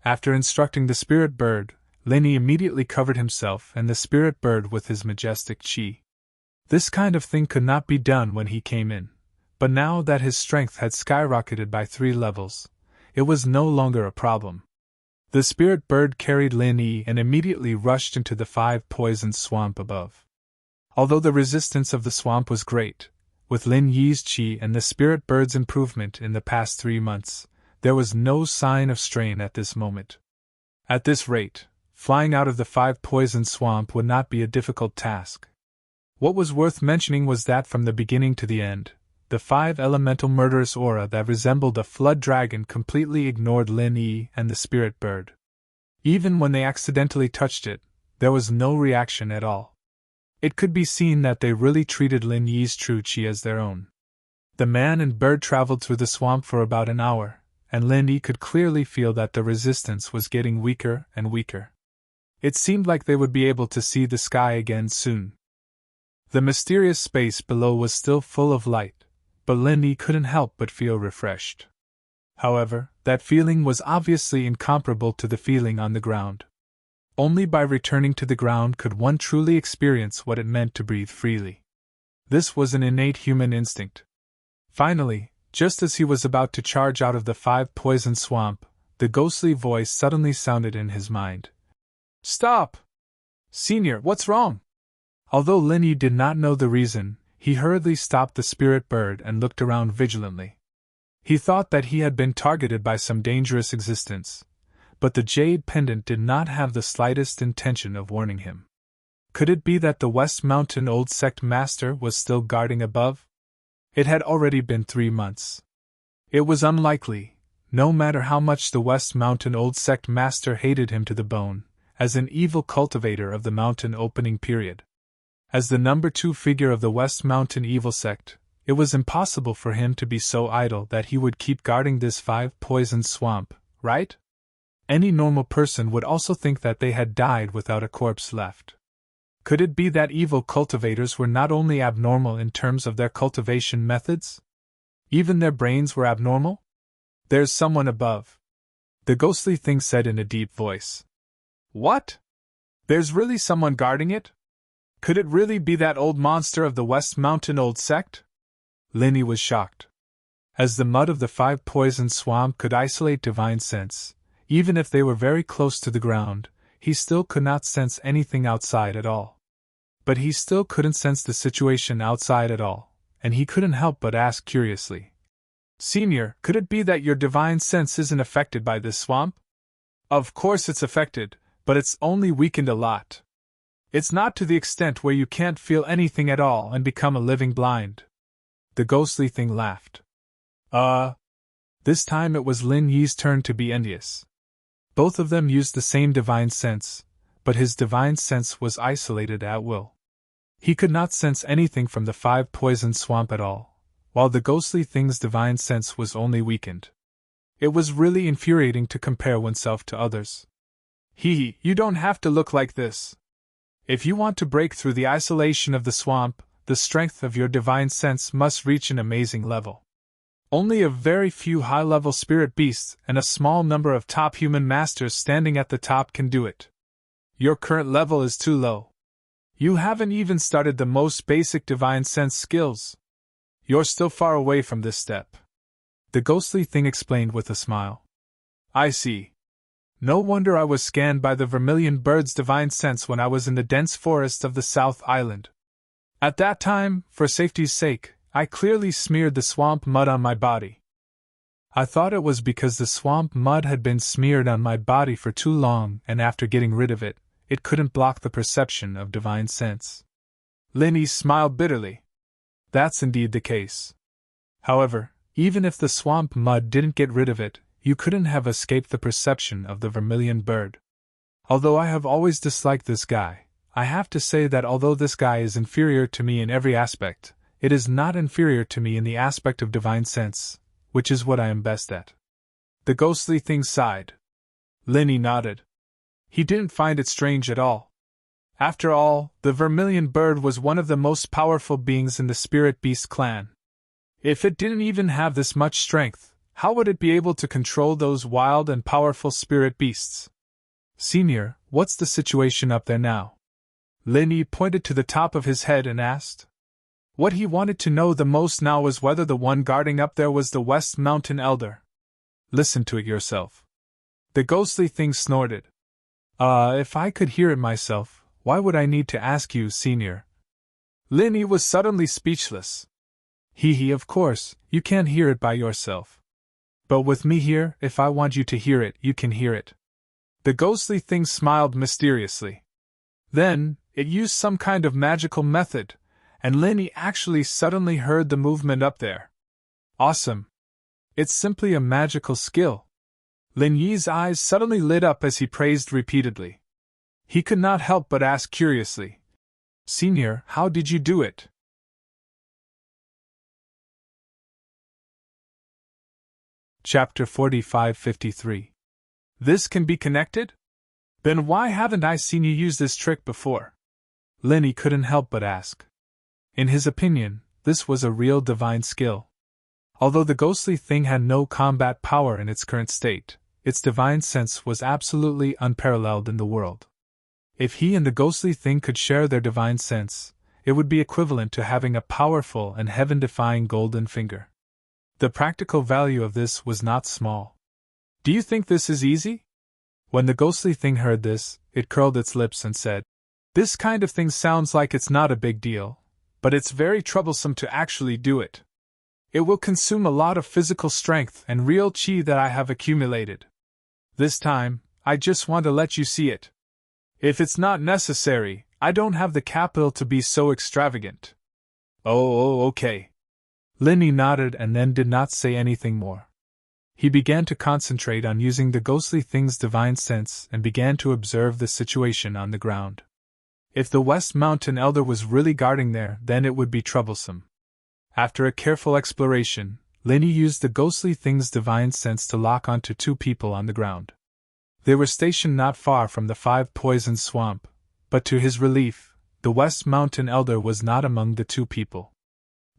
After instructing the spirit bird, Lin Yi immediately covered himself and the spirit bird with his majestic qi. This kind of thing could not be done when he came in, but now that his strength had skyrocketed by 3 levels, it was no longer a problem. The spirit bird carried Lin Yi and immediately rushed into the 5-poisoned swamp above. Although the resistance of the swamp was great, with Lin Yi's qi and the spirit bird's improvement in the past 3 months, there was no sign of strain at this moment. At this rate, flying out of the 5-poisoned swamp would not be a difficult task. What was worth mentioning was that from the beginning to the end, the 5-elemental murderous aura that resembled a flood dragon completely ignored Lin Yi and the spirit bird. Even when they accidentally touched it, there was no reaction at all. It could be seen that they really treated Lin Yi's true qi as their own. The man and bird traveled through the swamp for about an hour, and Lin Yi could clearly feel that the resistance was getting weaker and weaker. It seemed like they would be able to see the sky again soon. The mysterious space below was still full of light, but Lin Yi couldn't help but feel refreshed. However, that feeling was obviously incomparable to the feeling on the ground. Only by returning to the ground could one truly experience what it meant to breathe freely. This was an innate human instinct. Finally, just as he was about to charge out of the 5-poisoned swamp, the ghostly voice suddenly sounded in his mind. "Stop! Senior, what's wrong?" Although Lin Yi did not know the reason, he hurriedly stopped the spirit bird and looked around vigilantly. He thought that he had been targeted by some dangerous existence, but the jade pendant did not have the slightest intention of warning him. Could it be that the West Mountain Old Sect Master was still guarding above? It had already been 3 months. It was unlikely, no matter how much the West Mountain Old Sect Master hated him to the bone, as an evil cultivator of the mountain opening period. As the number 2 figure of the West Mountain Evil Sect, it was impossible for him to be so idle that he would keep guarding this 5-poisoned swamp, right? Any normal person would also think that they had died without a corpse left. Could it be that evil cultivators were not only abnormal in terms of their cultivation methods? Even their brains were abnormal? "There's someone above," the ghostly thing said in a deep voice. "What? There's really someone guarding it? Could it really be that old monster of the West Mountain Old Sect?" Lin Yi was shocked. As the mud of the 5-poisoned swamp could isolate divine sense, even if they were very close to the ground, he still could not sense anything outside at all. But he still couldn't sense the situation outside at all, and he couldn't help but ask curiously, "Senior, could it be that your divine sense isn't affected by this swamp?" "Of course it's affected, but it's only weakened a lot. It's not to the extent where you can't feel anything at all and become a living blind." The ghostly thing laughed. This time it was Lin Yi's turn to be envious. Both of them used the same divine sense, but his divine sense was isolated at will. He could not sense anything from the 5-poisoned swamp at all, while the ghostly thing's divine sense was only weakened. It was really infuriating to compare oneself to others. You don't have to look like this. If you want to break through the isolation of the swamp, the strength of your divine sense must reach an amazing level. Only a very few high-level spirit beasts and a small number of top human masters standing at the top can do it. Your current level is too low. You haven't even started the most basic divine sense skills. You're still far away from this step. The ghostly thing explained with a smile. I see. No wonder I was scanned by the vermilion bird's divine sense when I was in the dense forest of the South Island. At that time, for safety's sake, I clearly smeared the swamp mud on my body. I thought it was because the swamp mud had been smeared on my body for too long, and after getting rid of it, it couldn't block the perception of divine sense. Linny smiled bitterly. That's indeed the case. However, even if the swamp mud didn't get rid of it, you couldn't have escaped the perception of the vermilion bird. Although I have always disliked this guy, I have to say that although this guy is inferior to me in every aspect, it is not inferior to me in the aspect of divine sense, which is what I am best at. The ghostly thing sighed. Linny nodded. He didn't find it strange at all. After all, the vermilion bird was one of the most powerful beings in the spirit beast clan. If it didn't even have this much strength, how would it be able to control those wild and powerful spirit beasts? Senior, what's the situation up there now? Linny pointed to the top of his head and asked. What he wanted to know the most now was whether the one guarding up there was the West Mountain Elder. Listen to it yourself. The ghostly thing snorted. If I could hear it myself, why would I need to ask you, Senior? Linny was suddenly speechless. Of course, you can't hear it by yourself. But with me here, if I want you to hear it, you can hear it. The ghostly thing smiled mysteriously. Then, it used some kind of magical method, and Linny actually suddenly heard the movement up there. Awesome. It's simply a magical skill. Lin Yi's eyes suddenly lit up as he praised repeatedly. He could not help but ask curiously, Senior, how did you do it? Chapter 45-53. This can be connected? Then why haven't I seen you use this trick before? Linny couldn't help but ask. In his opinion, this was a real divine skill. Although the ghostly thing had no combat power in its current state, its divine sense was absolutely unparalleled in the world. If he and the ghostly thing could share their divine sense, it would be equivalent to having a powerful and heaven-defying golden finger. The practical value of this was not small. Do you think this is easy? When the ghostly thing heard this, it curled its lips and said, This kind of thing sounds like it's not a big deal, but it's very troublesome to actually do it. It will consume a lot of physical strength and real chi that I have accumulated. This time, I just want to let you see it. If it's not necessary, I don't have the capital to be so extravagant. Oh, okay. Linny nodded and then did not say anything more. He began to concentrate on using the ghostly thing's divine sense and began to observe the situation on the ground. If the West Mountain Elder was really guarding there, then it would be troublesome. After a careful exploration, Linny used the ghostly thing's divine sense to lock onto two people on the ground. They were stationed not far from the Five Poison Swamp, but to his relief, the West Mountain Elder was not among the two people.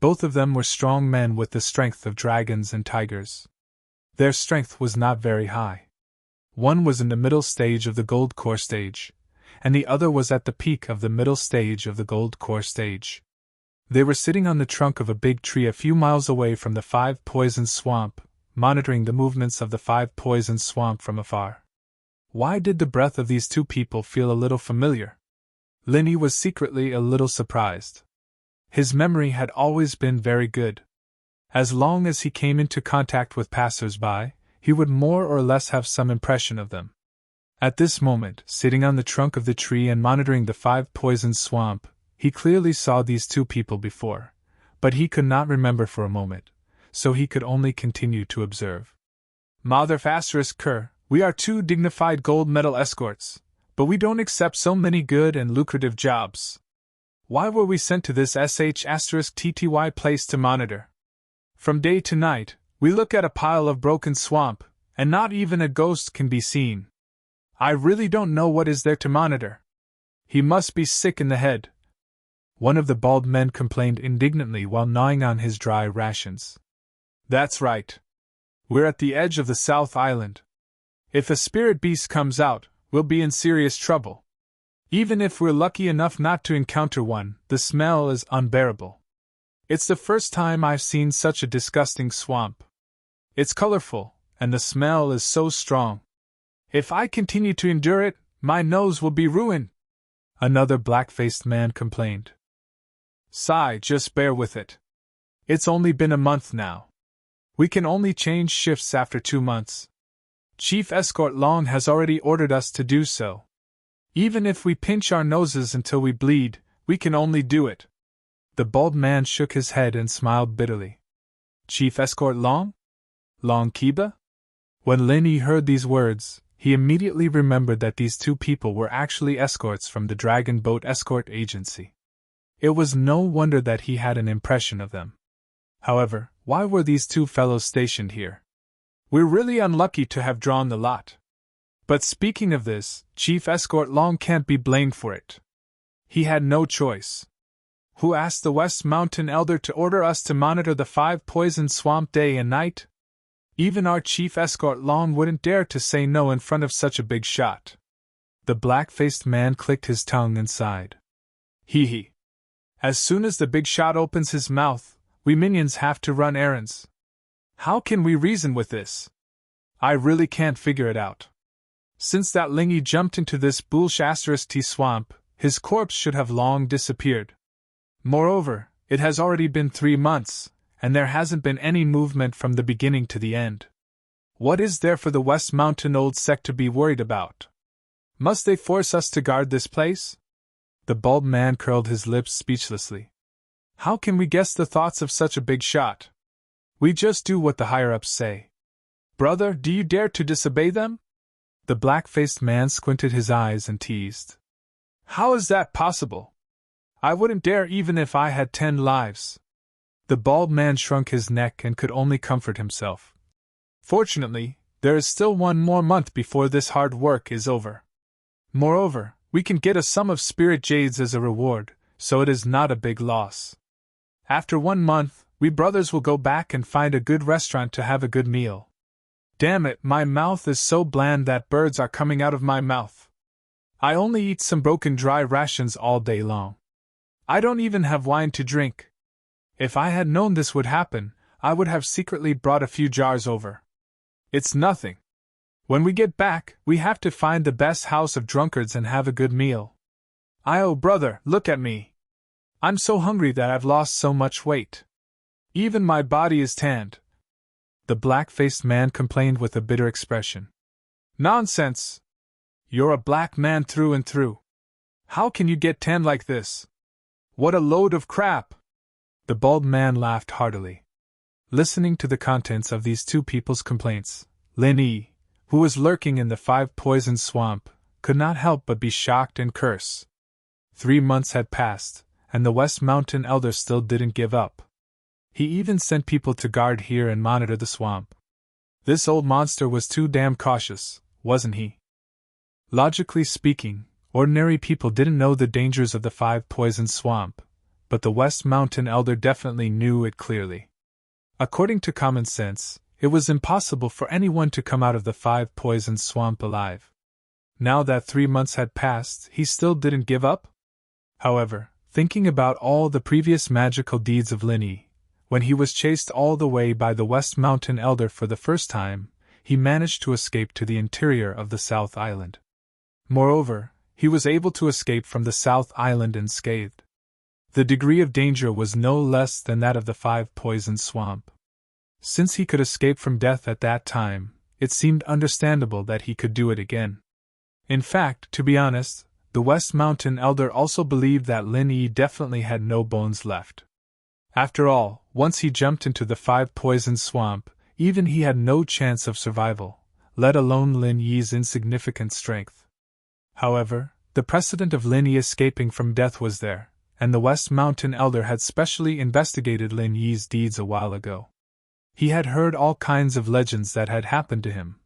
Both of them were strong men with the strength of dragons and tigers. Their strength was not very high. One was in the middle stage of the Gold Core stage, and the other was at the peak of the middle stage of the Gold Core stage. They were sitting on the trunk of a big tree a few miles away from the Five Poison Swamp, monitoring the movements of the Five Poison Swamp from afar. Why did the breath of these two people feel a little familiar? Linny was secretly a little surprised. His memory had always been very good. As long as he came into contact with passers-by, he would more or less have some impression of them. At this moment, sitting on the trunk of the tree and monitoring the Five Poison Swamp, he clearly saw these two people before, but he could not remember for a moment, so he could only continue to observe. Mother Kerr, we are two dignified gold medal escorts, but we don't accept so many good and lucrative jobs. Why were we sent to this sh*TTY place to monitor? From day to night, we look at a pile of broken swamp, and not even a ghost can be seen. I really don't know what is there to monitor. He must be sick in the head. One of the bald men complained indignantly while gnawing on his dry rations. That's right. We're at the edge of the South Island. If a spirit beast comes out, we'll be in serious trouble. Even if we're lucky enough not to encounter one, the smell is unbearable. It's the first time I've seen such a disgusting swamp. It's colorful, and the smell is so strong. If I continue to endure it, my nose will be ruined. Another black-faced man complained. Sigh, just bear with it. It's only been a month now. We can only change shifts after 2 months. Chief Escort Long has already ordered us to do so. Even if we pinch our noses until we bleed, we can only do it. The bald man shook his head and smiled bitterly. Chief Escort Long? Long Kiba? When Lin Yi heard these words, he immediately remembered that these two people were actually escorts from the Dragon Boat Escort Agency. It was no wonder that he had an impression of them. However, why were these two fellows stationed here? We're really unlucky to have drawn the lot. But speaking of this, Chief Escort Long can't be blamed for it. He had no choice. Who asked the West Mountain Elder to order us to monitor the 5 poisoned swamp day and night? Even our Chief Escort Long wouldn't dare to say no in front of such a big shot. The black-faced man clicked his tongue and sighed. Hee hee. As soon as the big shot opens his mouth, we minions have to run errands. How can we reason with this? I really can't figure it out. Since that Lingy jumped into this bullsh*t swamp, his corpse should have long disappeared. Moreover, it has already been 3 months, and there hasn't been any movement from the beginning to the end. What is there for the West Mountain Old Sect to be worried about? Must they force us to guard this place? The bald man curled his lips speechlessly. How can we guess the thoughts of such a big shot? We just do what the higher-ups say. Brother, do you dare to disobey them? The black-faced man squinted his eyes and teased. How is that possible? I wouldn't dare even if I had 10 lives. The bald man shrunk his neck and could only comfort himself. Fortunately, there is still 1 more month before this hard work is over. Moreover, we can get a sum of spirit jades as a reward, so it is not a big loss. After 1 month, we brothers will go back and find a good restaurant to have a good meal. Damn it, my mouth is so bland that birds are coming out of my mouth. I only eat some broken dry rations all day long. I don't even have wine to drink. If I had known this would happen, I would have secretly brought a few jars over. It's nothing. When we get back, we have to find the best house of drunkards and have a good meal. Oh, brother, look at me. I'm so hungry that I've lost so much weight. Even my body is tanned. The black-faced man complained with a bitter expression. Nonsense! You're a black man through and through. How can you get tanned like this? What a load of crap! The bald man laughed heartily. Listening to the contents of these two people's complaints, Lin Yi, who was lurking in the 5 poisoned swamp, could not help but be shocked and curse. 3 months had passed, and the West Mountain Elder still didn't give up. He even sent people to guard here and monitor the swamp. This old monster was too damn cautious, wasn't he? Logically speaking, ordinary people didn't know the dangers of the 5 poisoned swamp, but the West Mountain Elder definitely knew it clearly. According to common sense, it was impossible for anyone to come out of the 5 poisoned swamp alive. Now that 3 months had passed, he still didn't give up? However, thinking about all the previous magical deeds of Lin Yi, when he was chased all the way by the West Mountain Elder for the first time, he managed to escape to the interior of the South Island. Moreover, he was able to escape from the South Island unscathed. The degree of danger was no less than that of the 5 poisoned swamp. Since he could escape from death at that time, it seemed understandable that he could do it again. In fact, to be honest, the West Mountain Elder also believed that Lin Yi definitely had no bones left. After all, once he jumped into the 5 poisoned swamp, even he had no chance of survival, let alone Lin Yi's insignificant strength. However, the precedent of Lin Yi escaping from death was there, and the West Mountain Elder had specially investigated Lin Yi's deeds a while ago. He had heard all kinds of legends that had happened to him,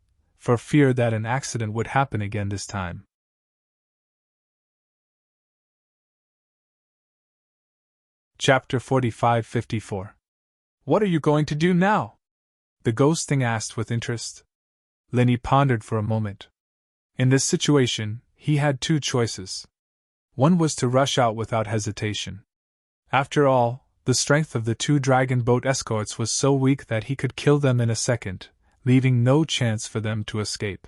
for fear that an accident would happen again this time. Chapter 45-54. What are you going to do now? The ghost thing asked with interest. Lenny pondered for a moment. In this situation, he had two choices. One was to rush out without hesitation. After all, the strength of the two dragon boat escorts was so weak that he could kill them in a second, leaving no chance for them to escape.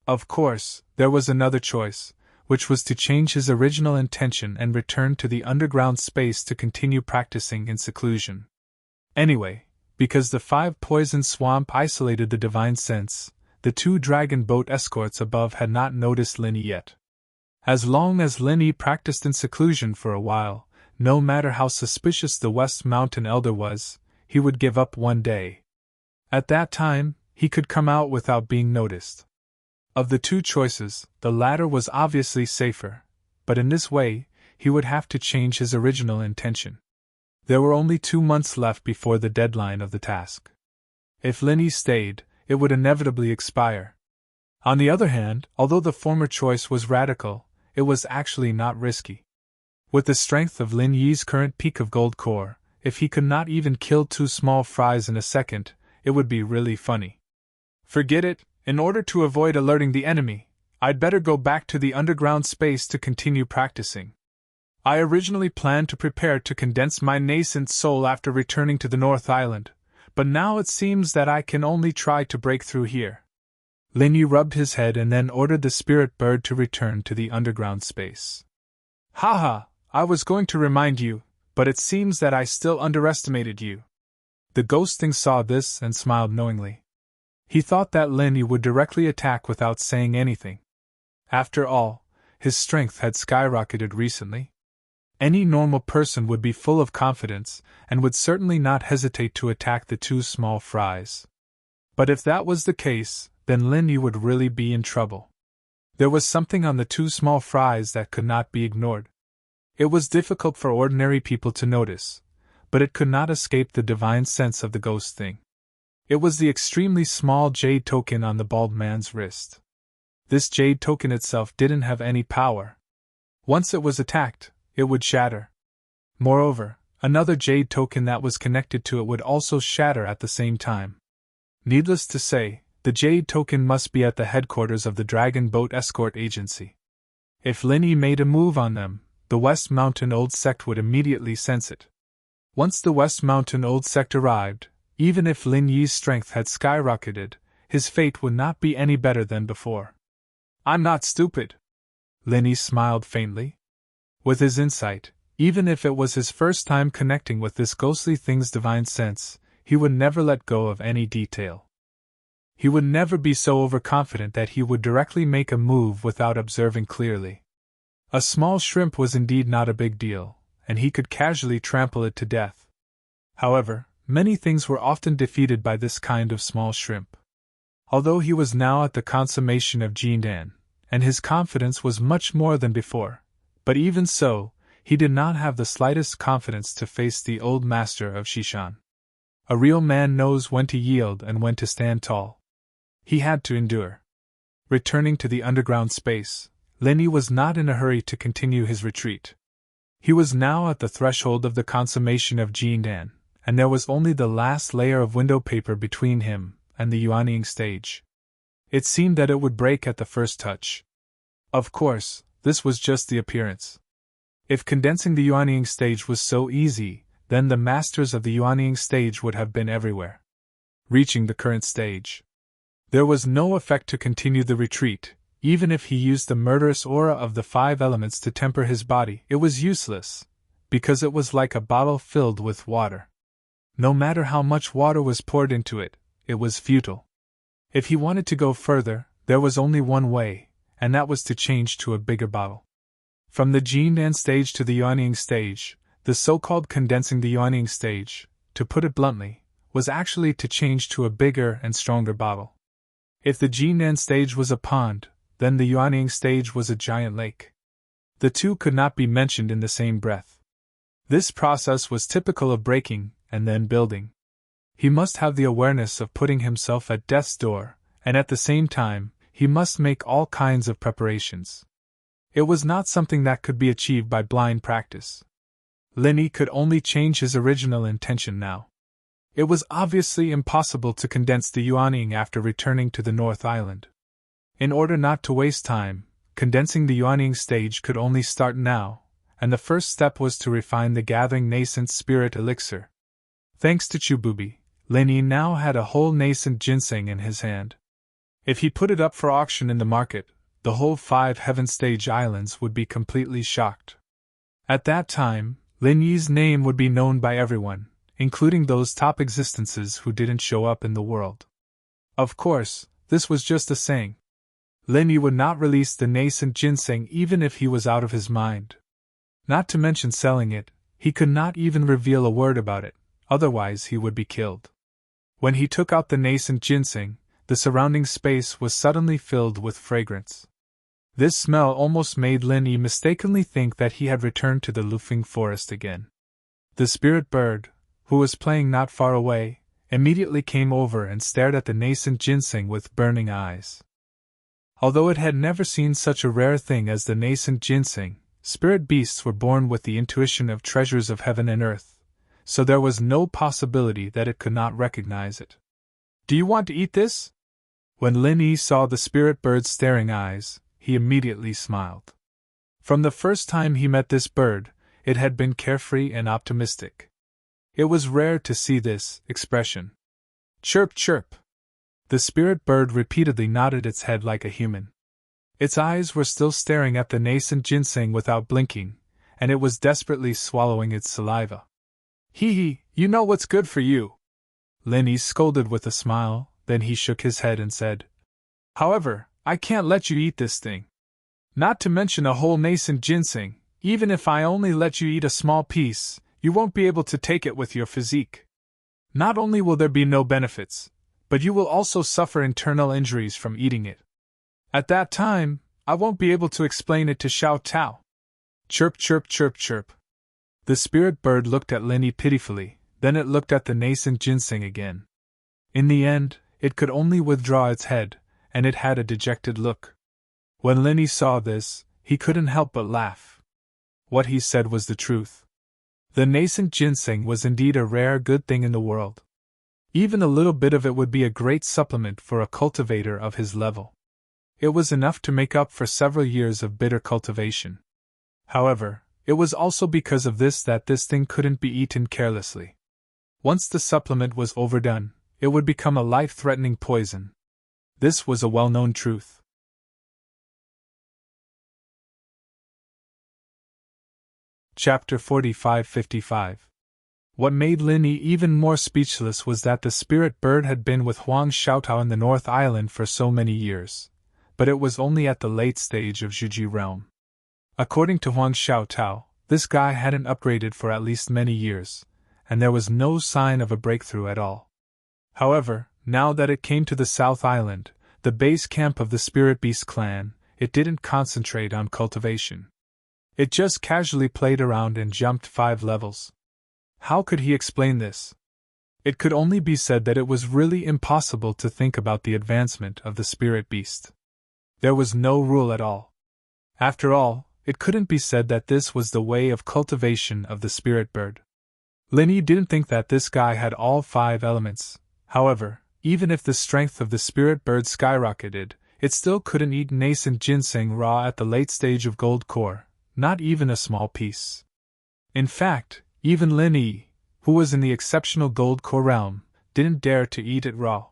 Of course, there was another choice, which was to change his original intention and return to the underground space to continue practicing in seclusion. Anyway, because the 5-poison swamp isolated the divine sense, the two dragon boat escorts above had not noticed Lenny yet. As long as Lenny practiced in seclusion for a while, no matter how suspicious the West Mountain Elder was, he would give up one day. At that time, he could come out without being noticed. Of the two choices, the latter was obviously safer, but in this way, he would have to change his original intention. There were only 2 months left before the deadline of the task. If Lenny stayed, it would inevitably expire. On the other hand, although the former choice was radical, it was actually not risky. With the strength of Lin Yi's current peak of gold core, if he could not even kill 2 small fries in a second, it would be really funny. Forget it. In order to avoid alerting the enemy, I'd better go back to the underground space to continue practicing. I originally planned to prepare to condense my nascent soul after returning to the North Island, but now it seems that I can only try to break through here. Lin Yi rubbed his head and then ordered the spirit bird to return to the underground space. Haha, I was going to remind you, but it seems that I still underestimated you. The ghost thing saw this and smiled knowingly. He thought that Lin Yi would directly attack without saying anything. After all, his strength had skyrocketed recently. Any normal person would be full of confidence and would certainly not hesitate to attack the 2 small fries. But if that was the case, then Lin Yi would really be in trouble. There was something on the 2 small fries that could not be ignored. It was difficult for ordinary people to notice, but it could not escape the divine sense of the ghost thing. It was the extremely small jade token on the bald man's wrist. This jade token itself didn't have any power. Once it was attacked, it would shatter. Moreover, another jade token that was connected to it would also shatter at the same time. Needless to say, the jade token must be at the headquarters of the Dragon Boat Escort Agency. If Lin Yi made a move on them, the West Mountain Old Sect would immediately sense it. Once the West Mountain Old Sect arrived, even if Lin Yi's strength had skyrocketed, his fate would not be any better than before. I'm not stupid. Lin Yi smiled faintly. With his insight, even if it was his first time connecting with this ghostly thing's divine sense, he would never let go of any detail. He would never be so overconfident that he would directly make a move without observing clearly. A small shrimp was indeed not a big deal, and he could casually trample it to death. However, many things were often defeated by this kind of small shrimp. Although he was now at the consummation of Jindan, and his confidence was much more than before, but even so, he did not have the slightest confidence to face the old master of Shishan. A real man knows when to yield and when to stand tall. He had to endure. Returning to the underground space, Lin Yi was not in a hurry to continue his retreat. He was now at the threshold of the consummation of Jindan, and there was only the last layer of window paper between him and the Yuanying stage. It seemed that it would break at the first touch. Of course, this was just the appearance. If condensing the Yuanying stage was so easy, then the masters of the Yuanying stage would have been everywhere. Reaching the current stage, there was no effect to continue the retreat. Even if he used the murderous aura of the 5 elements to temper his body, it was useless, because it was like a bottle filled with water. No matter how much water was poured into it, it was futile. If he wanted to go further, there was only one way, and that was to change to a bigger bottle. From the Jindan stage to the Yuanying stage, the so-called condensing the Yuanying stage, to put it bluntly, was actually to change to a bigger and stronger bottle. If the Jindan stage was a pond, then the Yuanying stage was a giant lake. The two could not be mentioned in the same breath. This process was typical of breaking and then building. He must have the awareness of putting himself at death's door, and at the same time, he must make all kinds of preparations. It was not something that could be achieved by blind practice. Linny could only change his original intention now. It was obviously impossible to condense the Yuanying after returning to the North Island. In order not to waste time, condensing the Yuanying stage could only start now, and the first step was to refine the gathering nascent spirit elixir. Thanks to Chububi, Linny now had a whole nascent ginseng in his hand. If he put it up for auction in the market, the whole 5 Heaven Stage Islands would be completely shocked. At that time, Linny's name would be known by everyone, including those top existences who didn't show up in the world. Of course, this was just a saying. Linny would not release the nascent ginseng even if he was out of his mind. Not to mention selling it, he could not even reveal a word about it, otherwise he would be killed. When he took out the nascent ginseng, the surrounding space was suddenly filled with fragrance. This smell almost made Linny mistakenly think that he had returned to the Lufing forest again. The spirit bird, who was playing not far away, immediately came over and stared at the nascent ginseng with burning eyes. Although it had never seen such a rare thing as the nascent ginseng, spirit beasts were born with the intuition of treasures of heaven and earth, so there was no possibility that it could not recognize it. "Do you want to eat this?" When Linny saw the spirit bird's staring eyes, he immediately smiled. From the first time he met this bird, it had been carefree and optimistic. It was rare to see this expression. "Chirp, chirp." The spirit bird repeatedly nodded its head like a human. Its eyes were still staring at the nascent ginseng without blinking, and it was desperately swallowing its saliva. "Hee hee, you know what's good for you," Linny scolded with a smile, then he shook his head and said, "However, I can't let you eat this thing. Not to mention a whole nascent ginseng, even if I only let you eat a small piece, you won't be able to take it with your physique. Not only will there be no benefits, but you will also suffer internal injuries from eating it. At that time, I won't be able to explain it to Xiao Tao." Chirp, chirp, chirp, chirp. The spirit bird looked at Linny pitifully, then it looked at the nascent ginseng again. In the end, it could only withdraw its head, and it had a dejected look. When Linny saw this, he couldn't help but laugh. What he said was the truth. The nascent ginseng was indeed a rare good thing in the world. Even a little bit of it would be a great supplement for a cultivator of his level. It was enough to make up for several years of bitter cultivation. However, it was also because of this that this thing couldn't be eaten carelessly. Once the supplement was overdone, it would become a life-threatening poison. This was a well-known truth. Chapter 45-55. What made Linny even more speechless was that the spirit bird had been with Huang Xiaotao in the North Island for so many years, but it was only at the late stage of Zhuji realm. According to Huang Xiaotao, this guy hadn't upgraded for at least many years, and there was no sign of a breakthrough at all. However, now that it came to the South Island, the base camp of the Spirit Beast clan, it didn't concentrate on cultivation. It just casually played around and jumped 5 levels. How could he explain this? It could only be said that it was really impossible to think about the advancement of the Spirit Beast. There was no rule at all. After all, it couldn't be said that this was the way of cultivation of the Spirit Bird. Linny didn't think that this guy had all 5 elements. However, even if the strength of the Spirit Bird skyrocketed, it still couldn't eat nascent ginseng raw at the late stage of gold core, not even a small piece. In fact, even Linny, who was in the exceptional gold core realm, didn't dare to eat it raw.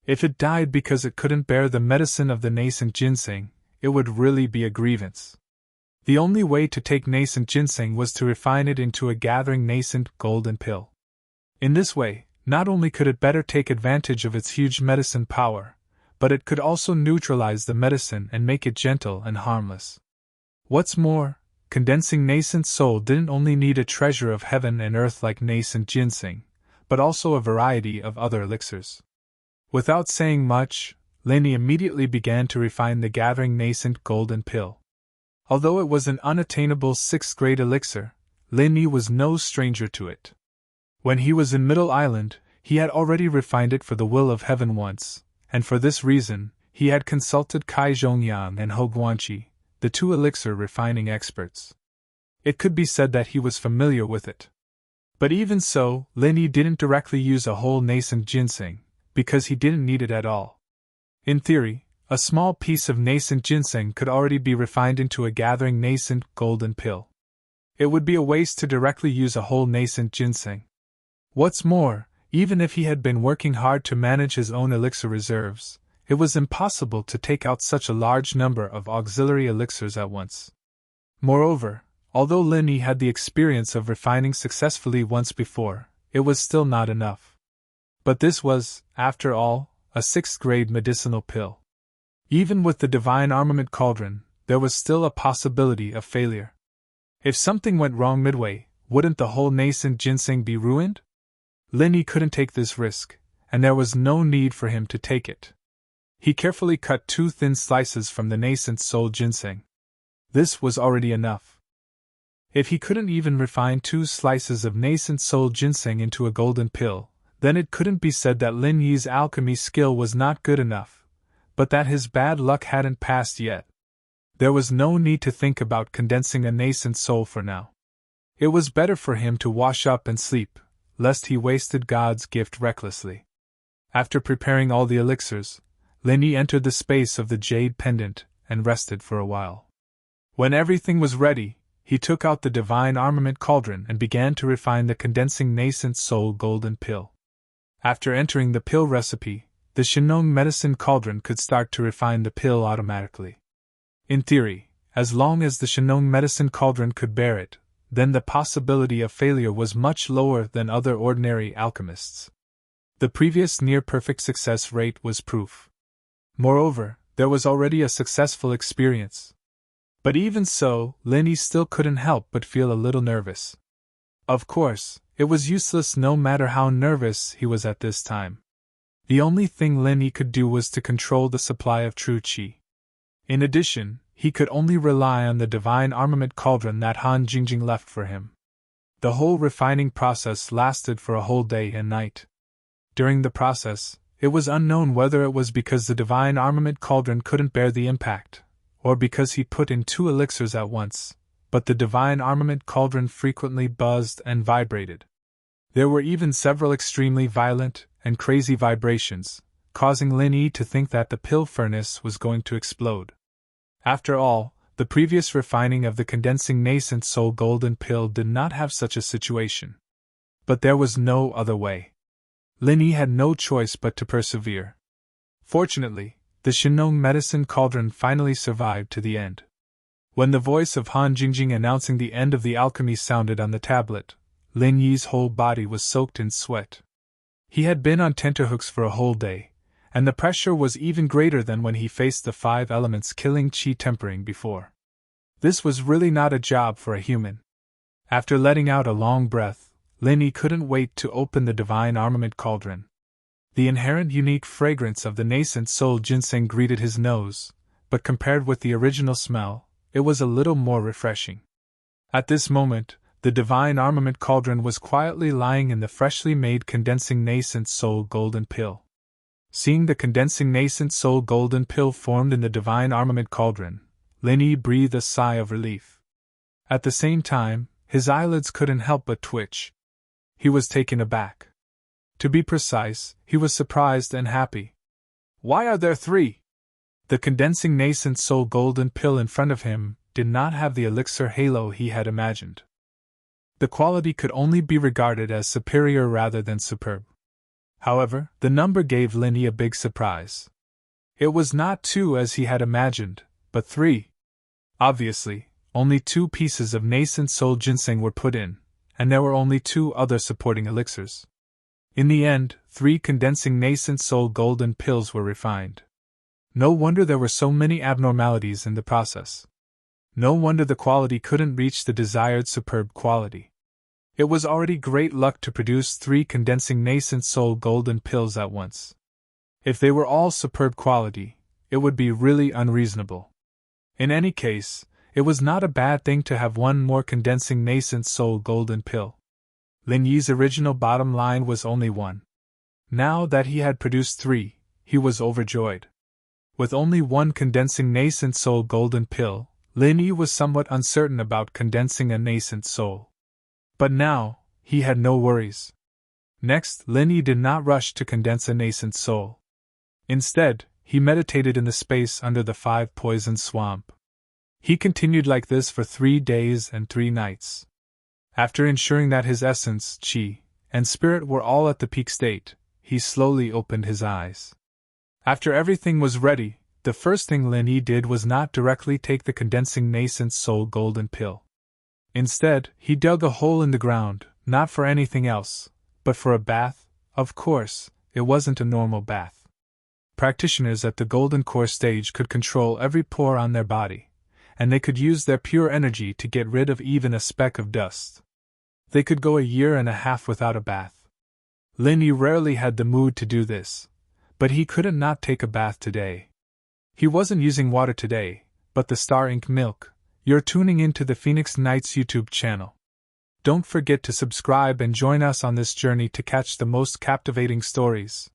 If it died because it couldn't bear the medicine of the nascent ginseng, it would really be a grievance. The only way to take nascent ginseng was to refine it into a gathering nascent golden pill. In this way, not only could it better take advantage of its huge medicine power, but it could also neutralize the medicine and make it gentle and harmless. What's more, condensing nascent soul didn't only need a treasure of heaven and earth like nascent ginseng, but also a variety of other elixirs. Without saying much, Linny immediately began to refine the gathering nascent golden pill. Although it was an unattainable 6th grade elixir, Linny was no stranger to it. When he was in Middle Island, he had already refined it for the will of heaven once, and for this reason, he had consulted Kai Zhongyang and Ho Guanqi, the two elixir refining experts. It could be said that he was familiar with it. But even so, Lin Yi didn't directly use a whole nascent ginseng, because he didn't need it at all. In theory, a small piece of nascent ginseng could already be refined into a gathering nascent golden pill. It would be a waste to directly use a whole nascent ginseng. What's more, even if he had been working hard to manage his own elixir reserves, it was impossible to take out such a large number of auxiliary elixirs at once. Moreover, although Lin Yi had the experience of refining successfully once before, it was still not enough. But this was, after all, a 6th-grade medicinal pill. Even with the divine armament cauldron, there was still a possibility of failure. If something went wrong midway, wouldn't the whole nascent ginseng be ruined? Lin Yi couldn't take this risk, and there was no need for him to take it. He carefully cut 2 thin slices from the nascent soul ginseng. This was already enough. If he couldn't even refine 2 slices of nascent soul ginseng into a golden pill, then it couldn't be said that Lin Yi's alchemy skill was not good enough, but that his bad luck hadn't passed yet. There was no need to think about condensing a nascent soul for now. It was better for him to wash up and sleep, lest he wasted God's gift recklessly. After preparing all the elixirs, Lin Yi entered the space of the jade pendant and rested for a while. When everything was ready, he took out the divine armament cauldron and began to refine the condensing nascent soul golden pill. After entering the pill recipe, the Shenong medicine cauldron could start to refine the pill automatically. In theory, as long as the Shenong medicine cauldron could bear it, then the possibility of failure was much lower than other ordinary alchemists. The previous near-perfect success rate was proof. Moreover, there was already a successful experience. But even so, Lin Yi still couldn't help but feel a little nervous. Of course, it was useless no matter how nervous he was at this time. The only thing Lin Yi could do was to control the supply of true qi. In addition, he could only rely on the divine armament cauldron that Han Jingjing left for him. The whole refining process lasted for a whole day and night. During the process, it was unknown whether it was because the divine armament cauldron couldn't bear the impact, or because he put in 2 elixirs at once, but the divine armament cauldron frequently buzzed and vibrated. There were even several extremely violent and crazy vibrations, causing Lin Yi to think that the pill furnace was going to explode. After all, the previous refining of the condensing nascent soul golden pill did not have such a situation. But there was no other way. Lin Yi had no choice but to persevere. Fortunately, the Shenong medicine cauldron finally survived to the end. When the voice of Han Jingjing announcing the end of the alchemy sounded on the tablet, Lin Yi's whole body was soaked in sweat. He had been on tenterhooks for a whole day, and the pressure was even greater than when he faced the 5 elements killing qi tempering before. This was really not a job for a human. After letting out a long breath, Lin Yi couldn't wait to open the divine armament cauldron. The inherent unique fragrance of the nascent soul ginseng greeted his nose, but compared with the original smell, it was a little more refreshing. At this moment, the divine armament cauldron was quietly lying in the freshly made condensing nascent soul golden pill. Seeing the condensing nascent soul golden pill formed in the divine armament cauldron, Lin Yi breathed a sigh of relief. At the same time, his eyelids couldn't help but twitch. He was taken aback. To be precise, he was surprised and happy. Why are there 3? The condensing nascent soul golden pill in front of him did not have the elixir halo he had imagined. The quality could only be regarded as superior rather than superb. However, the number gave Lin Yi a big surprise. It was not 2 as he had imagined, but 3. Obviously, only 2 pieces of nascent soul ginseng were put in, and there were only 2 other supporting elixirs. In the end, 3 condensing nascent soul golden pills were refined. No wonder there were so many abnormalities in the process. No wonder the quality couldn't reach the desired superb quality. It was already great luck to produce 3 condensing nascent soul golden pills at once. If they were all superb quality, it would be really unreasonable. In any case, it was not a bad thing to have 1 more condensing nascent soul golden pill. Lin Yi's original bottom line was only 1. Now that he had produced 3, he was overjoyed. With only one condensing nascent soul golden pill, Lin Yi was somewhat uncertain about condensing a nascent soul. But now, he had no worries. Next, Lin Yi did not rush to condense a nascent soul. Instead, he meditated in the space under the 5-poison swamp. He continued like this for 3 days and 3 nights. After ensuring that his essence, qi, and spirit were all at the peak state, he slowly opened his eyes. After everything was ready, the first thing Lin Yi did was not directly take the condensing nascent soul golden pill. Instead, he dug a hole in the ground, not for anything else, but for a bath. Of course, it wasn't a normal bath. Practitioners at the golden core stage could control every pore on their body, and they could use their pure energy to get rid of even a speck of dust. They could go a year and a half without a bath. Lin Yi rarely had the mood to do this, but he couldn't not take a bath today. He wasn't using water today, but the Star Ink milk. You're tuning into the Phoenix Nights YouTube channel. Don't forget to subscribe and join us on this journey to catch the most captivating stories.